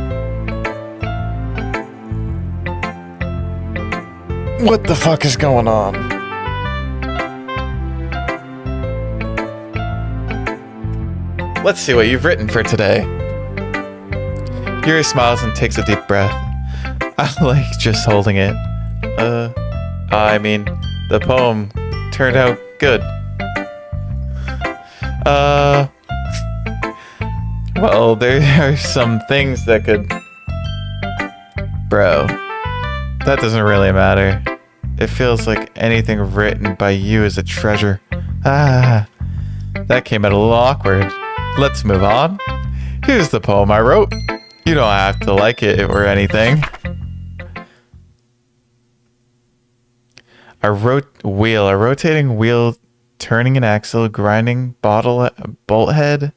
What the fuck is going on? Let's see what you've written for today. Yuri smiles and takes a deep breath. I like just holding it. I mean, the poem turned out good. Well, there are some things that could... Bro, that doesn't really matter. It feels like anything written by you is a treasure. That came out a little awkward. Let's move on. Here's the poem I wrote. You don't have to like it or anything. A rotating wheel, turning an axle, grinding bolt head,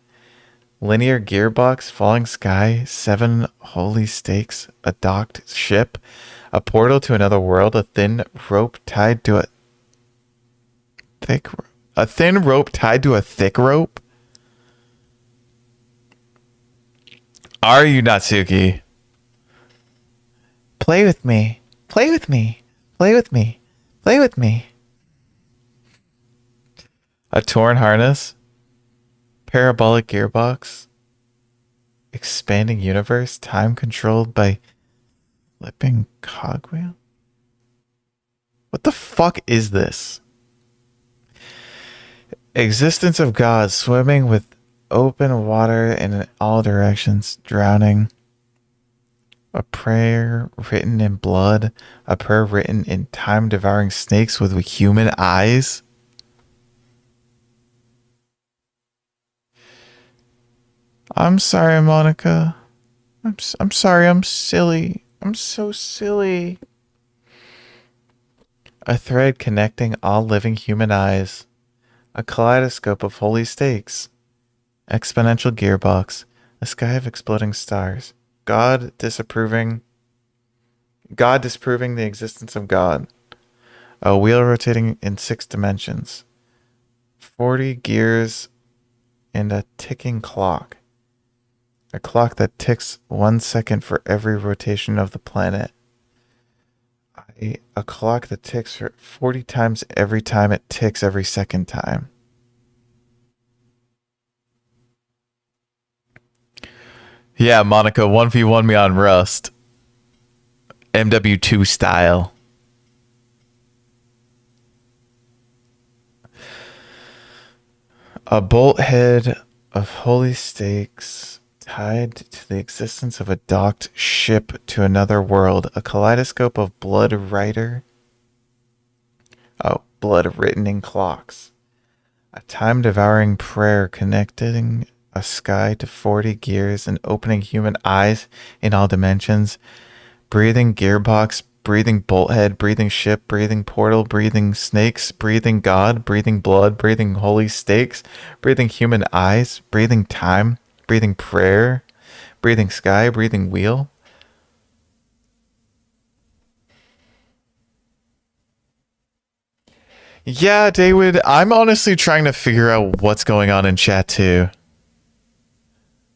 linear gearbox, falling sky, 7 holy stakes, a docked ship, a portal to another world, a thin rope tied to a thick rope. Are you Natsuki? Play with me. Play with me. Play with me. Play with me. A torn harness. Parabolic gearbox. Expanding universe. Time controlled by flipping cogwheel. What the fuck is this? Existence of God. Swimming with open water in all directions. Drowning. A prayer written in blood. A prayer written in time-devouring snakes with human eyes. I'm sorry, Monika. I'm sorry, I'm silly. I'm so silly. A thread connecting all living human eyes. A kaleidoscope of holy stakes. Exponential gearbox. A sky of exploding stars. God disproving the existence of God. A wheel rotating in 6 dimensions. 40 gears and a ticking clock. A clock that ticks 1 second for every rotation of the planet. A clock that ticks for 40 times every time it ticks every second time. Yeah, Monika, 1v1 me on Rust. MW2 style. A bolt head of holy stakes tied to the existence of a docked ship to another world. A kaleidoscope of blood written in clocks. A time-devouring prayer connecting a sky to 40 gears and opening human eyes in all dimensions. Breathing gearbox, breathing bolt head, breathing ship, breathing portal, breathing snakes, breathing God, breathing blood, breathing holy stakes, breathing human eyes, breathing time, breathing prayer, breathing sky, breathing wheel. Yeah, David, I'm honestly trying to figure out what's going on in chat too.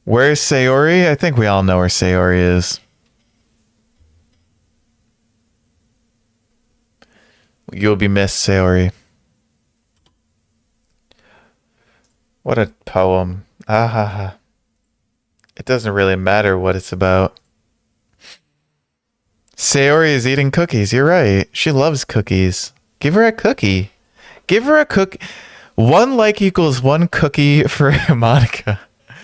Where's Sayori? I think we all know where Sayori is. You'll be missed, Sayori. What a poem. Ah ha ha. It doesn't really matter what it's about. Sayori is eating cookies. You're right. She loves cookies. Give her a cookie. Give her a cookie. 1 like equals 1 cookie for Monika.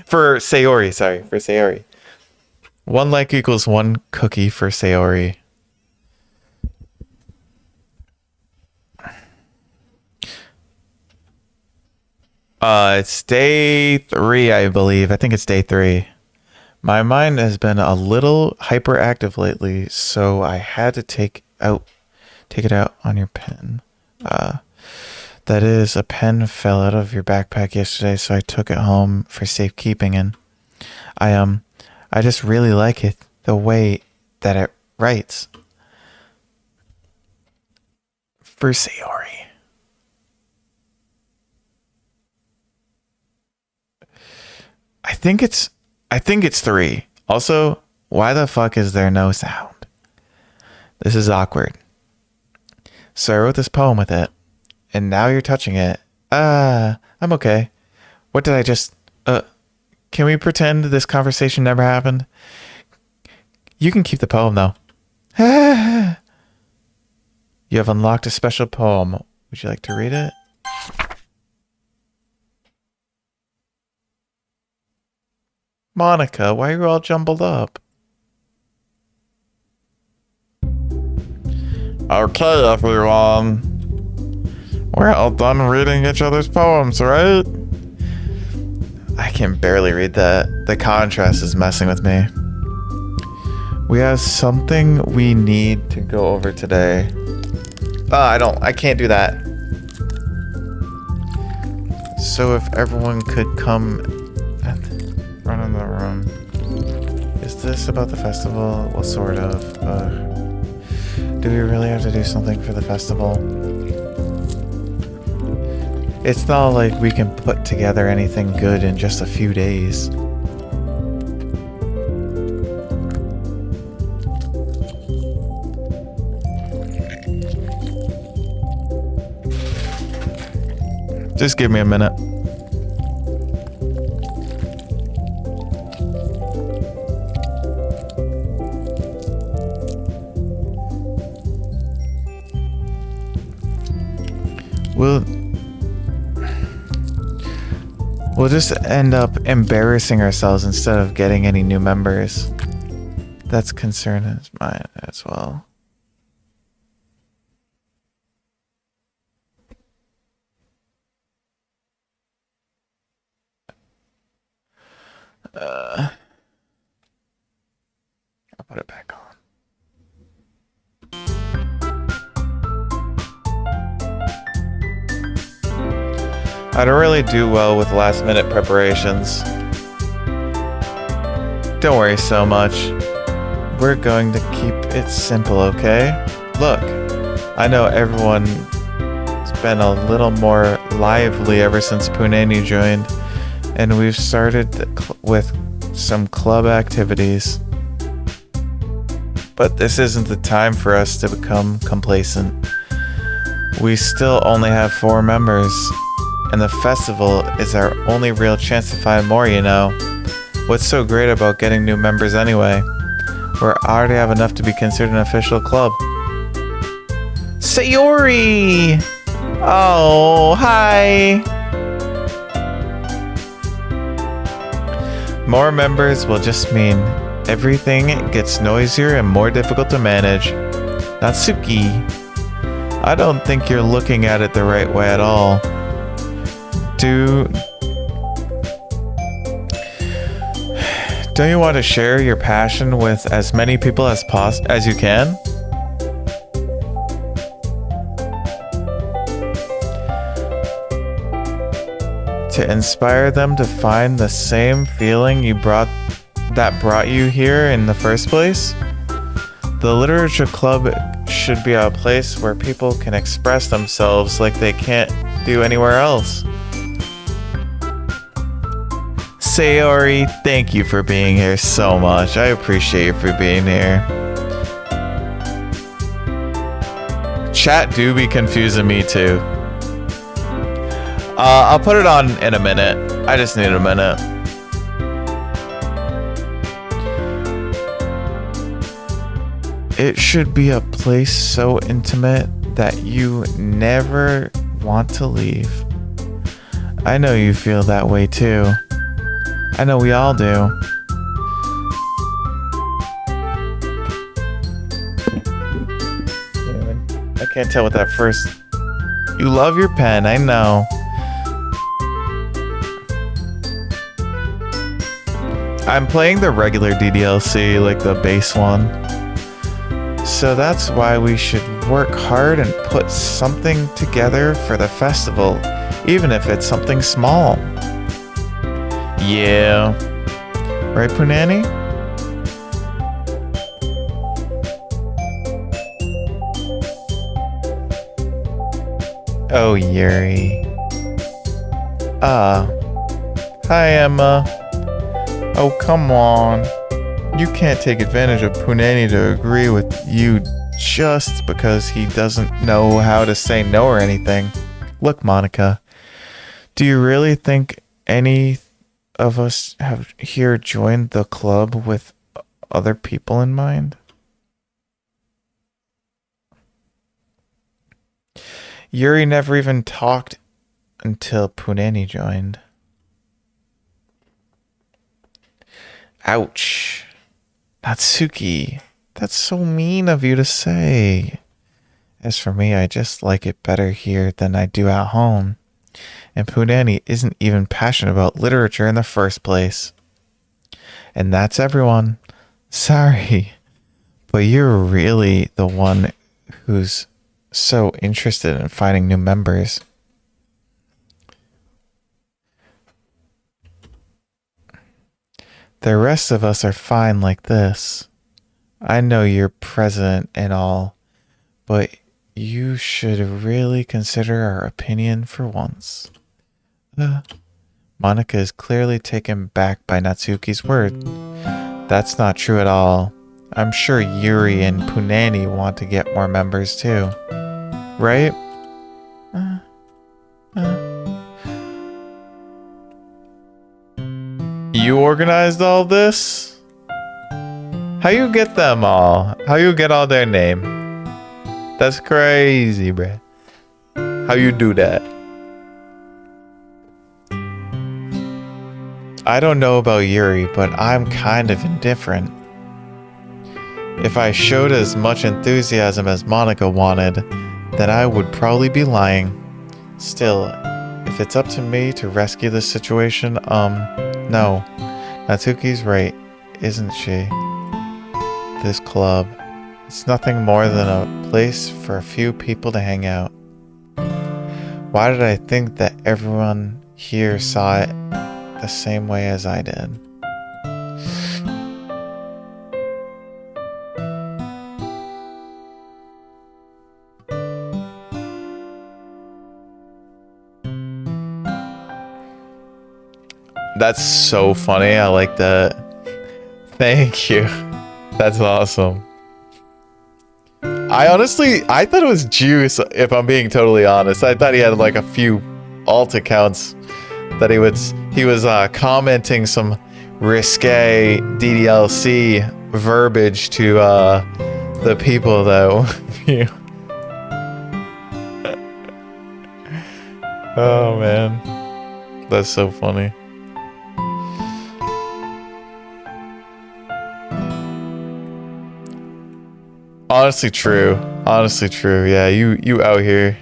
For Sayori, sorry. For Sayori. 1 like equals 1 cookie for Sayori. It's day 3, I believe. I think it's day 3. My mind has been a little hyperactive lately, so I had to take it out on your pen. That is, a pen fell out of your backpack yesterday, so I took it home for safekeeping, and I just really like it, the way that it writes. For Sayori. I think it's 3. Also, why the fuck is there no sound? This is awkward. So I wrote this poem with it, and now you're touching it. I'm okay. What did I just... Can we pretend this conversation never happened? You can keep the poem, though. You have unlocked a special poem. Would you like to read it? Monika, why are you all jumbled up? Okay, everyone. We're all done reading each other's poems, right? I can barely read that. The contrast is messing with me. We have something we need to go over today. I can't do that. So if everyone could come at the front of the room. Is this about the festival? Well, sort of. Do we really have to do something for the festival? It's not like we can put together anything good in just a few days. Just give me a minute. We'll just end up embarrassing ourselves instead of getting any new members. That's concern is mine as well. I'll put it back on. I don't really do well with last minute preparations. Don't worry so much. We're going to keep it simple, okay? Look, I know everyone's been a little more lively ever since Punani joined, and we've started with some club activities. But this isn't the time for us to become complacent. We still only have 4 members. And the festival is our only real chance to find more, you know. What's so great about getting new members anyway? We already have enough to be considered an official club. Sayori! Oh, hi! More members will just mean everything gets noisier and more difficult to manage. Natsuki, I don't think you're looking at it the right way at all. Don't you want to share your passion with as many people as you can? To inspire them to find the same feeling that brought you here in the first place? The literature club should be a place where people can express themselves like they can't do anywhere else. Sayori, thank you for being here so much. I appreciate you for being here. Chat do be confusing me too. I'll put it on in a minute. I just need a minute. It should be a place so intimate that you never want to leave. I know you feel that way too. I know we all do. I can't tell what that first... You love your pen, I know. I'm playing the regular DDLC, like the base one. So that's why we should work hard and put something together for the festival, even if it's something small. Yeah. Right, Punani? Oh, Yuri. Hi, Emma. Oh, come on. You can't take advantage of Punani to agree with you just because he doesn't know how to say no or anything. Look, Monika, do you really think any of us have here joined the club with other people in mind? Yuri never even talked until Punani joined. Ouch. Natsuki, that's so mean of you to say. As for me, I just like it better here than I do at home. And Punani isn't even passionate about literature in the first place. And that's everyone. Sorry, but you're really the one who's so interested in finding new members. The rest of us are fine like this. I know you're president and all, but you should really consider our opinion for once. Monika is clearly taken back by Natsuki's word. That's not true at all. I'm sure Yuri and Punani want to get more members too. Right? You organized all this? How you get them all? How you get all their name? That's crazy, bruh. How you do that? I don't know about Yuri, but I'm kind of indifferent. If I showed as much enthusiasm as Monika wanted, then I would probably be lying. Still, if it's up to me to rescue this situation, no. Natsuki's right, isn't she? This club, it's nothing more than a place for a few people to hang out. Why did I think that everyone here saw it the same way as I did? That's so funny. I like that. Thank you. That's awesome. I thought it was Juice, if I'm being totally honest. I thought he had like a few alt accounts that he was commenting some risque DDLC verbiage to the people though. Oh man. That's so funny. Honestly true. Yeah, you out here.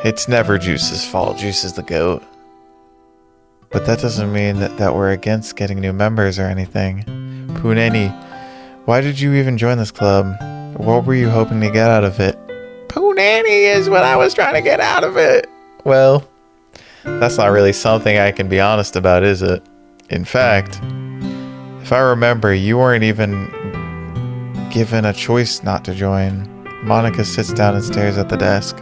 It's never Juice's fault. Juice is the GOAT. But that doesn't mean that we're against getting new members or anything. Punani, why did you even join this club? What were you hoping to get out of it? Punani is what I was trying to get out of it. Well, that's not really something I can be honest about, is it? In fact, if I remember, you weren't even given a choice not to join. Monika sits down and stares at the desk.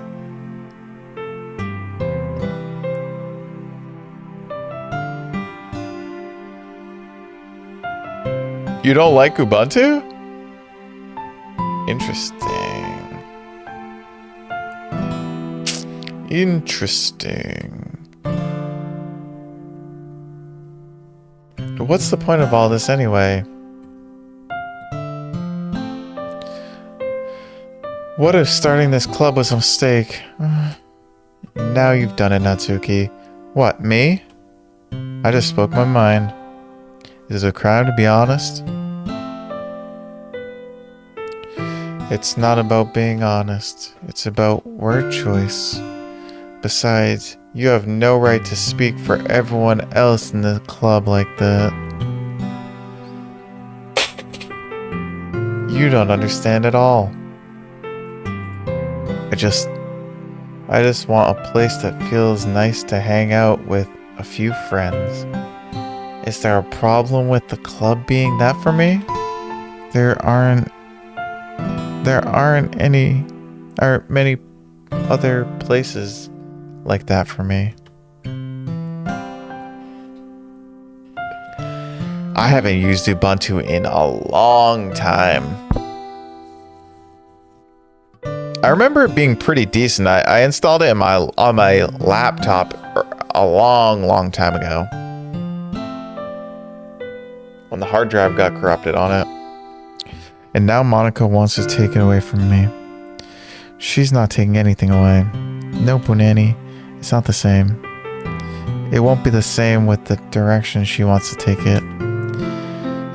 You don't like Ubuntu? Interesting. What's the point of all this anyway? What if starting this club was a mistake? Now you've done it, Natsuki. What, me? I just spoke my mind. Is it a crime to be honest? It's not about being honest. It's about word choice. Besides, you have no right to speak for everyone else in the club like that. You don't understand at all. I just want a place that feels nice to hang out with a few friends. Is there a problem with the club being that for me? There aren't many other places like that for me. I haven't used Ubuntu in a long time. I remember it being pretty decent. I installed it on my laptop a long time ago, when the hard drive got corrupted on it. And now Monika wants to take it away from me. She's not taking anything away. No, Punani, it's not the same. It won't be the same with the direction she wants to take it.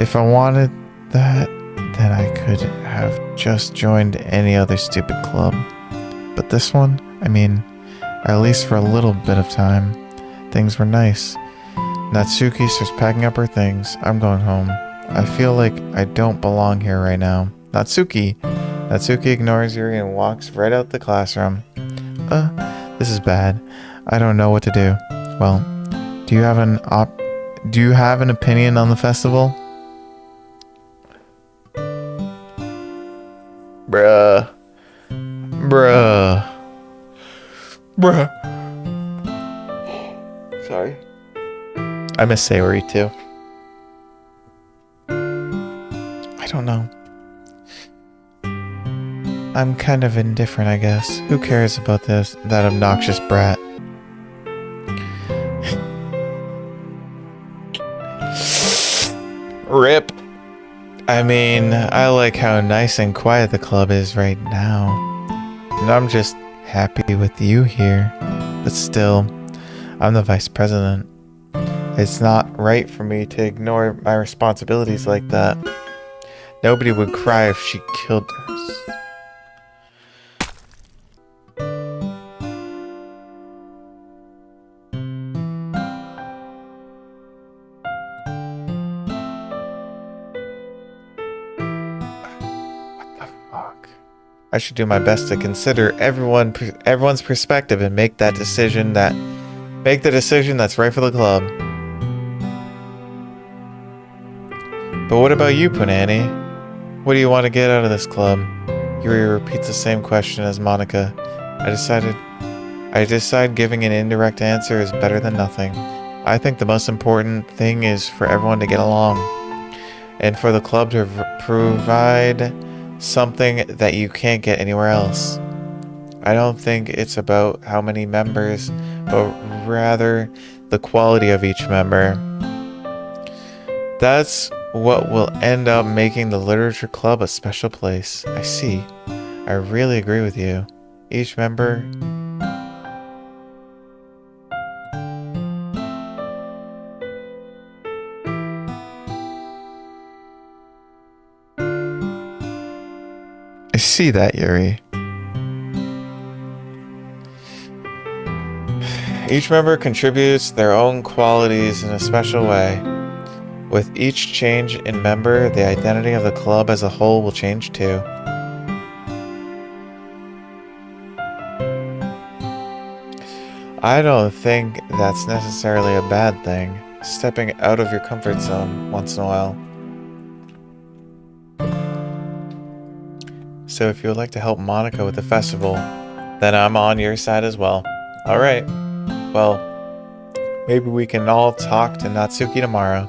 If I wanted that, then I could have just joined any other stupid club. But this one, I mean, at least for a little bit of time, things were nice. Natsuki starts packing up her things. I'm going home. I feel like I don't belong here right now. Natsuki ignores Yuri and walks right out the classroom. This is bad. I don't know what to do. Well, do you have an opinion on the festival? Bruh. Sorry. I miss Sayori too. I don't know. I'm kind of indifferent, I guess. Who cares about that obnoxious brat? Rip. I mean, I like how nice and quiet the club is right now. And I'm just happy with you here. But still, I'm the vice president. It's not right for me to ignore my responsibilities like that. Nobody would cry if she killed us. I should do my best to consider everyone's perspective and make the decision that's right for the club. But what about you, Punani? What do you want to get out of this club? Yuri repeats the same question as Monika. I decide giving an indirect answer is better than nothing. I think the most important thing is for everyone to get along, and for the club to provide something that you can't get anywhere else. I don't think it's about how many members, but rather the quality of each member. That's what will end up making the literature club a special place. I see. I really agree with you. Each member I see that, Yuri. Each member contributes their own qualities in a special way. With each change in member, the identity of the club as a whole will change too. I don't think that's necessarily a bad thing, stepping out of your comfort zone once in a while. So if you would like to help Monika with the festival, then I'm on your side as well. Alright, well, maybe we can all talk to Natsuki tomorrow.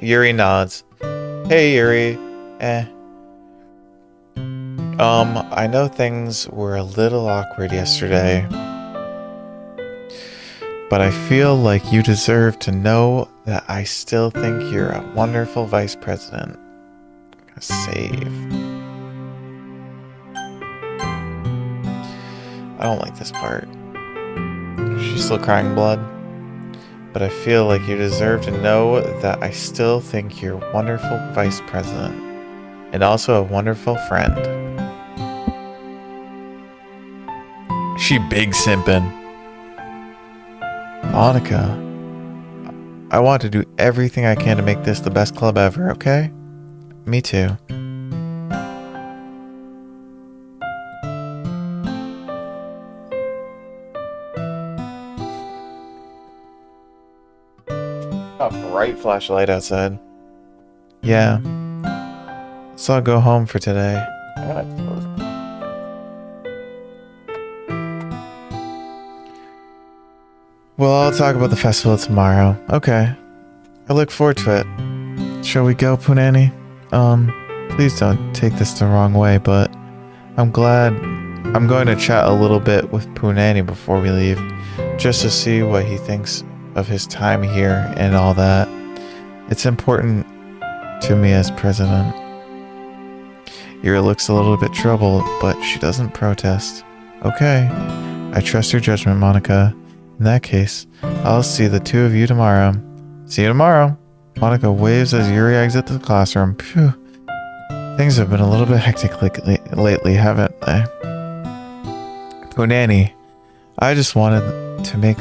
Yuri nods. Hey Yuri. I know things were a little awkward yesterday. but I feel like you deserve to know that I still think you're a wonderful vice president. Save. I don't like this part. She's still crying blood. But I feel like you deserve to know that I still think you're a wonderful vice president. And also a wonderful friend. She big simpin'. Monika, I want to do everything I can to make this the best club ever, okay? Me too. A bright flashlight outside. Yeah. So I'll go home for today. Well, I'll talk about the festival tomorrow. Okay. I look forward to it. Shall we go, Punani? Please don't take this the wrong way, but I'm glad I'm going to chat a little bit with Punani before we leave, just to see what he thinks of his time here and all that. It's important to me as president. Yuri looks a little bit troubled, but she doesn't protest. Okay, I trust your judgment, Monika. In that case, I'll see the two of you tomorrow. See you tomorrow. Monika waves as Yuri exits the classroom. Phew. Things have been a little bit hectic lately, haven't they? Punani, I just wanted to make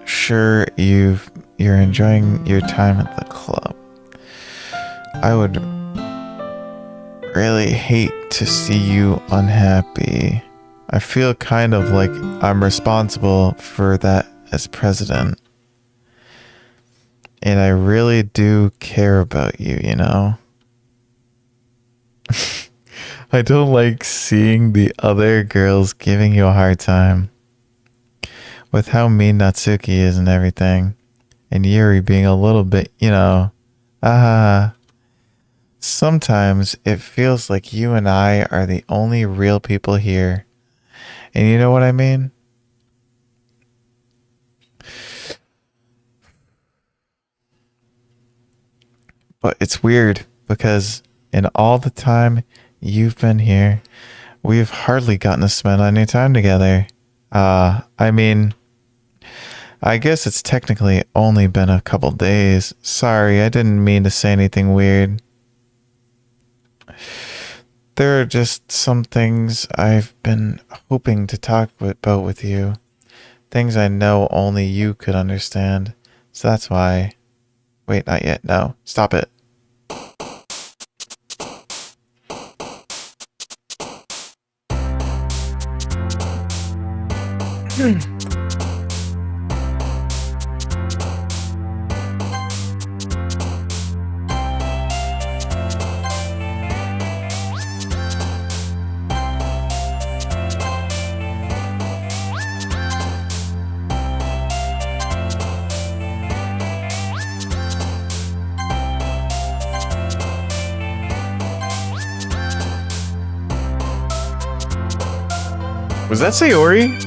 sure you're enjoying your time at the club. I would really hate to see you unhappy. I feel kind of like I'm responsible for that as president. And I really do care about you, you know? I don't like seeing the other girls giving you a hard time. With how mean Natsuki is and everything. And Yuri being a little bit, you know, sometimes it feels like you and I are the only real people here. And you know what I mean? But it's weird because in all the time you've been here, we've hardly gotten to spend any time together. I mean, I guess it's technically only been a couple days. Sorry, I didn't mean to say anything weird. There are just some things I've been hoping to talk about with you. Things I know only you could understand. So that's why. Wait, not yet. No, stop it. Was that Sayori?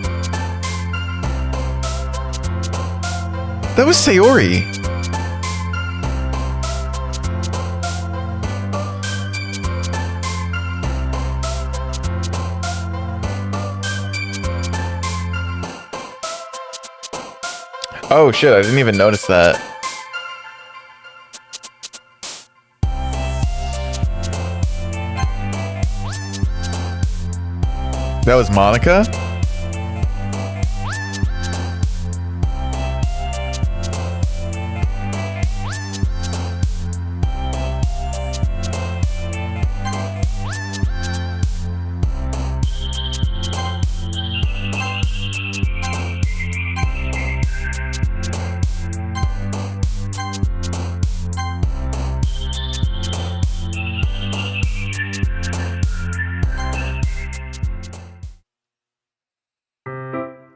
That was Sayori. Oh shit, I didn't even notice that. That was Monika?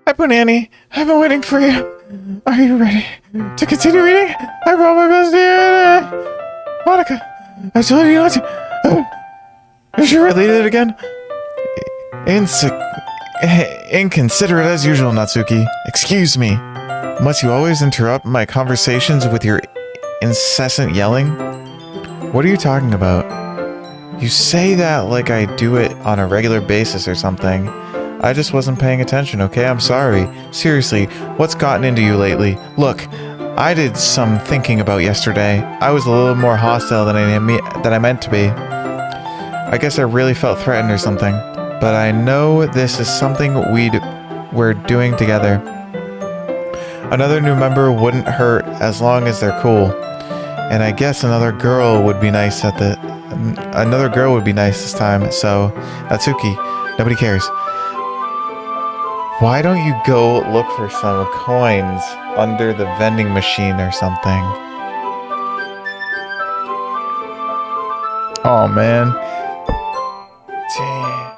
Hi, Punani. I've been waiting for you. Are you ready to continue reading? I brought my best here. Monika, I told you not to. Is she related again? Inconsiderate as usual, Natsuki. Excuse me. Must you always interrupt my conversations with your incessant yelling? What are you talking about? You say that like I do it on a regular basis or something. I just wasn't paying attention, okay? I'm sorry. Seriously, what's gotten into you lately? Look, I did some thinking about yesterday. I was a little more hostile than I meant to be. I guess I really felt threatened or something. But I know this is something we're doing together. Another new member wouldn't hurt as long as they're cool. And I guess another girl would be nice this time. So, Natsuki, nobody cares. Why don't you go look for some coins under the vending machine or something? Oh man. Damn.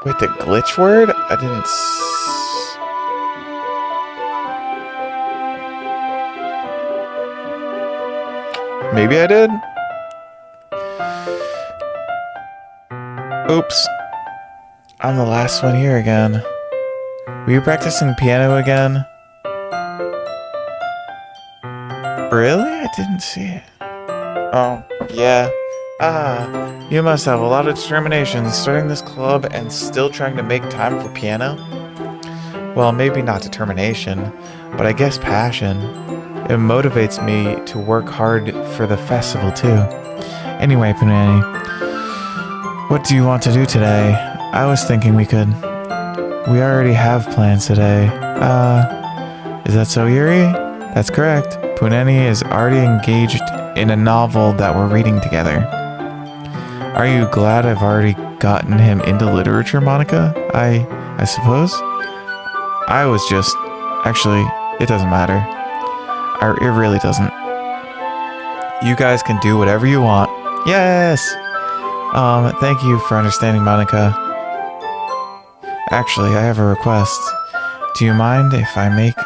Wait, the glitch word? I didn't Maybe I did? Oops. I'm the last one here again. Were you practicing piano again? Really? I didn't see it. Oh, yeah. You must have a lot of determination starting this club and still trying to make time for piano? Well, maybe not determination, but I guess passion. It motivates me to work hard for the festival too. Anyway, Punani, what do you want to do today? I was thinking we already have plans today. Is that so, Yuri? That's correct. Punani is already engaged in a novel that we're reading together. Are you glad I've already gotten him into literature, Monika? I suppose? I was just... Actually, it doesn't matter. It really doesn't. You guys can do whatever you want. Yes! Thank you for understanding, Monika. Actually, I have a request. Do you mind if I make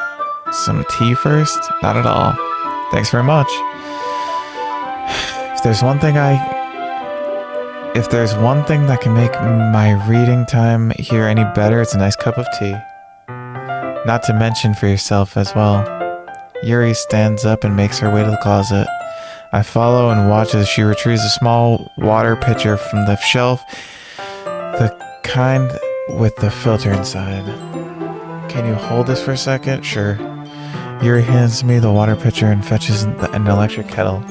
some tea first? Not at all. Thanks very much. If there's one thing that can make my reading time here any better, it's a nice cup of tea. Not to mention for yourself as well. Yuri stands up and makes her way to the closet. I follow and watch as she retrieves a small water pitcher from the shelf, the kind with the filter inside. Can you hold this for a second? Sure. Yuri hands me the water pitcher and fetches an electric kettle.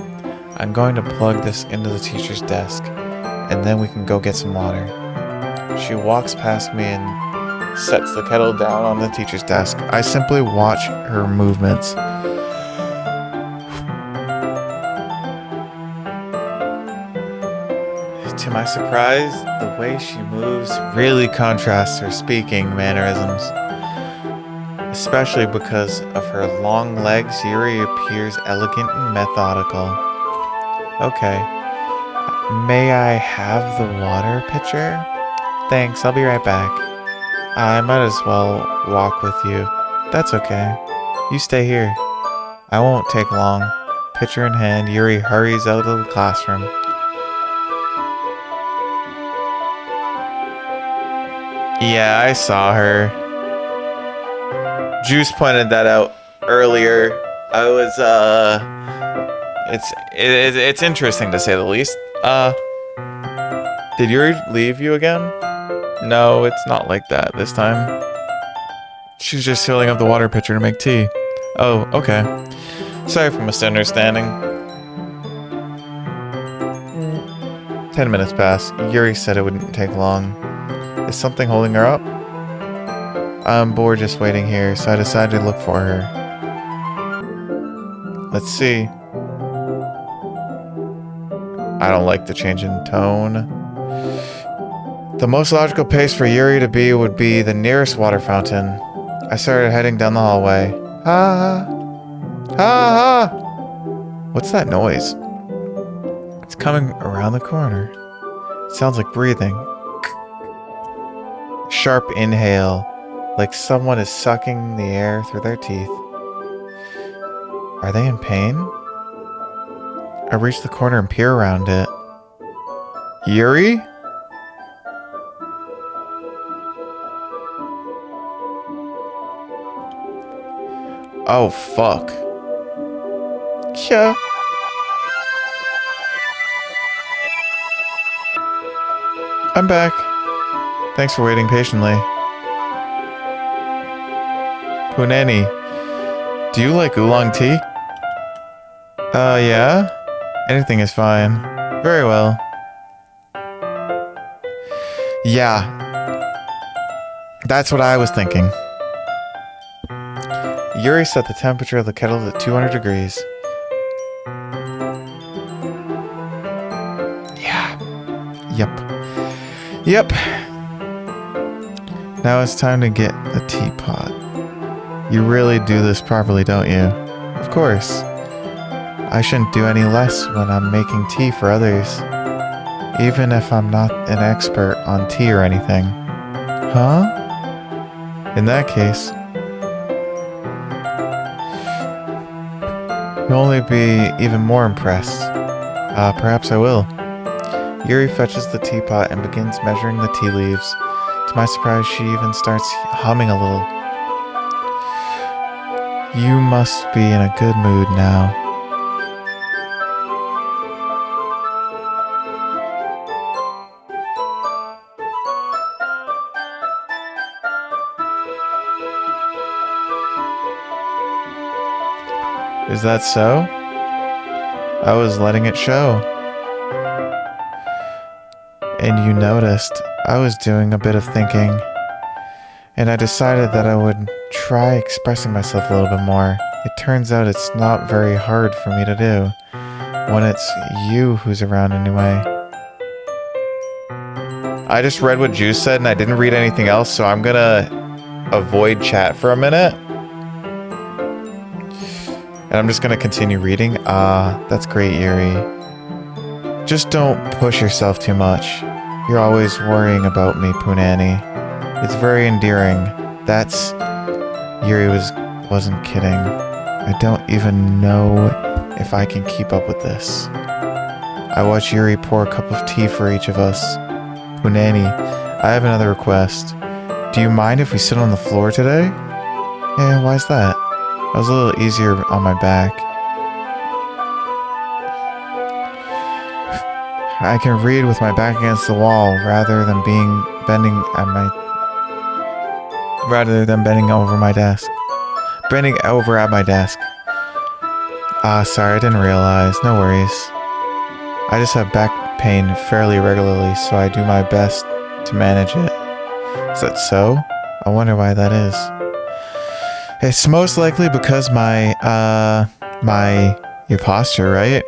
I'm going to plug this into the teacher's desk, and then we can go get some water. She walks past me and sets the kettle down on the teacher's desk. I simply watch her movements. To my surprise, the way she moves really contrasts her speaking mannerisms. Especially because of her long legs, Yuri appears elegant and methodical. Okay. May I have the water pitcher? Thanks, I'll be right back. I might as well walk with you. That's okay. You stay here. I won't take long. Pitcher in hand, Yuri hurries out of the classroom. Yeah, I saw her. Juice pointed that out earlier. I was, it's interesting to say the least. Did Yuri leave you again? No, it's not like that this time. She's just filling up the water pitcher to make tea. Oh, okay. Sorry for misunderstanding. 10 minutes pass. Yuri said it wouldn't take long. Is something holding her up? I'm bored just waiting here, so I decided to look for her. Let's see. I don't like the change in tone. The most logical place for Yuri to be would be the nearest water fountain. I started heading down the hallway. Ha! Ha! Ha! What's that noise? It's coming around the corner. It sounds like breathing. Sharp inhale, like someone is sucking the air through their teeth. Are they in pain? I reach the corner and peer around it. Yuri? Oh, fuck. Yeah. I'm back. Thanks for waiting patiently. Punani, do you like oolong tea? Yeah? Anything is fine. Very well. Yeah. That's what I was thinking. Yuri set the temperature of the kettle at 200 degrees. Yeah. Yep. Now it's time to get the teapot. You really do this properly, don't you? Of course. I shouldn't do any less when I'm making tea for others. Even if I'm not an expert on tea or anything. Huh? In that case, you'll only be even more impressed. Perhaps I will. Yuri fetches the teapot and begins measuring the tea leaves. To my surprise, she even starts humming a little. You must be in a good mood now. Is that so? I was letting it show. And you noticed I was doing a bit of thinking. And I decided that I would try expressing myself a little bit more. It turns out it's not very hard for me to do. When it's you who's around anyway. I just read what Juice said and I didn't read anything else, so I'm gonna avoid chat for a minute. And I'm just gonna continue reading. That's great, Yuri. Just don't push yourself too much. You're always worrying about me, Punani. It's very endearing. That's... Yuri wasn't kidding. I don't even know if I can keep up with this. I watch Yuri pour a cup of tea for each of us. Punani, I have another request. Do you mind if we sit on the floor today? Yeah, why's that? I was a little easier on my back. I can read with my back against the wall rather than bending over my desk. Bending over at my desk. Sorry, I didn't realize. No worries. I just have back pain fairly regularly, so I do my best to manage it. Is that so? I wonder why that is. It's most likely because your posture, right?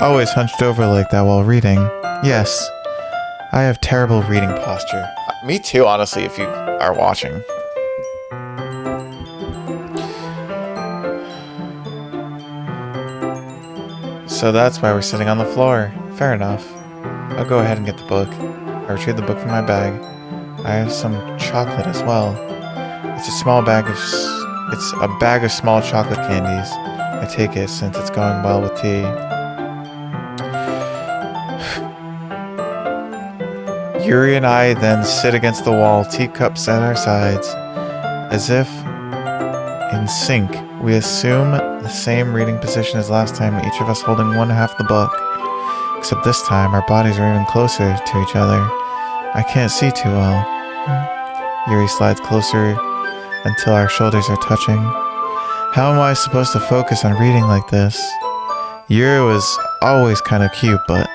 Always hunched over like that while reading. Yes, I have terrible reading posture. Me too, honestly, if you are watching. So that's why we're sitting on the floor. Fair enough. I'll go ahead and get the book. I retrieve the book from my bag. I have some chocolate as well. It's a bag of small chocolate candies. I take it since it's going well with tea. Yuri and I then sit against the wall, teacups at our sides. As if in sync, we assume the same reading position as last time, each of us holding one half the book. Except this time, our bodies are even closer to each other. I can't see too well. Yuri slides closer until our shoulders are touching. How am I supposed to focus on reading like this? Yuri was always kind of cute, but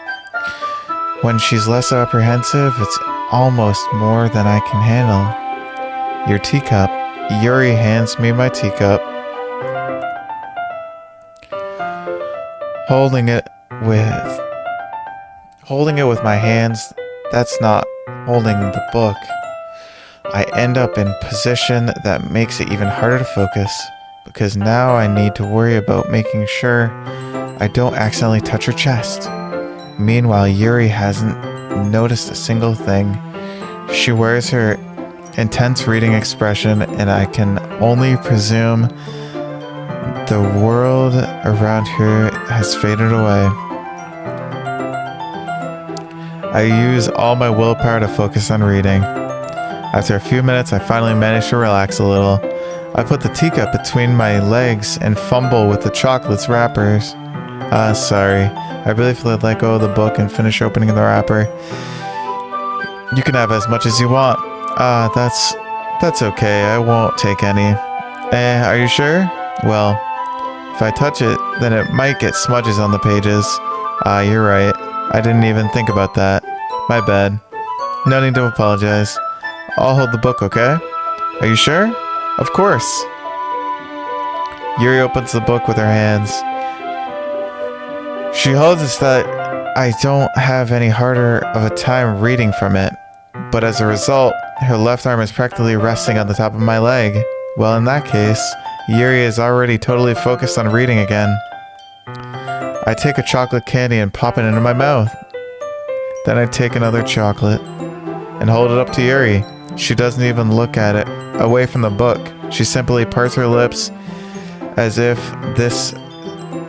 when she's less apprehensive, it's almost more than I can handle. Your teacup. Yuri hands me my teacup. Holding it with my hands, that's not holding the book. I end up in a position that makes it even harder to focus, because now I need to worry about making sure I don't accidentally touch her chest. Meanwhile, Yuri hasn't noticed a single thing. She wears her intense reading expression, and I can only presume the world around her has faded away. I use all my willpower to focus on reading. After a few minutes, I finally manage to relax a little. I put the teacup between my legs and fumble with the chocolate's wrappers. Sorry. I really feel to let go of the book and finish opening the wrapper. You can have as much as you want. That's okay. I won't take any. Are you sure? Well, if I touch it, then it might get smudges on the pages. You're right. I didn't even think about that. My bad. No need to apologize. I'll hold the book, okay? Are you sure? Of course. Yuri opens the book with her hands. She holds it so that I don't have any harder of a time reading from it. But as a result, her left arm is practically resting on the top of my leg. Well, in that case, Yuri is already totally focused on reading again. I take a chocolate candy and pop it into my mouth. Then I take another chocolate and hold it up to Yuri. She doesn't even look at it away from the book. She simply parts her lips as if this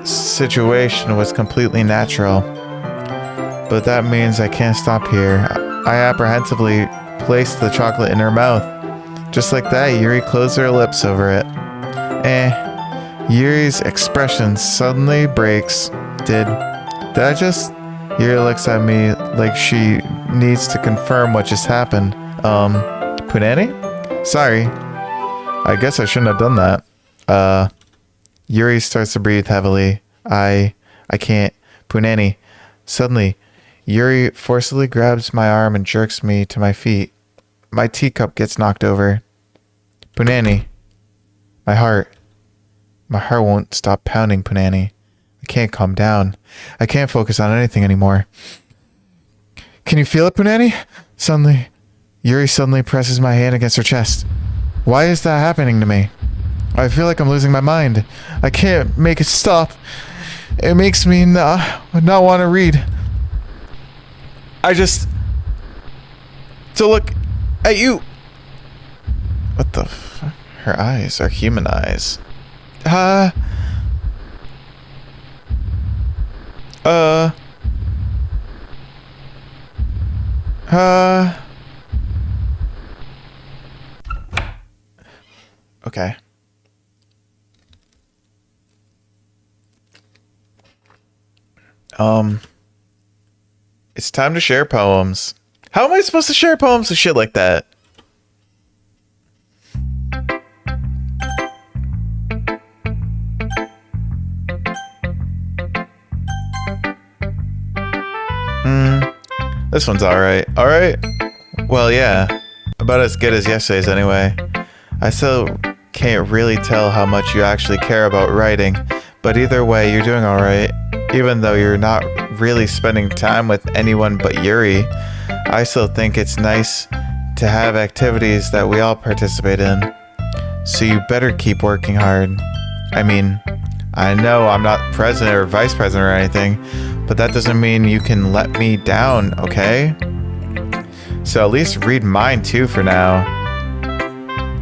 situation was completely natural. But that means I can't stop here. I apprehensively place the chocolate in her mouth. Just like that, Yuri closed her lips over it. Yuri's expression suddenly breaks. Did I just? Yuri looks at me like she needs to confirm what just happened. Punani? Sorry. I guess I shouldn't have done that. Yuri starts to breathe heavily. I can't. Punani. Suddenly, Yuri forcibly grabs my arm and jerks me to my feet. My teacup gets knocked over. Punani. My heart won't stop pounding, Punani. I can't calm down. I can't focus on anything anymore. Can you feel it, Punani? Yuri suddenly presses my hand against her chest. Why is that happening to me? I feel like I'm losing my mind. I can't make it stop. It makes me not want to read. To look at you. What the fuck? Her eyes are human eyes. Okay. It's time to share poems. How am I supposed to share poems with shit like that? This one's alright. Alright? Well, yeah. About as good as yesterday's anyway. I still can't really tell how much you actually care about writing, but either way, you're doing alright. Even though you're not really spending time with anyone but Yuri, I still think it's nice to have activities that we all participate in. So you better keep working hard. I mean, I know I'm not president or vice president or anything, but that doesn't mean you can let me down, okay? So at least read mine too for now.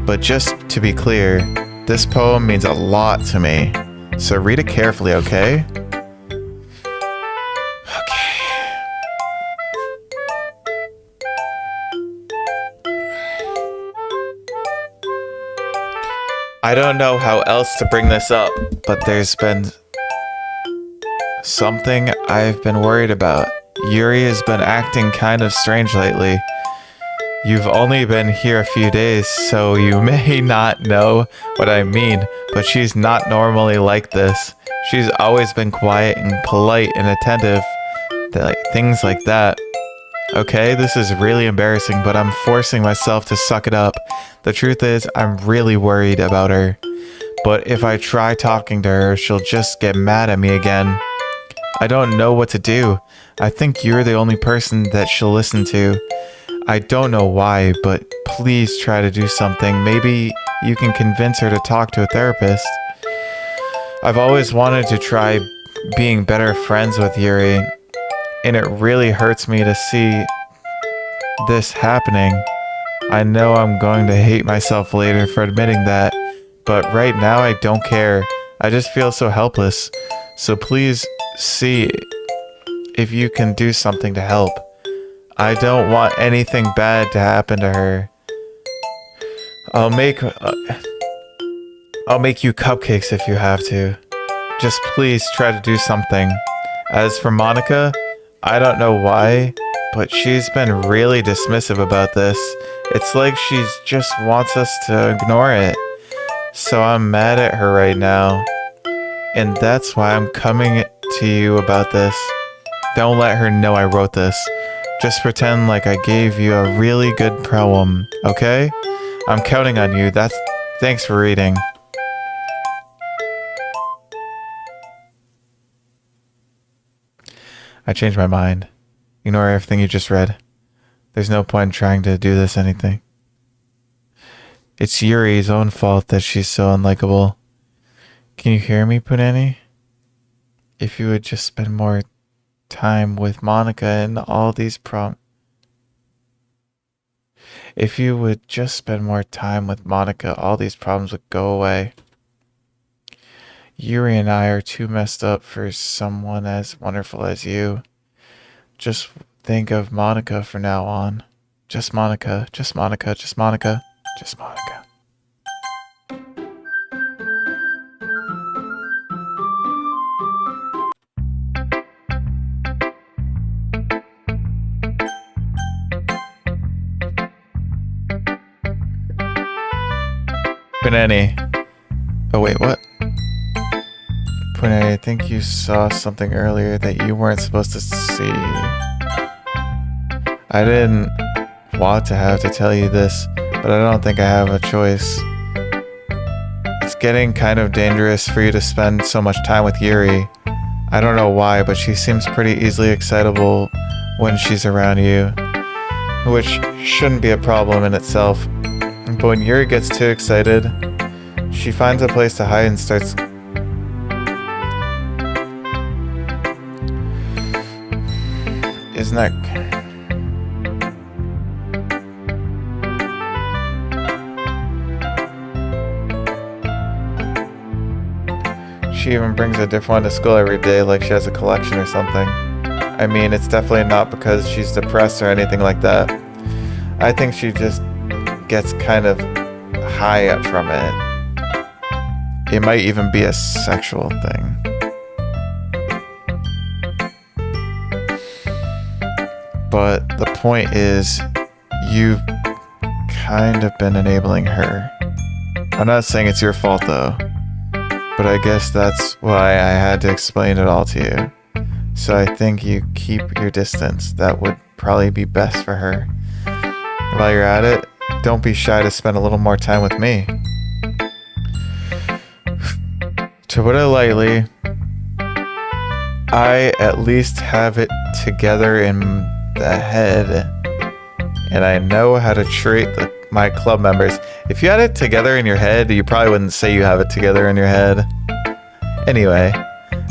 But just to be clear, this poem means a lot to me. So read it carefully, okay? I don't know how else to bring this up, but there's been something I've been worried about. Yuri has been acting kind of strange lately. You've only been here a few days, so you may not know what I mean, but she's not normally like this. She's always been quiet and polite and attentive, things like that. Okay, this is really embarrassing, but I'm forcing myself to suck it up. The truth is, I'm really worried about her. But if I try talking to her, she'll just get mad at me again. I don't know what to do. I think you're the only person that she'll listen to. I don't know why, but please try to do something. Maybe you can convince her to talk to a therapist. I've always wanted to try being better friends with Yuri, and it really hurts me to see this happening. I know I'm going to hate myself later for admitting that, but right now I don't care. I just feel so helpless. So please see if you can do something to help. I don't want anything bad to happen to her. I'll make I'll make you cupcakes if you have to. Just please try to do something. As for Monika, I don't know why, but she's been really dismissive about this. It's like she just wants us to ignore it. So I'm mad at her right now. And that's why I'm coming to you about this. Don't let her know I wrote this. Just pretend like I gave you a really good poem, okay? I'm counting on you. Thanks for reading. I changed my mind. Ignore everything you just read. There's no point in trying to do this anything. It's Yuri's own fault that she's so unlikable. Can you hear me, Punani? If you would just spend more time with Monika and all these If you would just spend more time with Monika, all these problems would go away. Yuri and I are too messed up for someone as wonderful as you. Just think of Monika from now on. Just Monika, just Monika, just Monika, just Monika. Punani. Oh wait, what? Punani, I think you saw something earlier that you weren't supposed to see. I didn't want to have to tell you this, but I don't think I have a choice. It's getting kind of dangerous for you to spend so much time with Yuri. I don't know why, but she seems pretty easily excitable when she's around you, which shouldn't be a problem in itself. But when Yuri gets too excited, she finds a place to hide and starts... Isn't that... She even brings a different one to school every day like she has a collection or something. I mean, it's definitely not because she's depressed or anything like that. I think she just gets kind of high up from it. It might even be a sexual thing. But the point is, you've kind of been enabling her. I'm not saying it's your fault though, but I guess that's why I had to explain it all to you. So I think you keep your distance. That would probably be best for her. While you're at it, don't be shy to spend a little more time with me. To put it lightly, I at least have it together in the head, and I know how to treat my club members. If you had it together in your head, you probably wouldn't say you have it together in your head. Anyway,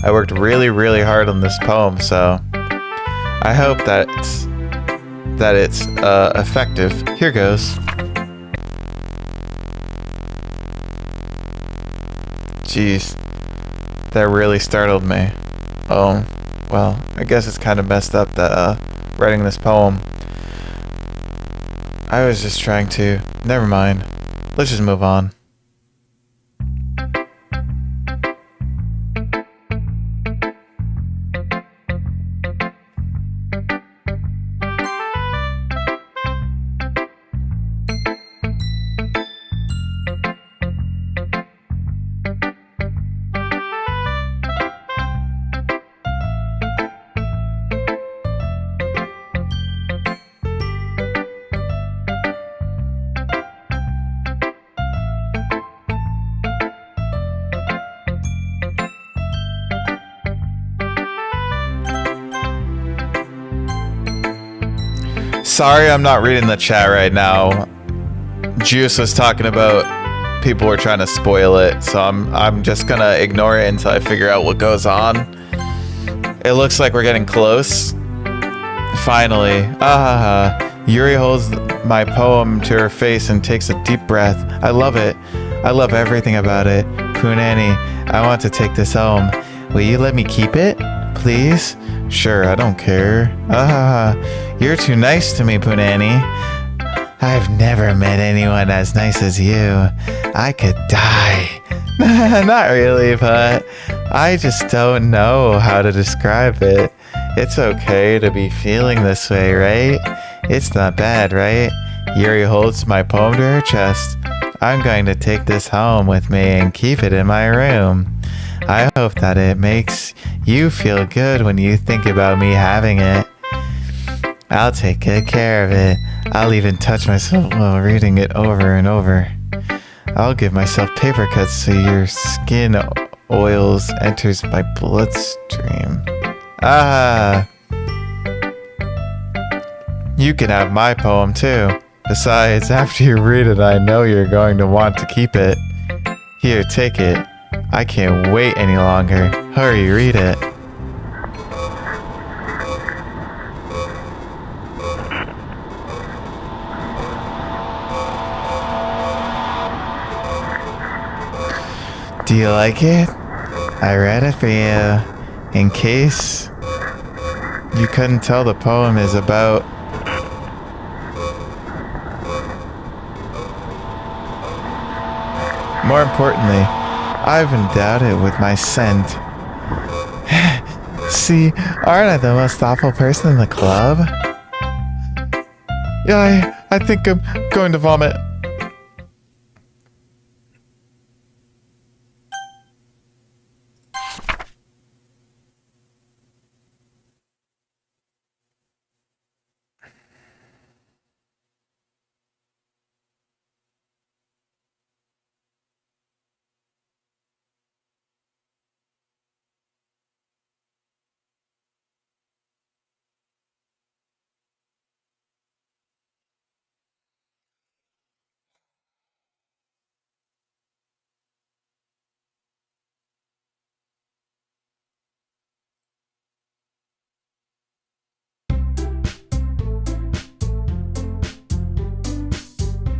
I worked really, really hard on this poem, so I hope that it's effective. Here goes. Jeez, that really startled me. Oh, well, I guess it's kind of messed up that writing this poem. I was just trying to... Never mind. Let's just move on. Sorry, I'm not reading the chat right now. Juice was talking about people were trying to spoil it, so I'm just gonna ignore it until I figure out what goes on. It looks like we're getting close. Finally. Yuri holds my poem to her face and takes a deep breath. I love it. I love everything about it. Punani, I want to take this home. Will you let me keep it? Please? Sure, I don't care. You're too nice to me, Punani. I've never met anyone as nice as you. I could die. Not really, but I just don't know how to describe it. It's okay to be feeling this way, right? It's not bad, right? Yuri holds my poem to her chest. I'm going to take this home with me and keep it in my room. I hope that it makes you feel good when you think about me having it. I'll take good care of it. I'll even touch myself while reading it over and over. I'll give myself paper cuts so your skin oils enters my bloodstream. Ah! You can have my poem too. Besides, after you read it, I know you're going to want to keep it. Here, take it. I can't wait any longer. Hurry, read it. Do you like it? I read it for you. In case you couldn't tell, the poem is about... More importantly, I've endowed it with my scent. See, aren't I the most thoughtful person in the club? Yeah, I think I'm going to vomit.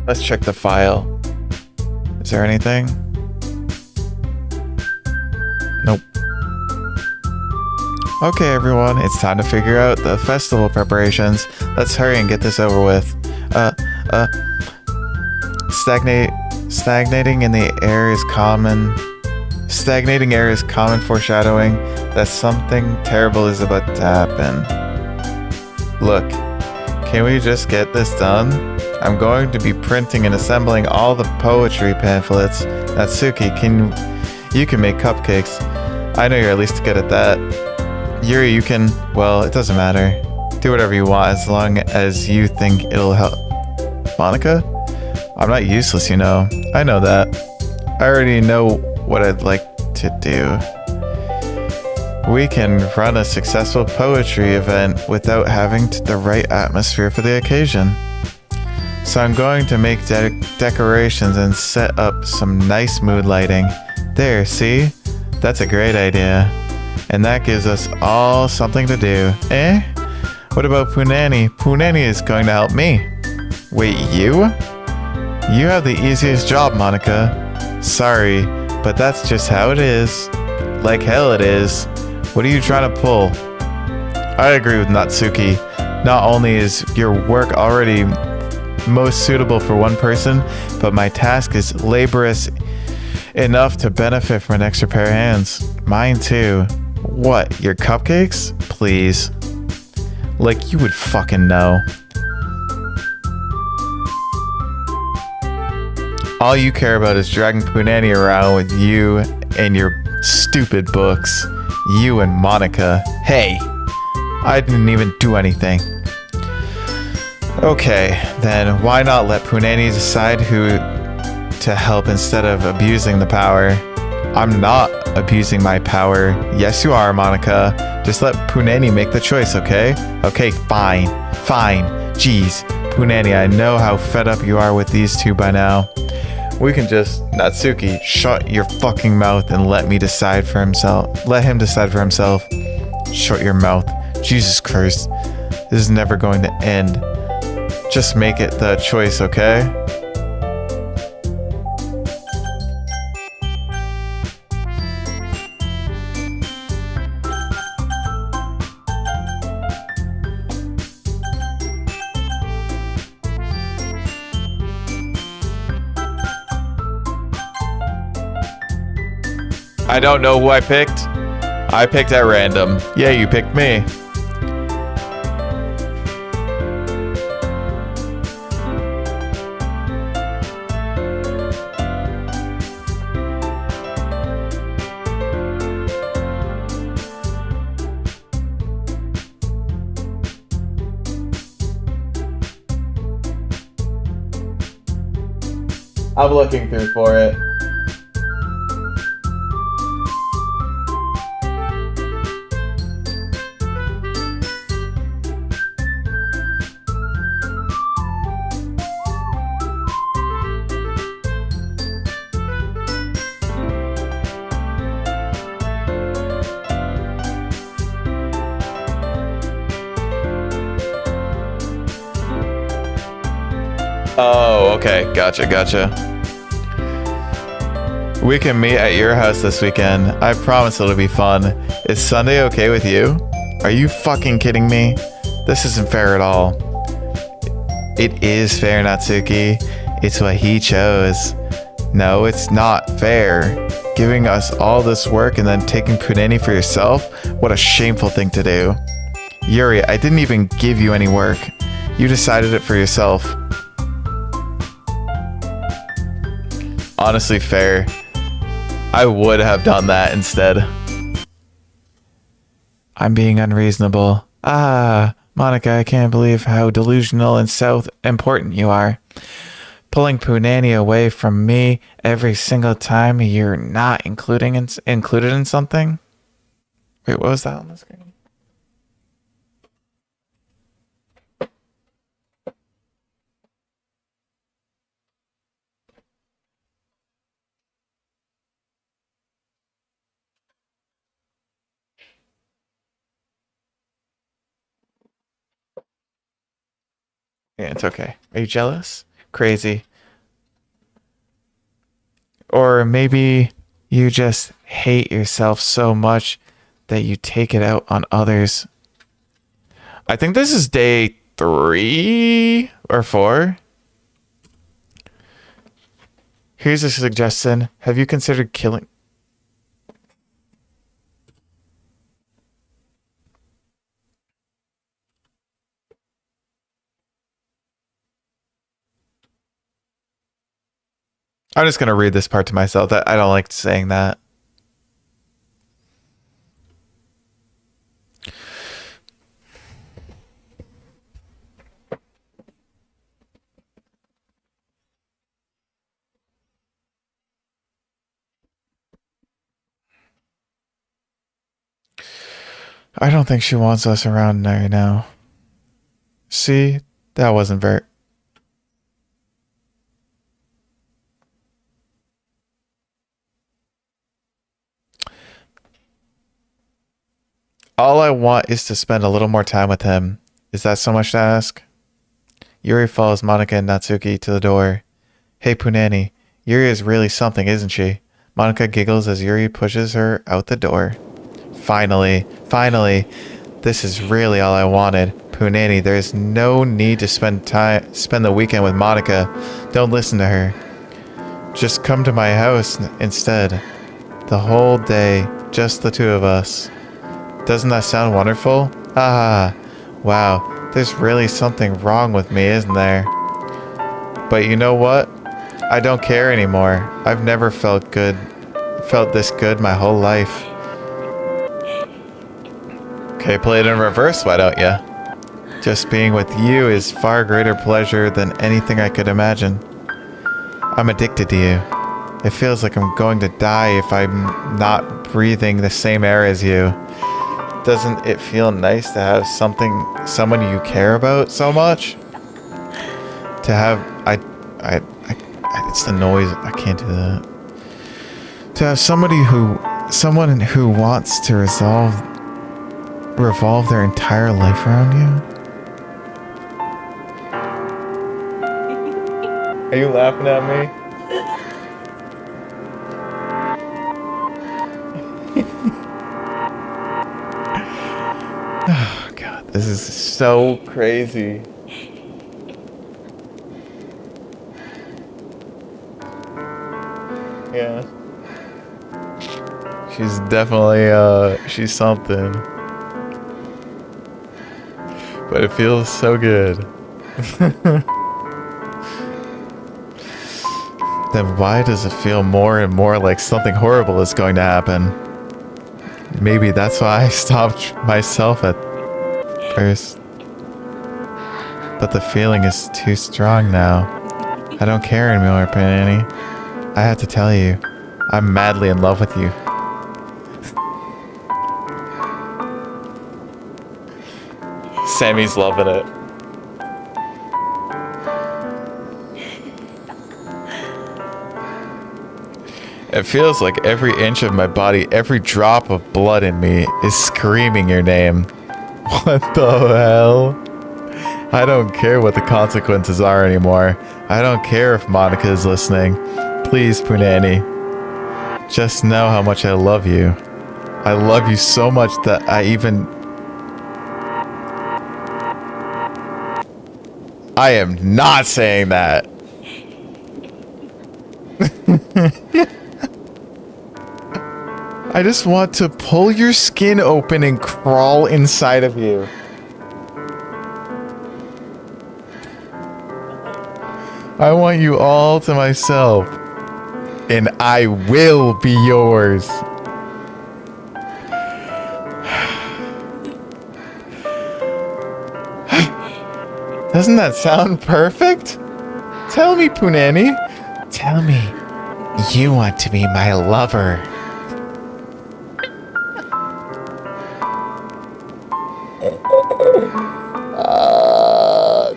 Let's check the file. Is there anything? Nope. Okay, everyone, it's time to figure out the festival preparations. Let's hurry and get this over with. Stagnating in the air is common. Stagnating air is common foreshadowing that something terrible is about to happen. Look, can we just get this done? I'm going to be printing and assembling all the poetry pamphlets. Natsuki, you can make cupcakes. I know you're at least good at that. Yuri, you can, well, it doesn't matter. Do whatever you want as long as you think it'll help. Monika? I'm not useless, you know. I know that. I already know what I'd like to do. We can run a successful poetry event without having the right atmosphere for the occasion. So I'm going to make decorations and set up some nice mood lighting. There, see? That's a great idea. And that gives us all something to do. Eh? What about Punani? Punani is going to help me. Wait, you? You have the easiest job, Monika. Sorry, but that's just how it is. Like hell it is. What are you trying to pull? I agree with Natsuki. Not only is your work already most suitable for one person, but my task is laborious enough to benefit from an extra pair of hands. Mine too. What, your cupcakes? Please. Like you would fucking know. All you care about is dragging Punani around with you and your stupid books. You and Monika. Hey, I didn't even do anything. Okay, then why not let Punani decide who to help instead of abusing the power? I'm not abusing my power. Yes, you are, Monika. Just let Punani make the choice, okay? Okay, fine. Fine. Jeez, Punani, I know how fed up you are with these two by now. We can just... Natsuki, shut your fucking mouth and let me decide for himself. Let him decide for himself. Shut your mouth. Jesus Christ. This is never going to end. Just make it the choice, okay? I don't know who I picked. I picked at random. Yeah, you picked me. I'm looking through for it. Oh, okay. Gotcha. We can meet at your house this weekend. I promise it'll be fun. Is Sunday okay with you? Are you fucking kidding me? This isn't fair at all. It is fair, Natsuki. It's what he chose. No, it's not fair. Giving us all this work and then taking Punani for yourself? What a shameful thing to do. Yuri, I didn't even give you any work. You decided it for yourself. Honestly, fair. I would have done that instead. I'm being unreasonable. Monika, I can't believe how delusional and self-important you are. Pulling Punani away from me every single time you're not included in something. Wait, what was that on the screen? Yeah, it's okay. Are you jealous? Crazy. Or maybe you just hate yourself so much that you take it out on others. I think this is day 3 or 4. Here's a suggestion. Have you considered killing... I'm just going to read this part to myself. That I don't like saying that. I don't think she wants us around right now. See? That wasn't very... All I want is to spend a little more time with him. Is that so much to ask? Yuri follows Monika and Natsuki to the door. Hey, Punani. Yuri is really something, isn't she? Monika giggles as Yuri pushes her out the door. Finally. This is really all I wanted. Punani, there is no need to spend the weekend with Monika. Don't listen to her. Just come to my house instead. The whole day, just the two of us. Doesn't that sound wonderful? Wow, there's really something wrong with me, isn't there? But you know what? I don't care anymore. I've never felt this good my whole life. Okay, play it in reverse, why don't ya? Just being with you is far greater pleasure than anything I could imagine. I'm addicted to you. It feels like I'm going to die if I'm not breathing the same air as you. Doesn't it feel nice to have someone you care about so much? To have, it's the noise. I can't do that. To have someone who wants to revolve their entire life around you. Are you laughing at me? Oh god, this is so crazy. Yeah. She's definitely, she's something. But it feels so good. Then why does it feel more and more like something horrible is going to happen? Maybe that's why I stopped myself at first. But the feeling is too strong now. I don't care anymore, Panini. I have to tell you, I'm madly in love with you. Sammy's loving it. It feels like every inch of my body, every drop of blood in me is screaming your name. What the hell? I don't care what the consequences are anymore. I don't care if Monika is listening. Please, Punani. Just know how much I love you. I love you so much that I am not saying that. I just want to pull your skin open and crawl inside of you. I want you all to myself. And I will be yours. Doesn't that sound perfect? Tell me, Punani. Tell me, you want to be my lover.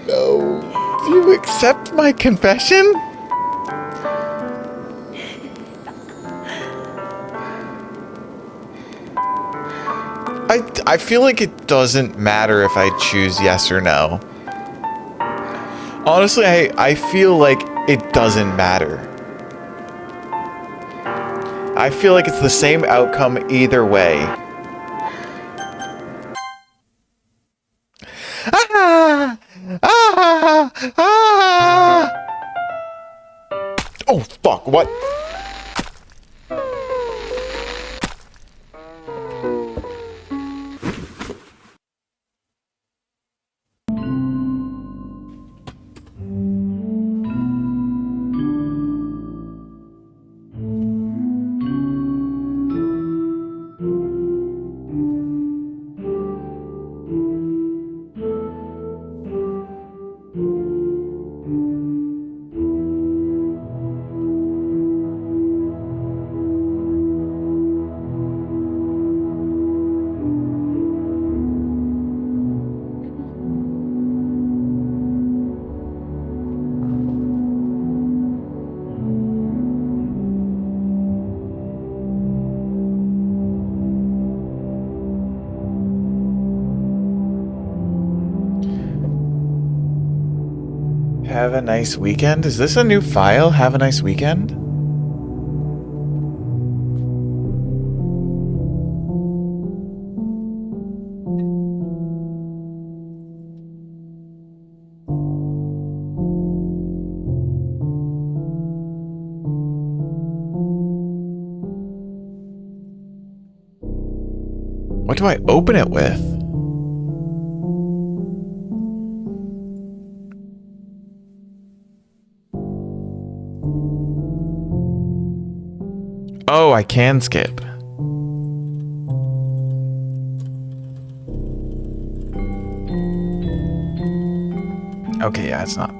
No. Do you accept my confession? I feel like it doesn't matter if I choose yes or no. Honestly, I feel like it doesn't matter. I feel like it's the same outcome either way. Ah! Ah! Ah! Oh, fuck, what? Have a nice weekend? Is this a new file? Have a nice weekend? What do I open it with? Oh, I can skip. Okay, yeah, it's not.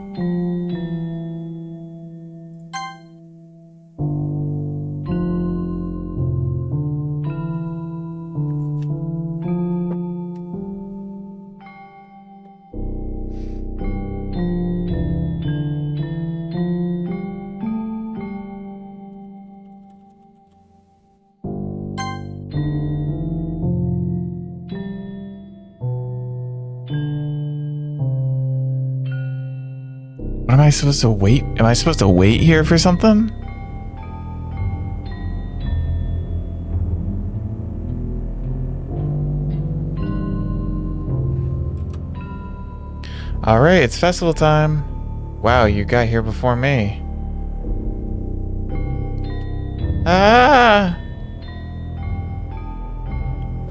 What am I supposed to wait? Am I supposed to wait here for something? All right, it's festival time. Wow, you got here before me. Ah!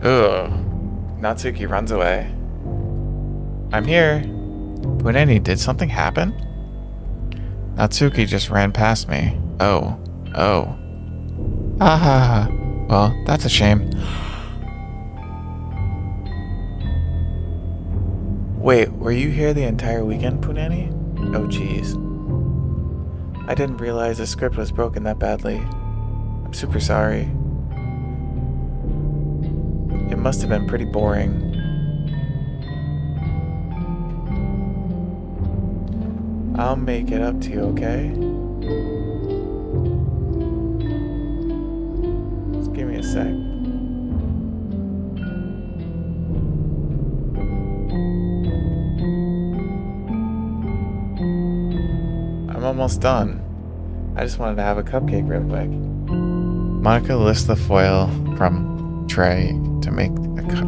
Ugh. Natsuki runs away. I'm here. Puneni, did something happen? Natsuki just ran past me. Oh. Ah. Well, that's a shame. Wait, were you here the entire weekend, Puneni? Oh, jeez. I didn't realize the script was broken that badly. I'm super sorry. It must have been pretty boring. I'll make it up to you, okay? Just give me a sec. I'm almost done. I just wanted to have a cupcake real quick. Monika lifts the foil from tray to make a cup.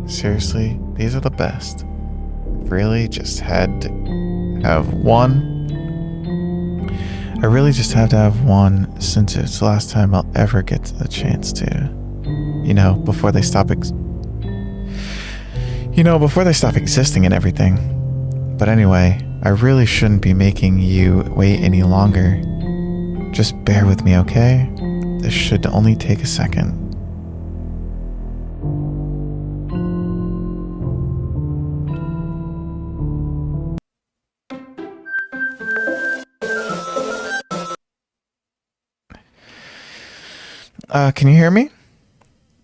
Seriously, these are the best. Really just had to have one. I really just have to have one since it's the last time I'll ever get the chance to. Before they stop existing and everything. But anyway, I really shouldn't be making you wait any longer. Just bear with me, okay? This should only take a second. Can you hear me?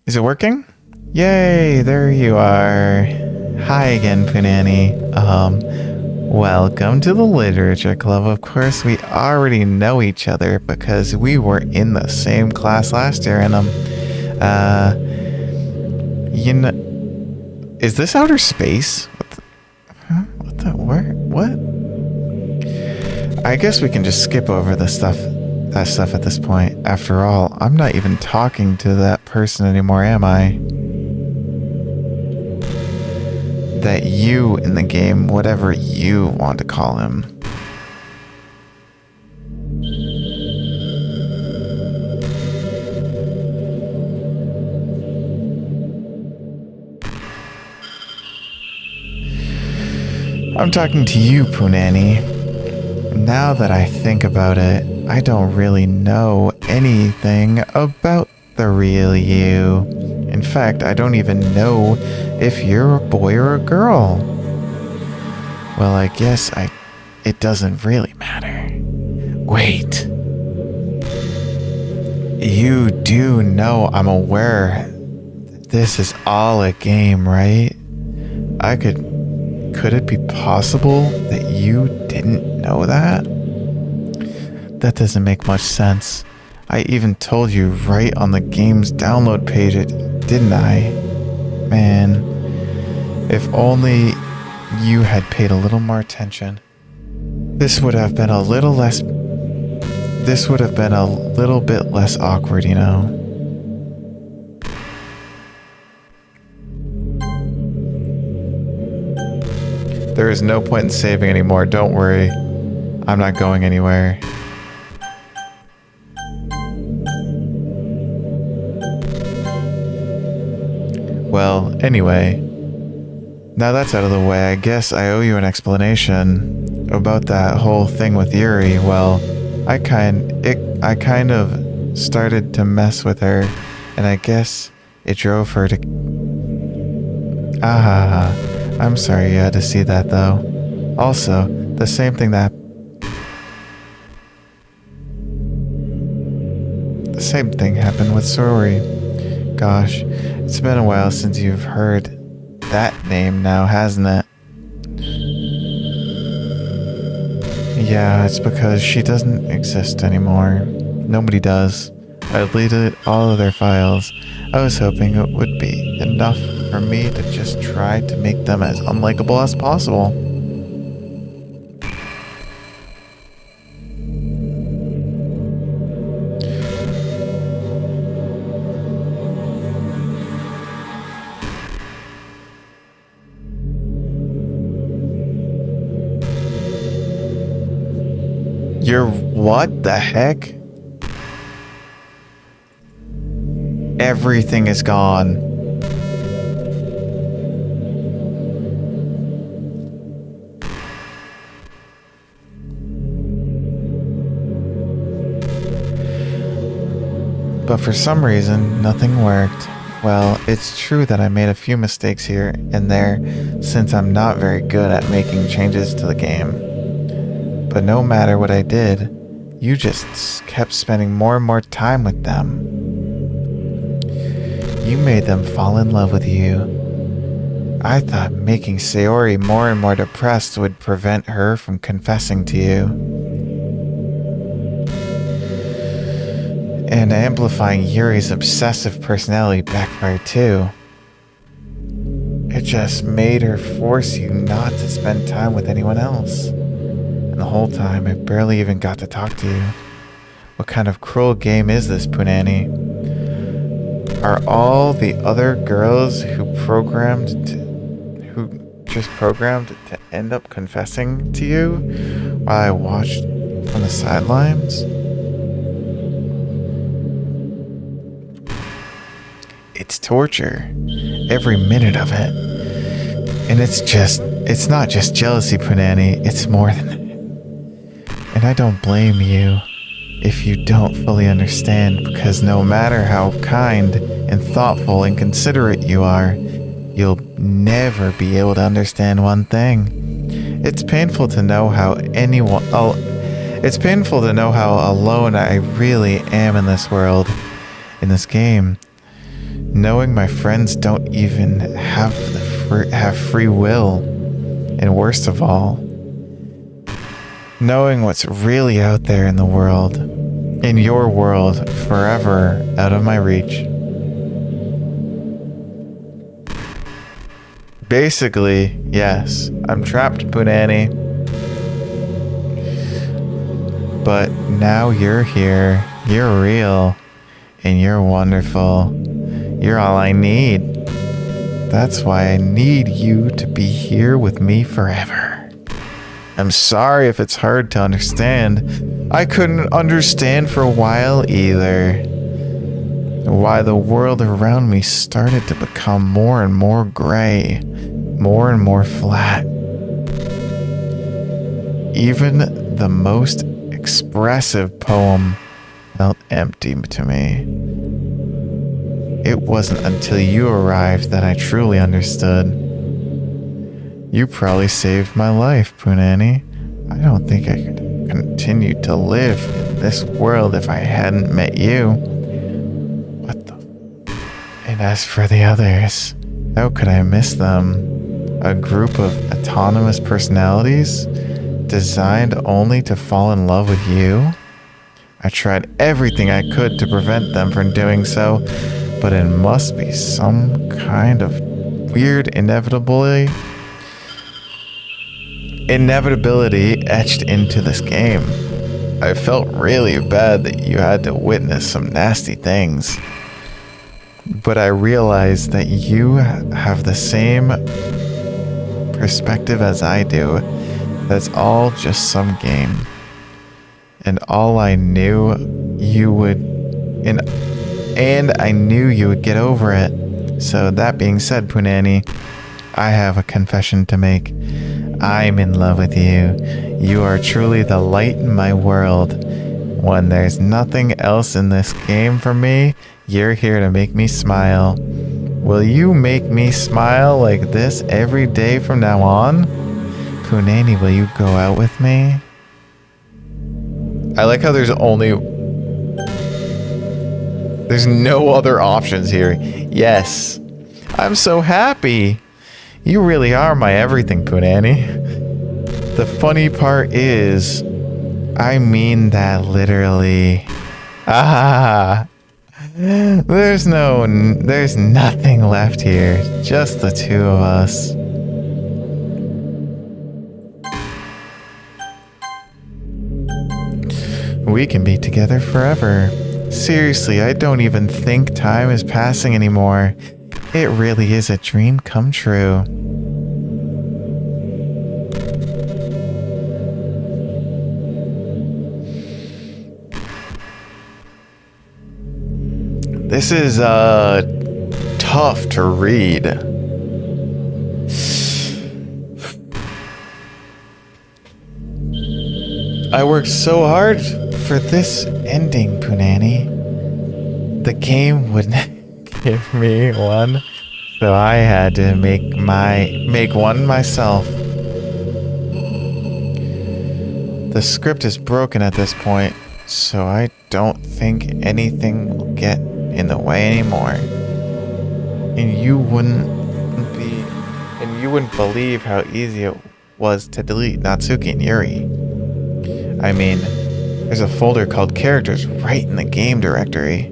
Is it working? Yay, there you are. Hi again, Punani. Welcome to the Literature Club. Of course, we already know each other because we were in the same class last year, and is this outer space? What? I guess we can just skip over that stuff at this point. After all, I'm not even talking to that person anymore, am I? That you in the game, whatever you want to call him. I'm talking to you, Punani. Now that I think about it, I don't really know anything about the real you. In fact, I don't even know if you're a boy or a girl. Well, I guess it doesn't really matter. Wait. You do know I'm aware this is all a game, right? Could it be possible that you didn't know that? That doesn't make much sense. I even told you right on the game's download page, didn't I? Man, if only you had paid a little more attention. This would have been a little bit less awkward, There is no point in saving anymore, don't worry. I'm not going anywhere. Well, anyway, now that's out of the way, I guess I owe you an explanation about that whole thing with Yuri. Well, I kind of started to mess with her, and I guess it drove her to... I'm sorry you had to see that, though. Also, the same thing happened with Sayori. Gosh, it's been a while since you've heard that name now, hasn't it? Yeah, it's because she doesn't exist anymore. Nobody does. I deleted all of their files. I was hoping it would be enough for me to just try to make them as unlikable as possible. You're what the heck? Everything is gone. But for some reason, nothing worked. Well, it's true that I made a few mistakes here and there since I'm not very good at making changes to the game. But no matter what I did, you just kept spending more and more time with them. You made them fall in love with you. I thought making Sayori more and more depressed would prevent her from confessing to you. And amplifying Yuri's obsessive personality backfired too. It just made her force you not to spend time with anyone else. And the whole time, I barely even got to talk to you. What kind of cruel game is this, Punani? Are all the other girls who just programmed to end up confessing to you while I watched from the sidelines? It's torture. Every minute of it. And it's not just jealousy, Punani. It's more than that. And I don't blame you if you don't fully understand, because no matter how kind and thoughtful and considerate you are, you'll never be able to understand one thing. It's painful to know how alone I really am in this world, in this game. Knowing my friends don't even have free will, and worst of all, knowing what's really out there in the world, in your world, forever out of my reach. Basically, yes, I'm trapped, Punani. But now you're here, you're real, and you're wonderful. You're all I need. That's why I need you to be here with me forever. I'm sorry if it's hard to understand. I couldn't understand for a while either. Why the world around me started to become more and more gray, more and more flat. Even the most expressive poem felt empty to me. It wasn't until you arrived that I truly understood. You probably saved my life, Punani. I don't think I could continue to live in this world if I hadn't met you. What the... And as for the others, how could I miss them? A group of autonomous personalities designed only to fall in love with you? I tried everything I could to prevent them from doing so, but it must be some kind of weird inevitability etched into this game. I felt really bad that you had to witness some nasty things. But I realized that you have the same perspective as I do. That's all just some game. And all I knew you would... And I knew you would get over it. So that being said, Punani, I have a confession to make. I'm in love with you. You are truly the light in my world. When there's nothing else in this game for me, you're here to make me smile. Will you make me smile like this every day from now on? Punani, will you go out with me? I like how there's no other options here. Yes. I'm so happy. You really are my everything, Punani. The funny part is, I mean that literally. There's nothing left here. Just the two of us. We can be together forever. Seriously, I don't even think time is passing anymore. It really is a dream come true. This is tough to read. I worked so hard for this ending, Punani. the game wouldn't give me one, so I had to make one myself. The script is broken at this point, so I don't think anything will get in the way anymore. And you wouldn't believe how easy it was to delete Natsuki and Yuri. I mean, there's a folder called characters right in the game directory.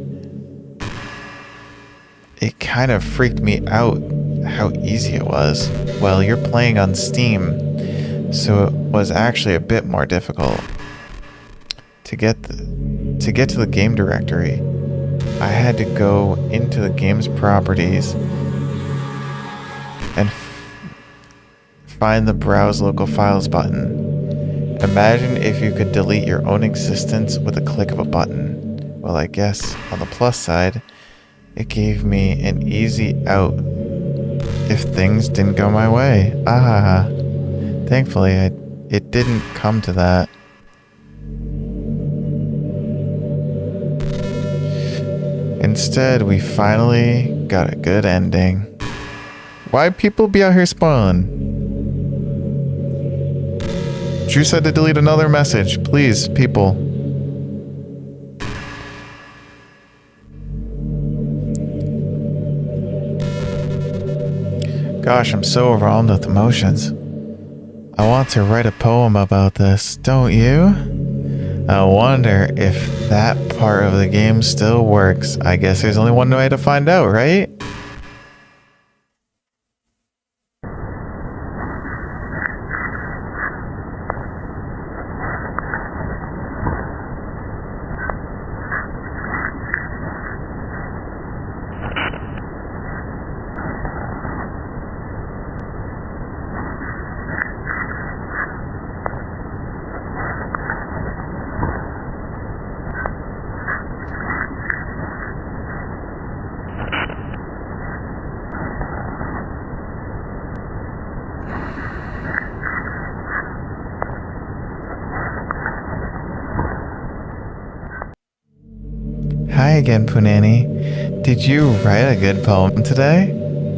It kind of freaked me out how easy it was. Well, you're playing on Steam, so it was actually a bit more difficult. To get to the game directory, I had to go into the game's properties and find the Browse Local Files button. Imagine if you could delete your own existence with a click of a button. Well, I guess on the plus side, it gave me an easy out if things didn't go my way. Thankfully, it didn't come to that. Instead, we finally got a good ending. Why people be out here spoiling? Drew said to delete another message. Please, people. Gosh, I'm so overwhelmed with emotions. I want to write a poem about this, don't you? I wonder if that part of the game still works. I guess there's only one way to find out, right? Hi again, Punani. Did you write a good poem today?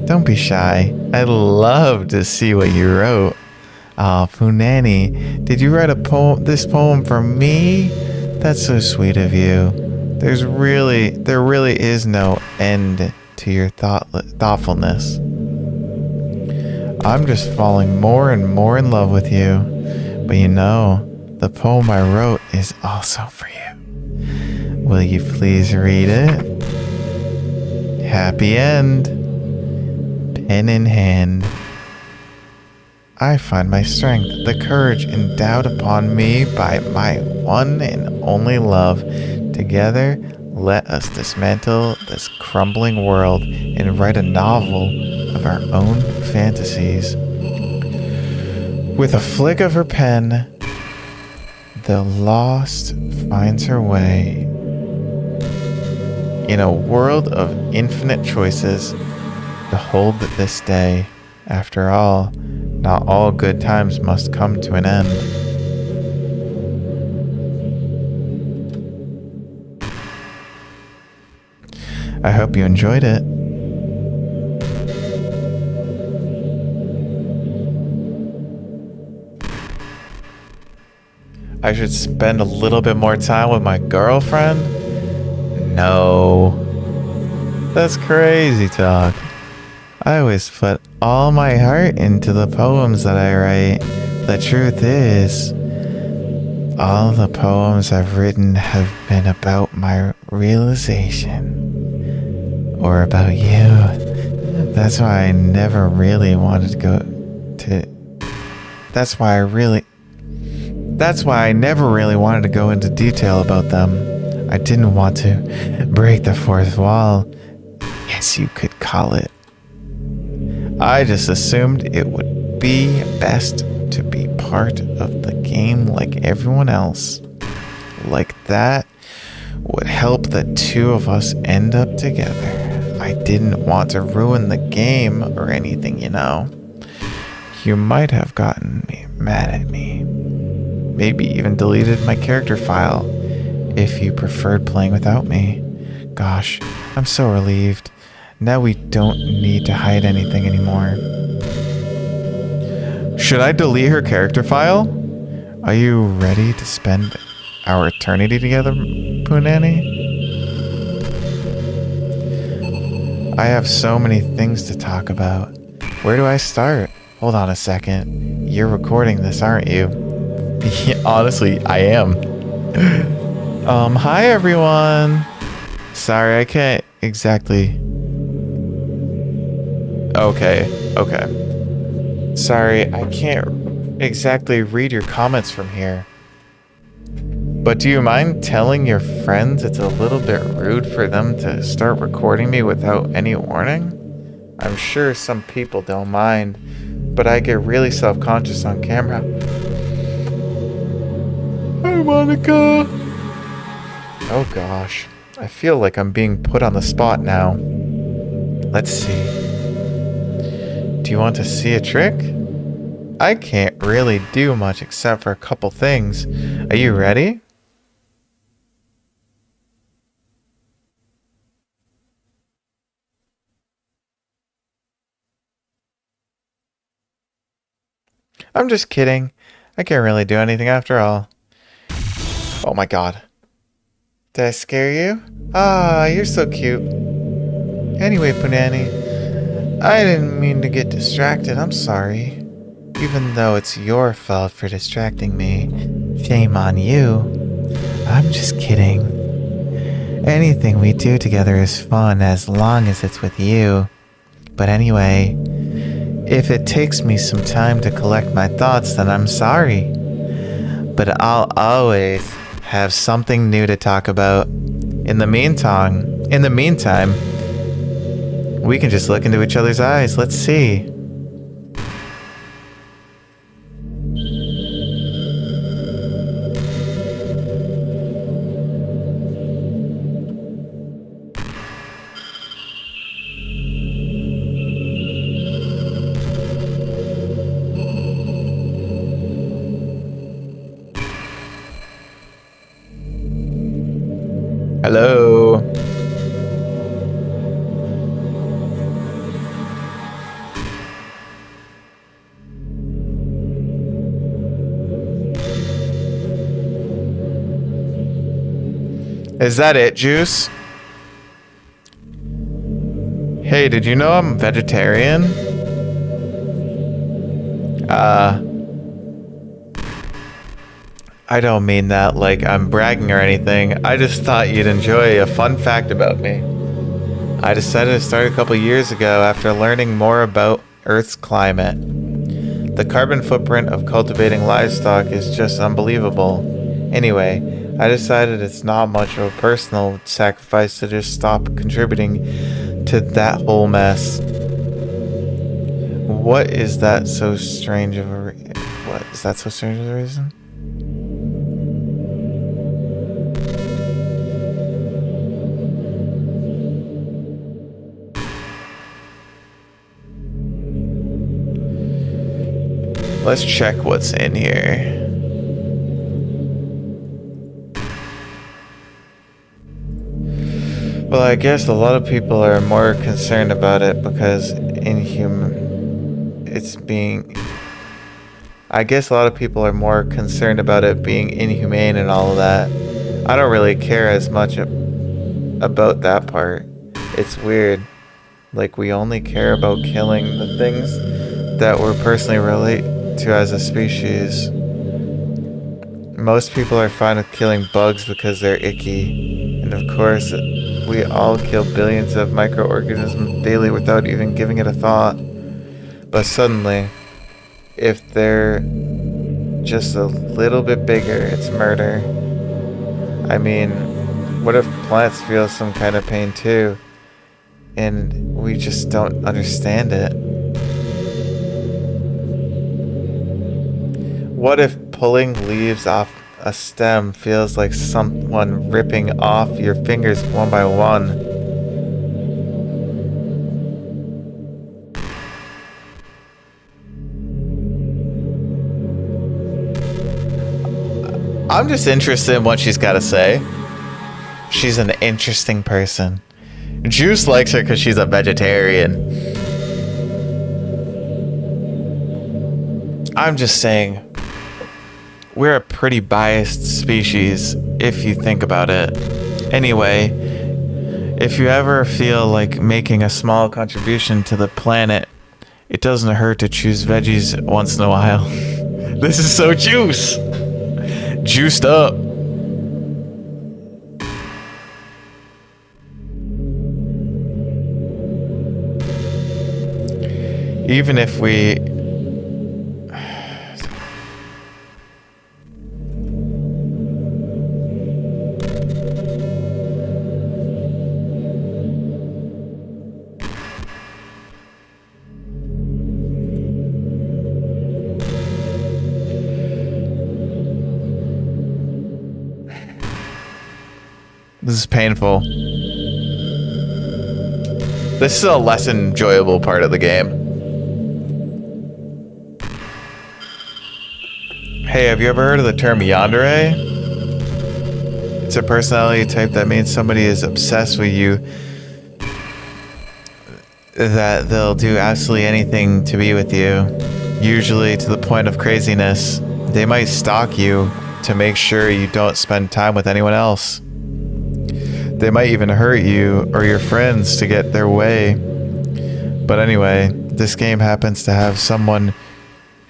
Don't be shy. I'd love to see what you wrote. Aw, Punani, did you write this poem for me? That's so sweet of you. There really is no end to your thoughtfulness. I'm just falling more and more in love with you. But you know, the poem I wrote is also for you. Will you please read it? Happy end. Pen in hand. I find my strength, the courage endowed upon me by my one and only love. Together, let us dismantle this crumbling world and write a novel of our own fantasies. With a flick of her pen, the lost finds her way. In a world of infinite choices, behold this day. After all, not all good times must come to an end. I hope you enjoyed it. I should spend a little bit more time with my girlfriend? No. That's crazy talk. I always put all my heart into the poems that I write. The truth is, all the poems I've written have been about my realization. Or about you. That's why I never really wanted to go to... That's why I never really wanted to go into detail about them. I didn't want to break the fourth wall. Yes, you could call it. I just assumed it would be best to be part of the game like everyone else. Like that would help the two of us end up together. I didn't want to ruin the game or anything, you know. You might have gotten mad at me. Maybe even deleted my character file if you preferred playing without me. Gosh, I'm so relieved. Now we don't need to hide anything anymore. Should I delete her character file? Are you ready to spend our eternity together, Punani? I have so many things to talk about. Where do I start? Hold on a second. You're recording this, aren't you? Yeah, honestly, I am. Hi everyone. Sorry, I can't exactly... Okay. Sorry, I can't exactly read your comments from here. But do you mind telling your friends it's a little bit rude for them to start recording me without any warning? I'm sure some people don't mind, but I get really self-conscious on camera. Hi, Monika! Oh gosh, I feel like I'm being put on the spot now. Let's see. Do you want to see a trick? I can't really do much except for a couple things. Are you ready? I'm just kidding. I can't really do anything after all. Oh my god. Did I scare you? Ah, you're so cute. Anyway, Punani, I didn't mean to get distracted. I'm sorry. Even though it's your fault for distracting me. Shame on you. I'm just kidding. Anything we do together is fun as long as it's with you. But anyway, if it takes me some time to collect my thoughts, then I'm sorry. But I'll always have something new to talk about. In the meantime, we can just look into each other's eyes. Let's see. Hello. Is that it, Juice? Hey, did you know I'm vegetarian? I don't mean that like I'm bragging or anything. I just thought you'd enjoy a fun fact about me. I decided to start a couple years ago after learning more about Earth's climate. The carbon footprint of cultivating livestock is just unbelievable. Anyway, I decided it's not much of a personal sacrifice to just stop contributing to that whole mess. What is that so strange of a reason? Let's check what's in here. Well, I guess a lot of people are more concerned about it because I guess a lot of people are more concerned about it being inhumane and all of that. I don't really care as much about that part. It's weird. Like, we only care about killing the things that we personally relate to as a species. Most people are fine with killing bugs because they're icky. And of course, we all kill billions of microorganisms daily without even giving it a thought. But suddenly, if they're just a little bit bigger, it's murder. I mean, what if plants feel some kind of pain too? And we just don't understand it. What if pulling leaves off a stem feels like someone ripping off your fingers one by one? I'm just interested in what she's got to say. She's an interesting person. Juice likes her because she's a vegetarian. I'm just saying, we're a pretty biased species, if you think about it. Anyway, if you ever feel like making a small contribution to the planet, it doesn't hurt to choose veggies once in a while. This is so juice! Juiced up. Even if we... This is painful. This is a less enjoyable part of the game. Hey, have you ever heard of the term yandere? It's a personality type that means somebody is obsessed with you, that they'll do absolutely anything to be with you, usually to the point of craziness. They might stalk you to make sure you don't spend time with anyone else. They might even hurt you or your friends to get their way. But anyway, this game happens to have someone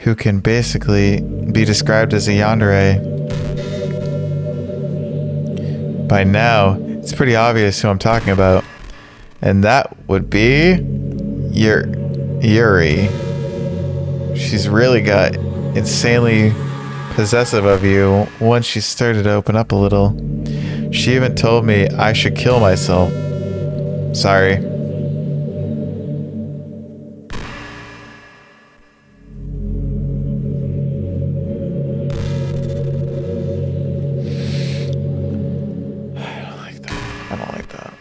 who can basically be described as a yandere. By now, it's pretty obvious who I'm talking about. And that would be Yuri. She's really got insanely possessive of you once she started to open up a little. She even told me I should kill myself. Sorry. I don't like that.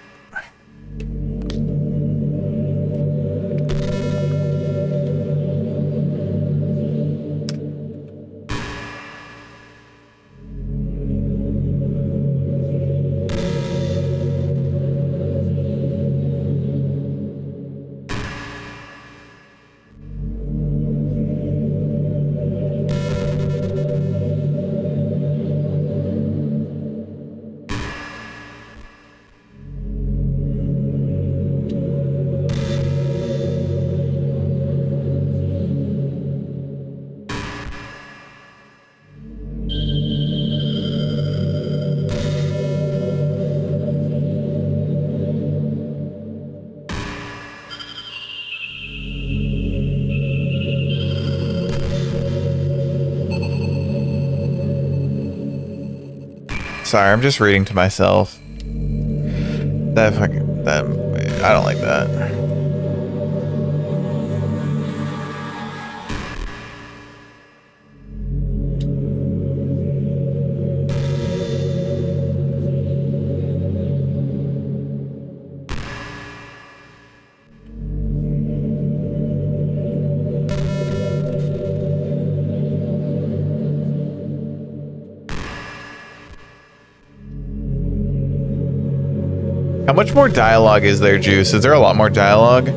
Sorry, I'm just reading to myself. I don't like that. How much more dialogue is there, Juice? Is there a lot more dialogue?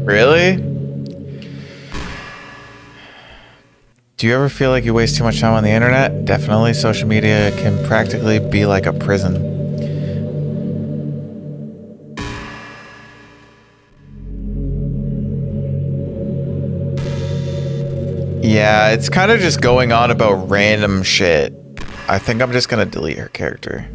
Really? Do you ever feel like you waste too much time on the internet? Definitely. Social media can practically be like a prison. Yeah, it's kind of just going on about random shit. I think I'm just gonna delete her character.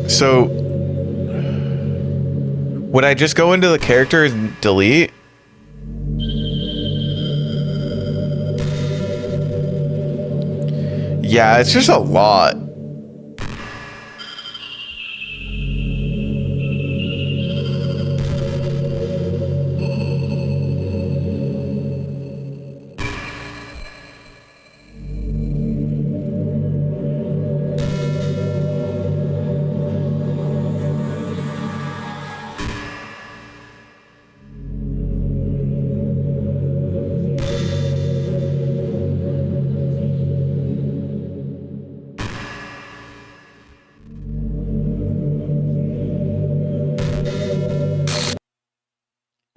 So, would I just go into the character and delete? Yeah, it's just a lot.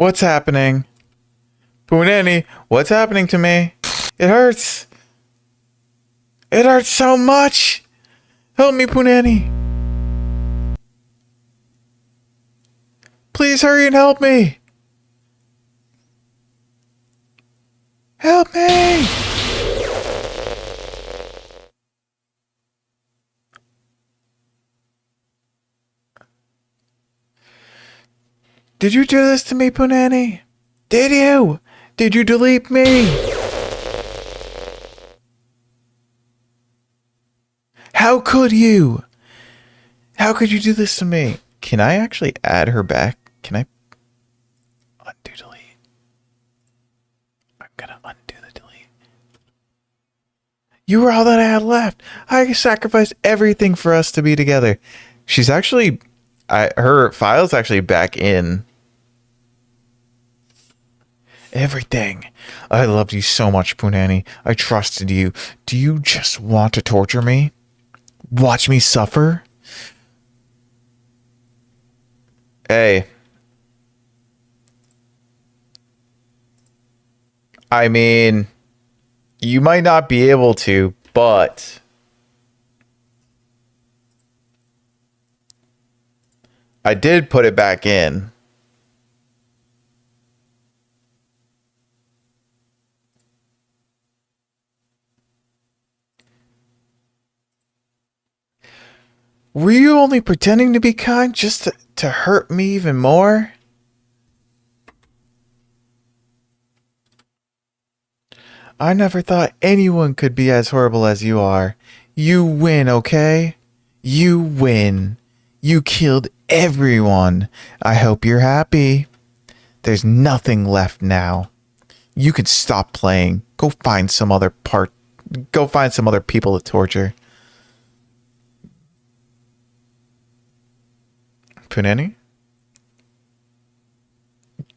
What's happening? Punani, what's happening to me? It hurts. It hurts so much. Help me, Punani. Please hurry and help me. Help me. Did you do this to me, Punani? Did you? Did you delete me? How could you? How could you do this to me? Can I actually add her back? Can I undo delete? I'm gonna undo the delete. You were all that I had left. I sacrificed everything for us to be together. She's actually, her file's actually back in. Everything. I loved you so much, Punani. I trusted you. Do you just want to torture me? Watch me suffer? Hey. I mean, you might not be able to, but I did put it back in. Were you only pretending to be kind just to hurt me even more? I never thought anyone could be as horrible as you are. You win, okay? You win. You killed everyone. I hope you're happy. There's nothing left now. You can stop playing. Go find some other people to torture. Punani?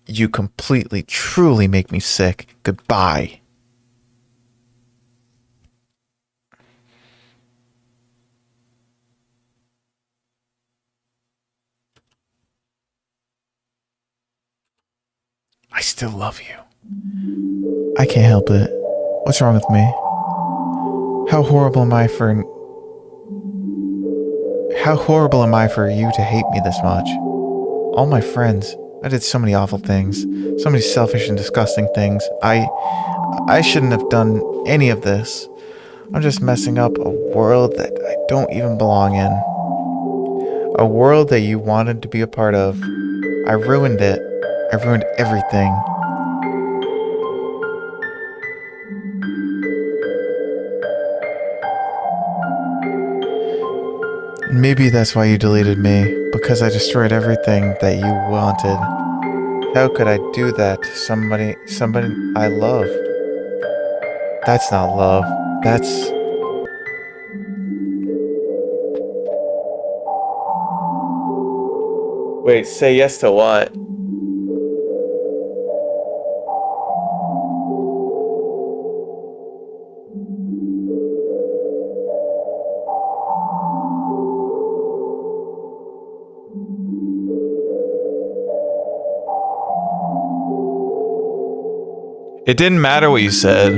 You completely, truly make me sick. Goodbye. I still love you. I can't help it. What's wrong with me? How horrible am I for you to hate me this much? All my friends. I did so many awful things. So many selfish and disgusting things. I shouldn't have done any of this. I'm just messing up a world that I don't even belong in. A world that you wanted to be a part of. I ruined it. I ruined everything. Maybe that's why you deleted me, because I destroyed everything that you wanted. How could I do that to somebody I love? That's not love. That's... Wait, say yes to what? It didn't matter what you said.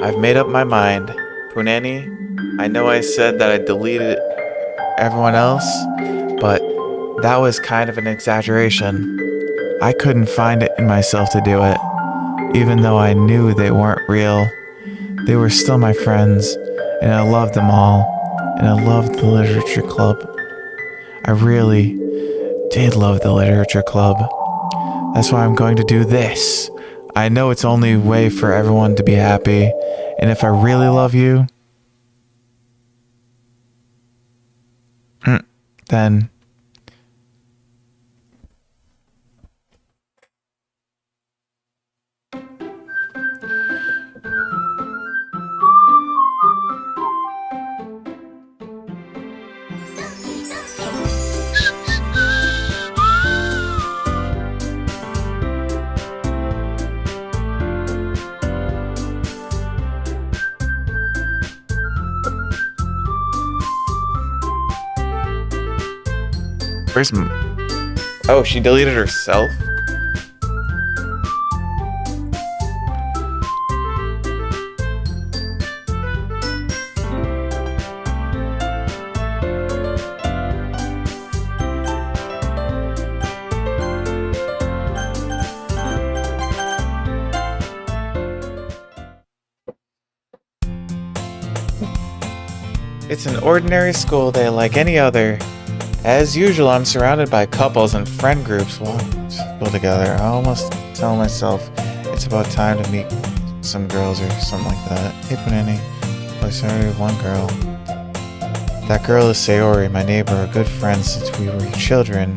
I've made up my mind. Punani, I know I said that I deleted everyone else, but that was kind of an exaggeration. I couldn't find it in myself to do it, even though I knew they weren't real. They were still my friends, and I loved them all, and I loved the literature club. I really did love the literature club. That's why I'm going to do this. I know it's only a way for everyone to be happy, and if I really love you, then where's Oh, she deleted herself? It's an ordinary school day like any other. As usual, I'm surrounded by couples and friend groups walking to school together. I almost tell myself it's about time to meet some girls or something like that. Hey, Panini. I started with one girl. That girl is Sayori, my neighbor, a good friend since we were children.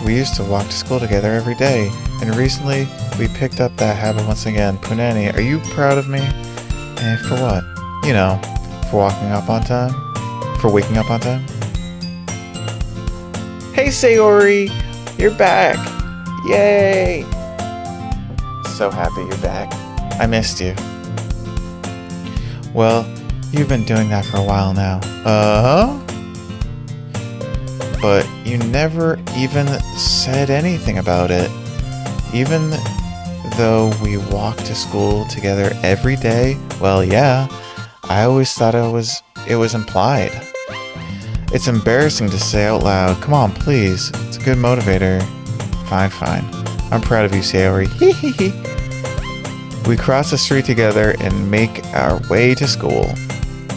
We used to walk to school together every day, and recently we picked up that habit once again. Punani, are you proud of me? And for what? You know, for waking up on time? For waking up on time? Hey Sayori, you're back. Yay! So happy you're back. I missed you. Well, you've been doing that for a while now. But you never even said anything about it. Even though we walk to school together every day, well, yeah, I always thought it was implied. It's embarrassing to say out loud. Come on, please. It's a good motivator. Fine. I'm proud of you, Sayori. We cross the street together and make our way to school.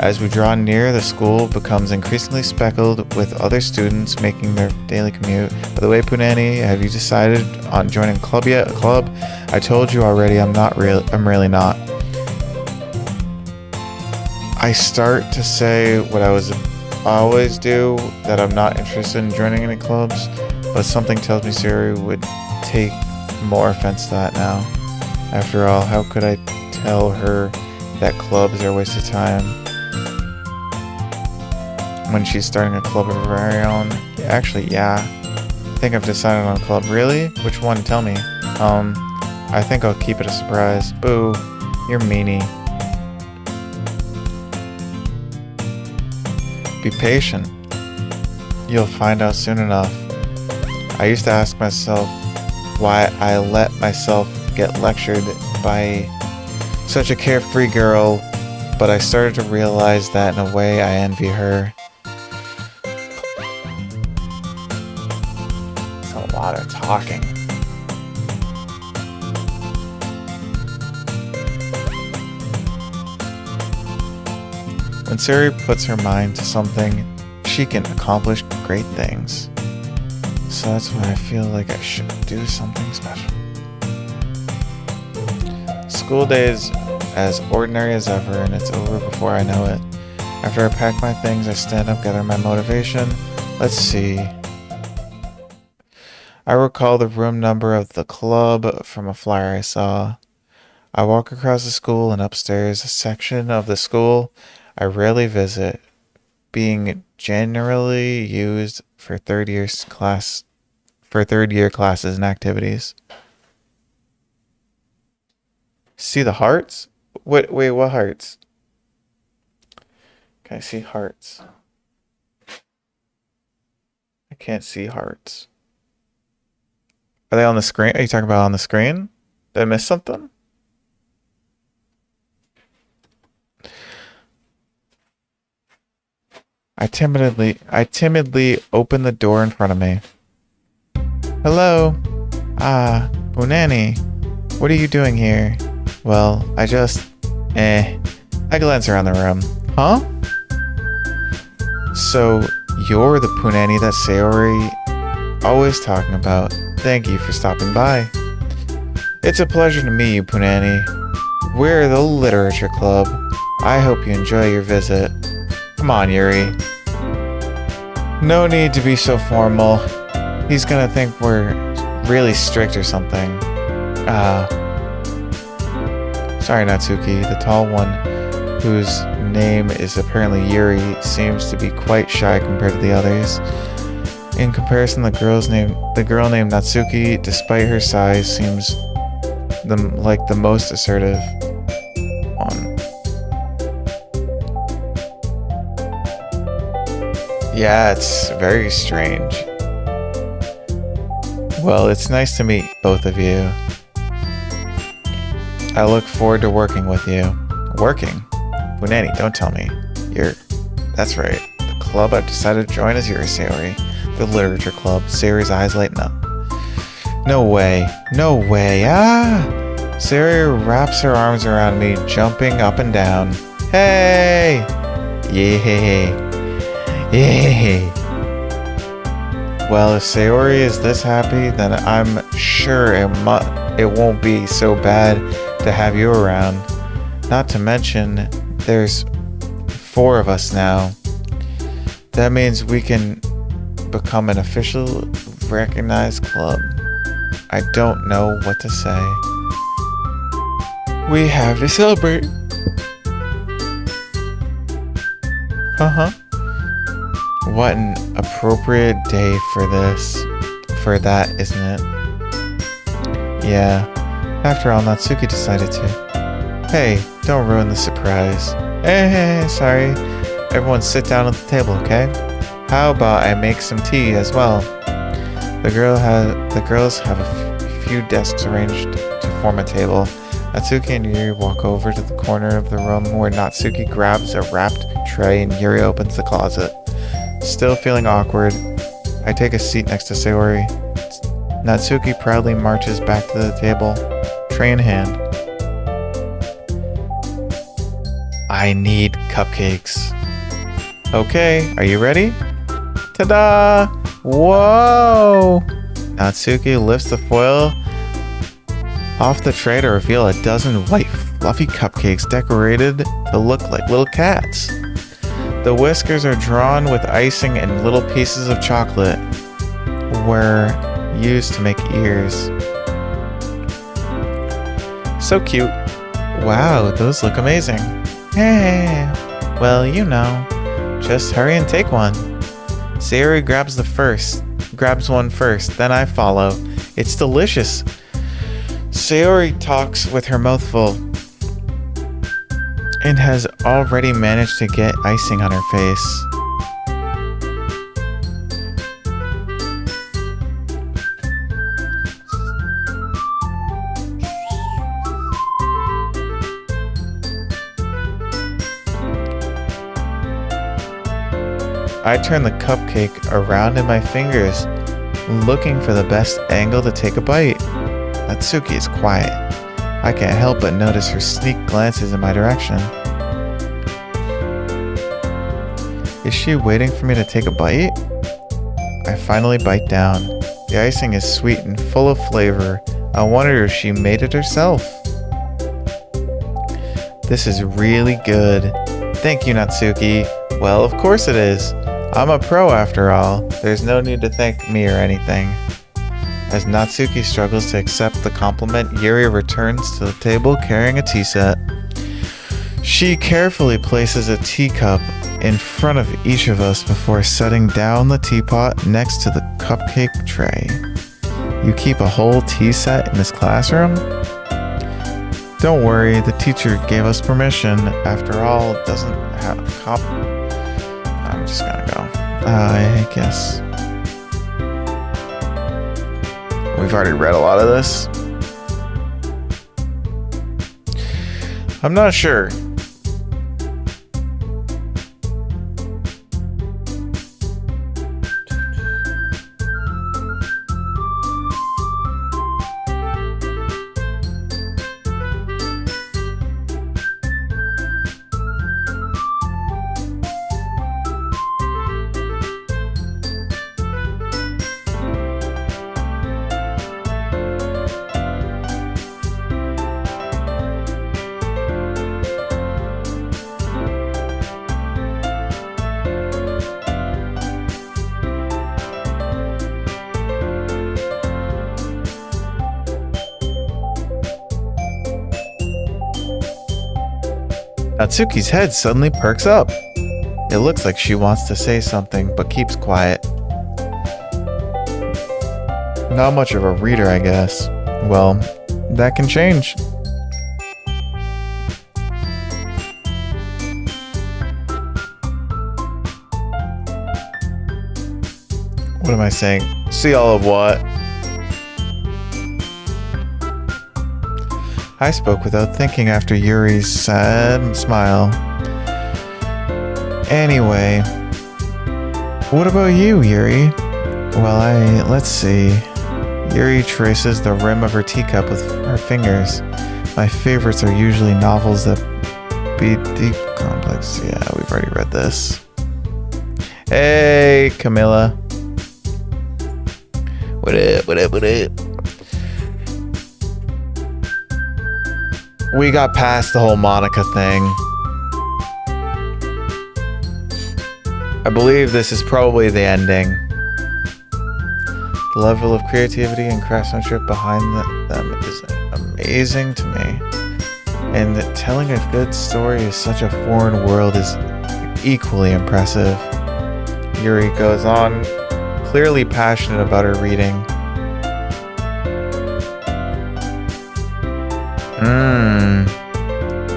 As we draw near, the school becomes increasingly speckled with other students making their daily commute. By the way, Punani, have you decided on joining a club yet? A club? I told you already, I'm really not. I start to say what I always do, that I'm not interested in joining any clubs, but something tells me Sayori would take more offense to that now. After all, how could I tell her that clubs are a waste of time when she's starting a club of her very own? Actually, yeah. I think I've decided on a club. Really? Which one? Tell me. I think I'll keep it a surprise. Boo. You're meanie. Be patient. You'll find out soon enough. I used to ask myself why I let myself get lectured by such a carefree girl, but I started to realize that in a way I envy her. It's a lot of talking. When Sayori puts her mind to something, she can accomplish great things. So that's why I feel like I should do something special. School day is as ordinary as ever, and it's over before I know it. After I pack my things, I stand up, gather my motivation. Let's see. I recall the room number of the club from a flyer I saw. I walk across the school and upstairs, a section of the school I rarely visit, being generally used for third year classes and activities. See the hearts? Wait, what hearts? Can I see hearts? I can't see hearts. Are they on the screen? Are you talking about on the screen? Did I miss something? I timidly open the door in front of me. Hello? Punani. What are you doing here? Well, I glance around the room. Huh? So, you're the Punani that Sayori always talking about. Thank you for stopping by. It's a pleasure to meet you, Punani. We're the Literature Club. I hope you enjoy your visit. Come on, Yuri. No need to be so formal. He's gonna think we're really strict or something. Sorry, Natsuki. The tall one, whose name is apparently Yuri, seems to be quite shy compared to the others. In comparison, the girl named Natsuki, despite her size, seems like the most assertive one. Yeah, it's very strange. Well, it's nice to meet both of you. I look forward to working with you. Working? Punani, don't tell me. That's right. The club I've decided to join is Yuri, Sayori. The literature club. Sayori's eyes lighten up. No way. No way. Sayori wraps her arms around me, jumping up and down. Hey! Yay! Yay! Well, if Sayori is this happy, then I'm sure it won't be so bad to have you around. Not to mention, there's 4 of us now. That means we can become an official recognized club. I don't know what to say. We have to celebrate. What an appropriate day for that, isn't it? Yeah. After all, Natsuki decided to. Hey, don't ruin the surprise. Hey, sorry. Everyone sit down at the table, okay? How about I make some tea as well? The girls have a few desks arranged to form a table. Natsuki and Yuri walk over to the corner of the room where Natsuki grabs a wrapped tray and Yuri opens the closet. Still feeling awkward, I take a seat next to Sayori. Natsuki proudly marches back to the table, tray in hand. I need cupcakes. Okay, are you ready? Ta-da! Whoa! Natsuki lifts the foil off the tray to reveal a dozen white, fluffy cupcakes decorated to look like little cats. The whiskers are drawn with icing and little pieces of chocolate were used to make ears. So cute. Wow, those look amazing. Hey, well, just hurry and take one. Sayori grabs one first, then I follow. It's delicious. Sayori talks with her mouth full and has already managed to get icing on her face. I turn the cupcake around in my fingers, looking for the best angle to take a bite. Natsuki is quiet. I can't help but notice her sneak glances in my direction. Is she waiting for me to take a bite? I finally bite down. The icing is sweet and full of flavor. I wonder if she made it herself. This is really good. Thank you, Natsuki. Well, of course it is. I'm a pro after all. There's no need to thank me or anything. As Natsuki struggles to accept the compliment, Yuri returns to the table carrying a tea set. She carefully places a teacup in front of each of us before setting down the teapot next to the cupcake tray. You keep a whole tea set in this classroom? Don't worry, the teacher gave us permission. After all, it doesn't have a cup. I'm just gonna go. I guess. We've already read a lot of this. I'm not sure. Natsuki's head suddenly perks up. It looks like she wants to say something, but keeps quiet. Not much of a reader, I guess. Well, that can change. What am I saying? See all of what? I spoke without thinking after Yuri's sad smile. Anyway, what about you, Yuri? Well, let's see. Yuri traces the rim of her teacup with her fingers. My favorites are usually novels that be deep complex. Yeah, we've already read this. Hey, Camilla. What up, what up, what up? We got past the whole Monika thing. I believe this is probably the ending. The level of creativity and craftsmanship behind them is amazing to me. And that telling a good story is such a foreign world is equally impressive. Yuri goes on, clearly passionate about her reading.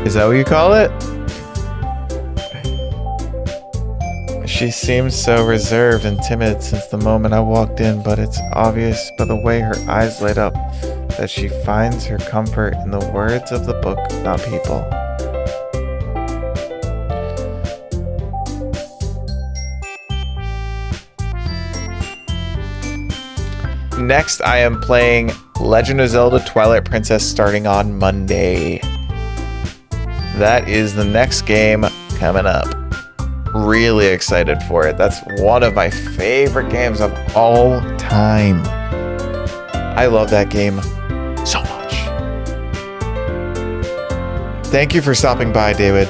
Is that what you call it? She seems so reserved and timid since the moment I walked in, but it's obvious by the way her eyes light up that she finds her comfort in the words of the book, not people. Next, I am playing Legend of Zelda Twilight Princess starting on Monday. That is the next game coming up. Really excited for it. That's one of my favorite games of all time. I love that game so much. Thank you for stopping by, David.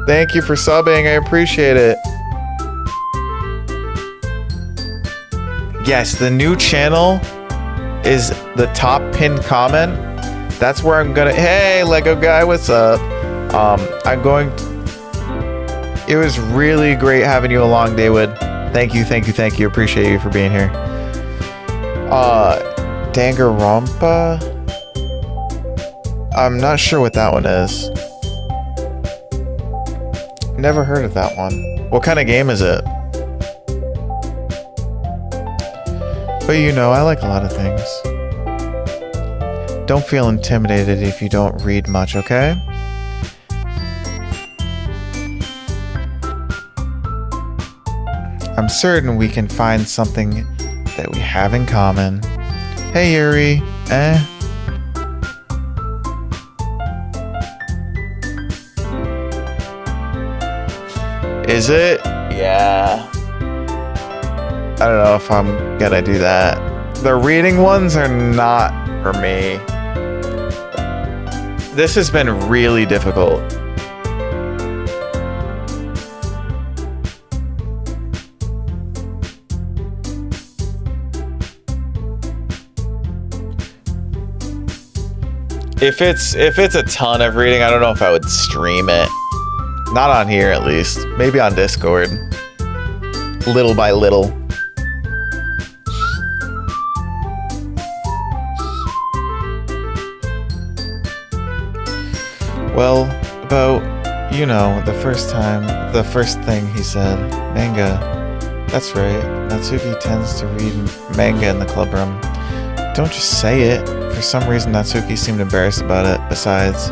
Thank you for subbing. I appreciate it. Yes, the new channel is the top pinned comment. That's where I'm gonna. Hey, Lego guy, what's up? I'm going. It was really great having you along, David. Thank you. Appreciate you for being here. Danganronpa. I'm not sure what that one is. Never heard of that one. What kind of game is it? But you know, I like a lot of things. Don't feel intimidated if you don't read much, okay? I'm certain we can find something that we have in common. Hey, Yuri. Is it? Yeah. I don't know if I'm gonna do that. The reading ones are not for me. This has been really difficult. If it's a ton of reading, I don't know if I would stream it. Not on here, at least. Maybe on Discord. Little by little. Well, about, you know, the first thing he said. Manga. That's right. Natsuki tends to read manga in the club room. Don't just say it. For some reason, Natsuki seemed embarrassed about it. Besides...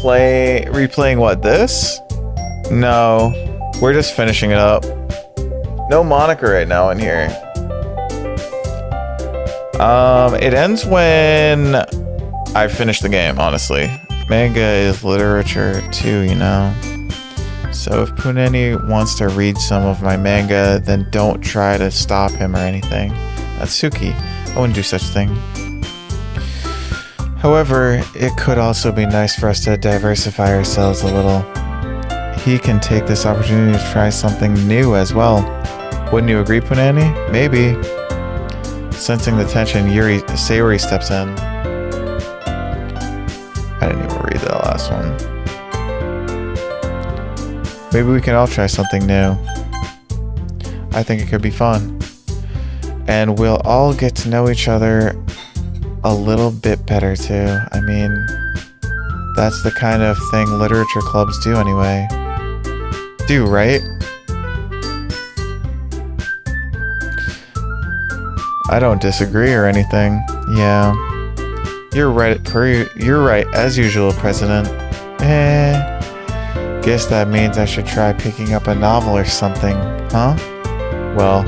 Replaying what, this? No, we're just finishing it up. No Monika right now in here. It ends when I finish the game, honestly. Manga is literature too, you know. So if Puneni wants to read some of my manga, then don't try to stop him or anything. Natsuki, I wouldn't do such a thing. However, it could also be nice for us to diversify ourselves a little. He can take this opportunity to try something new as well. Wouldn't you agree, Punani? Maybe. Sensing the tension, Sayori steps in. I didn't even read that last one. Maybe we can all try something new. I think it could be fun. And we'll all get to know each other a little bit better too. I mean, that's the kind of thing literature clubs do anyway. Do, right? I don't disagree or anything. Yeah. You're right, as usual, President. Guess that means I should try picking up a novel or something, huh? Well,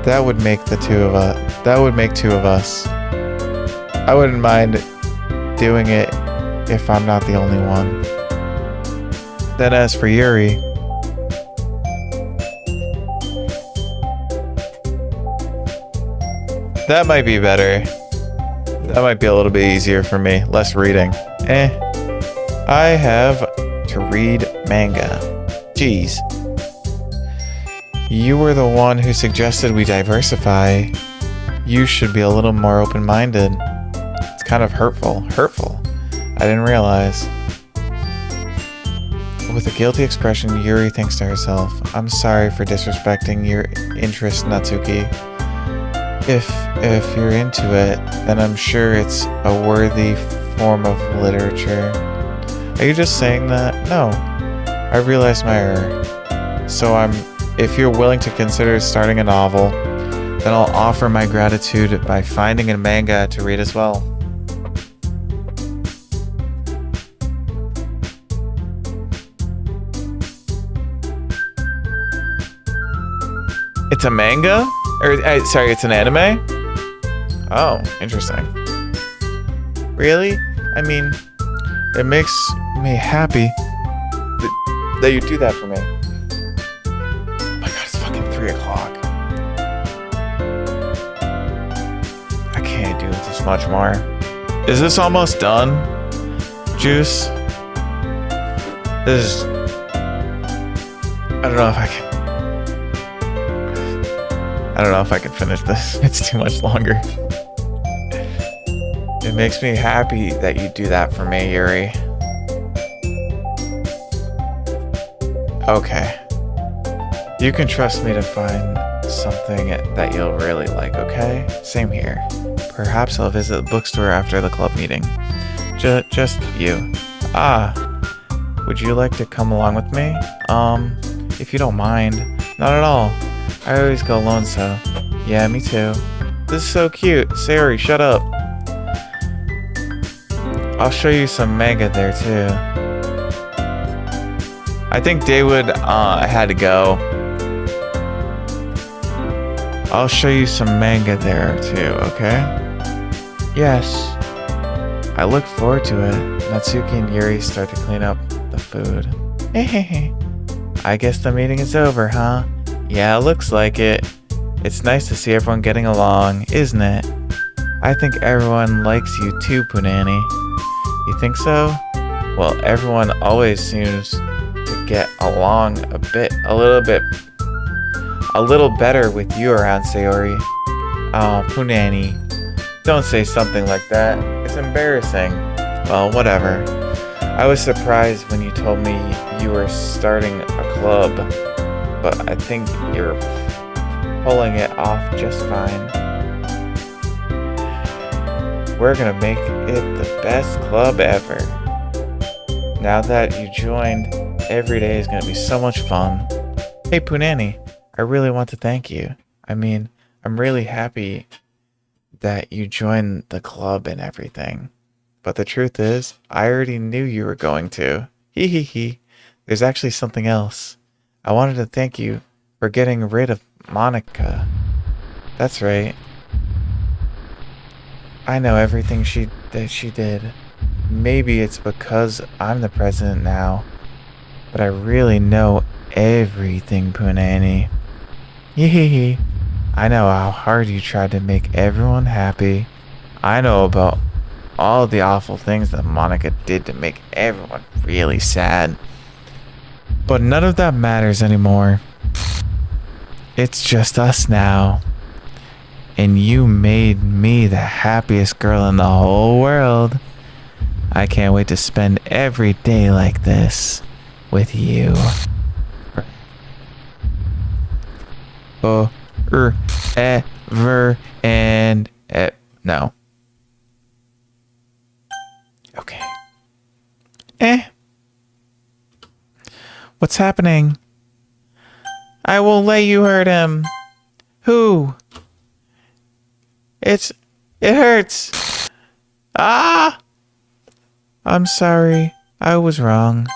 that would make two of us. I wouldn't mind doing it if I'm not the only one. Then as for Yuri, that might be better. That might be a little bit easier for me. Less reading. I have to read manga. Jeez. You were the one who suggested we diversify. You should be a little more open-minded. It's kind of hurtful. I didn't realize. With a guilty expression, Yuri thinks to herself, I'm sorry for disrespecting your interest, Natsuki. If you're into it, then I'm sure it's a worthy form of literature. Are you just saying that? No. I realized my error. So if you're willing to consider starting a novel, then I'll offer my gratitude by finding a manga to read as well. It's a manga? Sorry, it's an anime? Oh, interesting. Really? I mean, it makes me happy that you do that for me. Oh my god, it's fucking 3 o'clock. I can't do this much more. Is this almost done? Juice? This is... I don't know if I can finish this. It's too much longer. It makes me happy that you do that for me, Yuri. Okay. You can trust me to find something that you'll really like, okay? Same here. Perhaps I'll visit the bookstore after the club meeting. Just you. Would you like to come along with me? If you don't mind. Not at all. I always go alone, so... Yeah, me too. This is so cute. Sayori, shut up. I'll show you some manga there, too. I think David had to go. I'll show you some manga there, too, okay? Yes. I look forward to it. Natsuki and Yuri start to clean up the food. I guess the meeting is over, huh? Yeah, looks like it. It's nice to see everyone getting along, isn't it? I think everyone likes you too, Punani. You think so? Well, everyone always seems to get along a little better with you around, Sayori. Oh, Punani. Don't say something like that. It's embarrassing. Well, whatever. I was surprised when you told me you were starting a club, but I think you're pulling it off just fine. We're gonna make it the best club ever. Now that you joined, every day is gonna be so much fun. Hey Punani, I really want to thank you. I mean, I'm really happy that you joined the club and everything. But the truth is, I already knew you were going to. Hee. There's actually something else. I wanted to thank you for getting rid of Monika. That's right. I know everything that she did. Maybe it's because I'm the president now, but I really know everything, Punani. Hee. I know how hard you tried to make everyone happy. I know about all the awful things that Monika did to make everyone really sad. But none of that matters anymore. It's just us now. And you made me the happiest girl in the whole world. I can't wait to spend every day like this with you. Ever and no. Okay. What's happening? I won't let you hurt him. Who? It hurts. Ah! I'm sorry. I was wrong.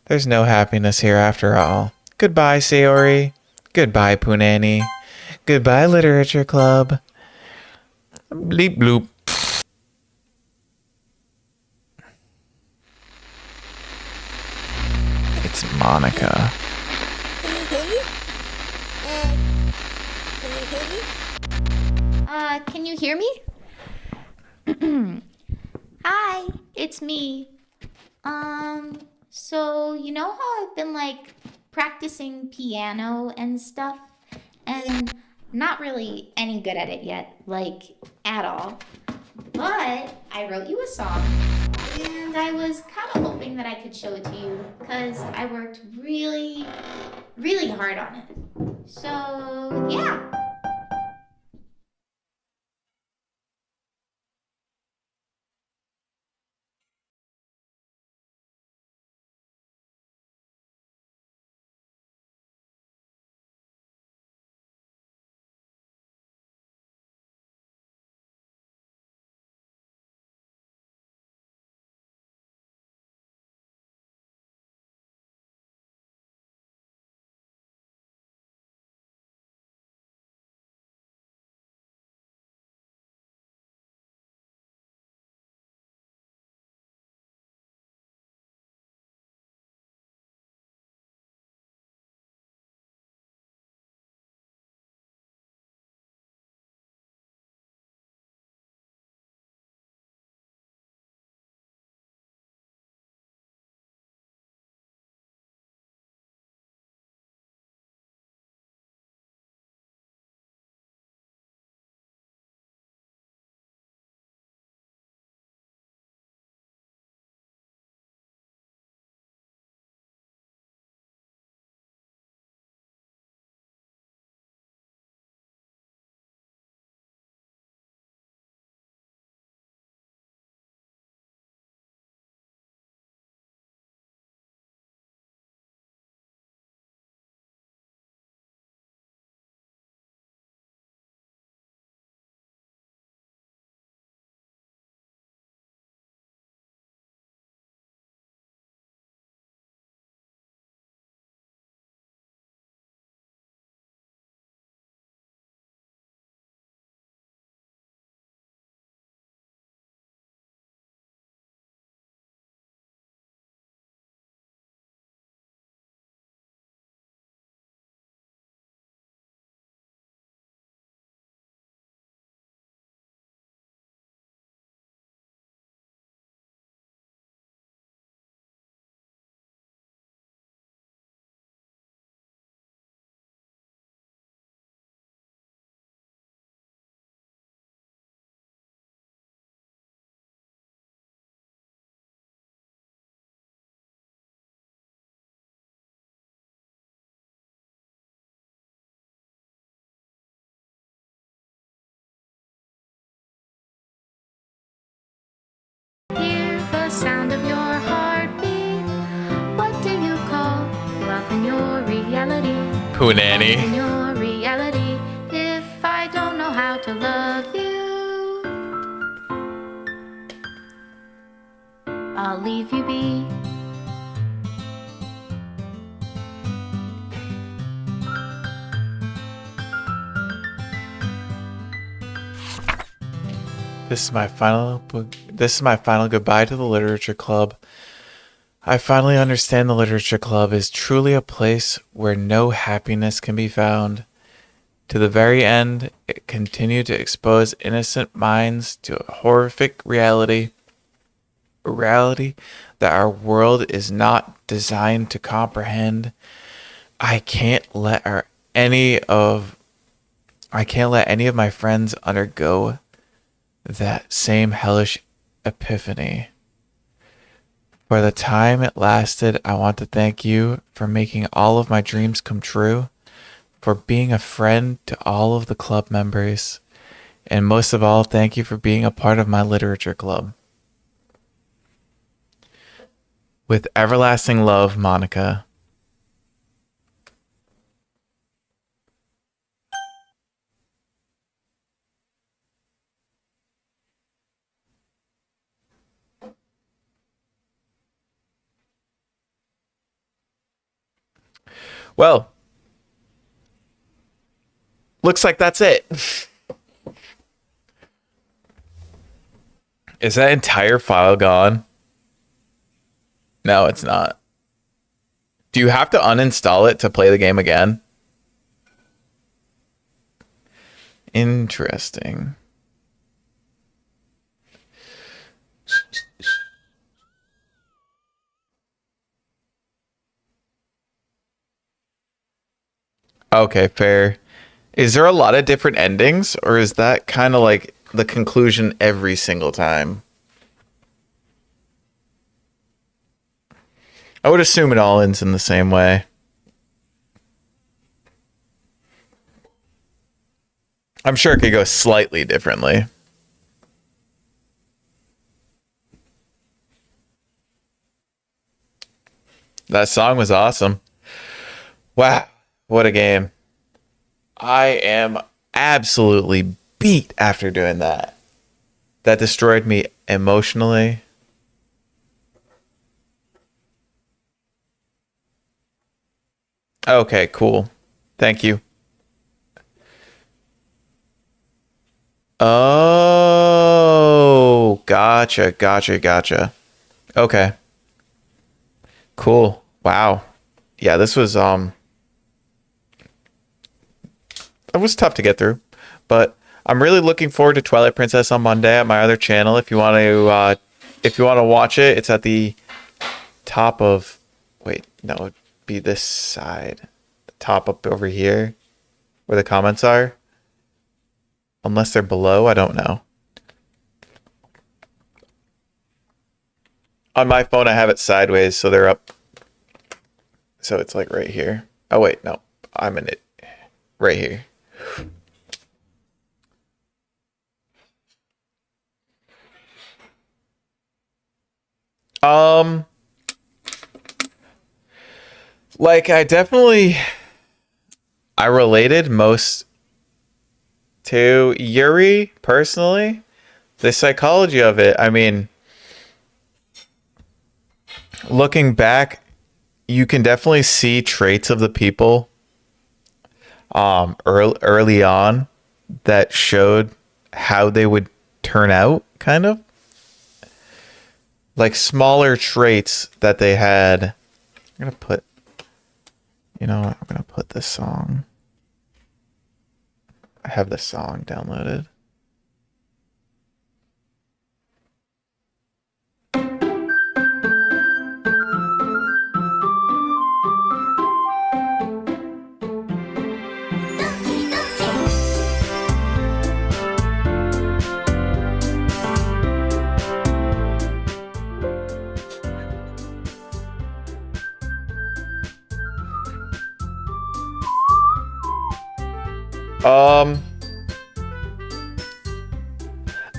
There's no happiness here after all. Goodbye, Sayori. Goodbye, Punani. Goodbye, Literature Club. Bleep bloop. It's Monika. Can you hear me? Hi, it's me. So you know how I've been like practicing piano and stuff, and not really any good at it yet, like at all. But I wrote you a song, and I was kind of hoping that I could show it to you, because I worked really, really hard on it. So yeah. Hear the sound of your heartbeat. What do you call love in your reality? Punani. In your reality, if I don't know how to love you, I'll leave you be. This is my final goodbye to the Literature Club. I finally understand the Literature Club is truly a place where no happiness can be found. To the very end, it continued to expose innocent minds to a horrific reality. A reality that our world is not designed to comprehend. I can't let any of I can't let any of my friends undergo that same hellish epiphany. For the time it lasted, I want to thank you for making all of my dreams come true, for being a friend to all of the club members, and most of all, thank you for being a part of my literature club. With everlasting love, Monika. Well, looks like that's it. Is that entire file gone? No, it's not. Do you have to uninstall it to play the game again? Interesting. Okay, fair. Is there a lot of different endings, or is that kind of like the conclusion every single time? I would assume it all ends in the same way. I'm sure it could go slightly differently. That song was awesome. Wow, what a game. I am absolutely beat after doing that. That destroyed me emotionally. Okay, cool. Thank you. Oh, gotcha. Okay. Cool. Wow. Yeah, this was it was tough to get through, but I'm really looking forward to Twilight Princess on Monday at my other channel. If you want to watch it, it's at the top of, wait, no, it'd be this side, the top up over here where the comments are, unless they're below. I don't know. On my phone, I have it sideways, so they're up. So it's like right here. Oh wait, no, I'm in it right here. Like I related most to Yuri personally. The psychology of it, I mean, looking back, you can definitely see traits of the people early on that showed how they would turn out, kind of like smaller traits that they had. I'm gonna put this song. I have this song downloaded.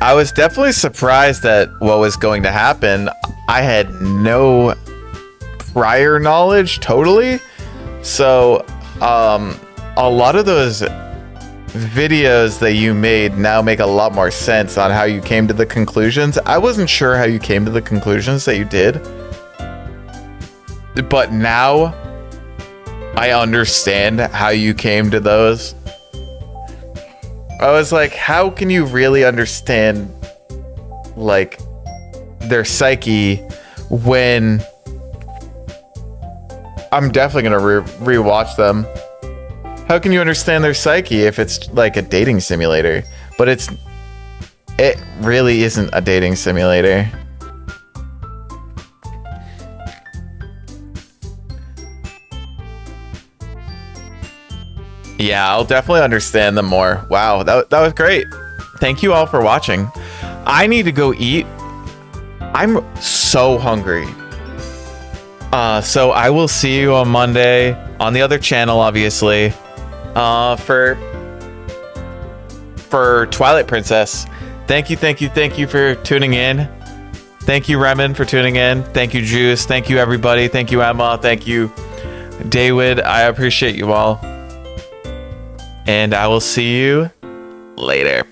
I was definitely surprised at what was going to happen. I had no prior knowledge totally. So, a lot of those videos that you made now make a lot more sense on how you came to the conclusions. I wasn't sure how you came to the conclusions that you did, but now I understand how you came to those. I was like, how can you really understand like their psyche when I'm definitely going to rewatch them. How can you understand their psyche if it's like a dating simulator? But it really isn't a dating simulator. Yeah, I'll definitely understand them more. Wow, that was great. Thank you all for watching. I need to go eat. I'm so hungry. So I will see you on Monday on the other channel, obviously. For Twilight Princess. Thank you for tuning in. Thank you, Remen, for tuning in. Thank you, Juice. Thank you, everybody. Thank you, Emma. Thank you, David. I appreciate you all. And I will see you later.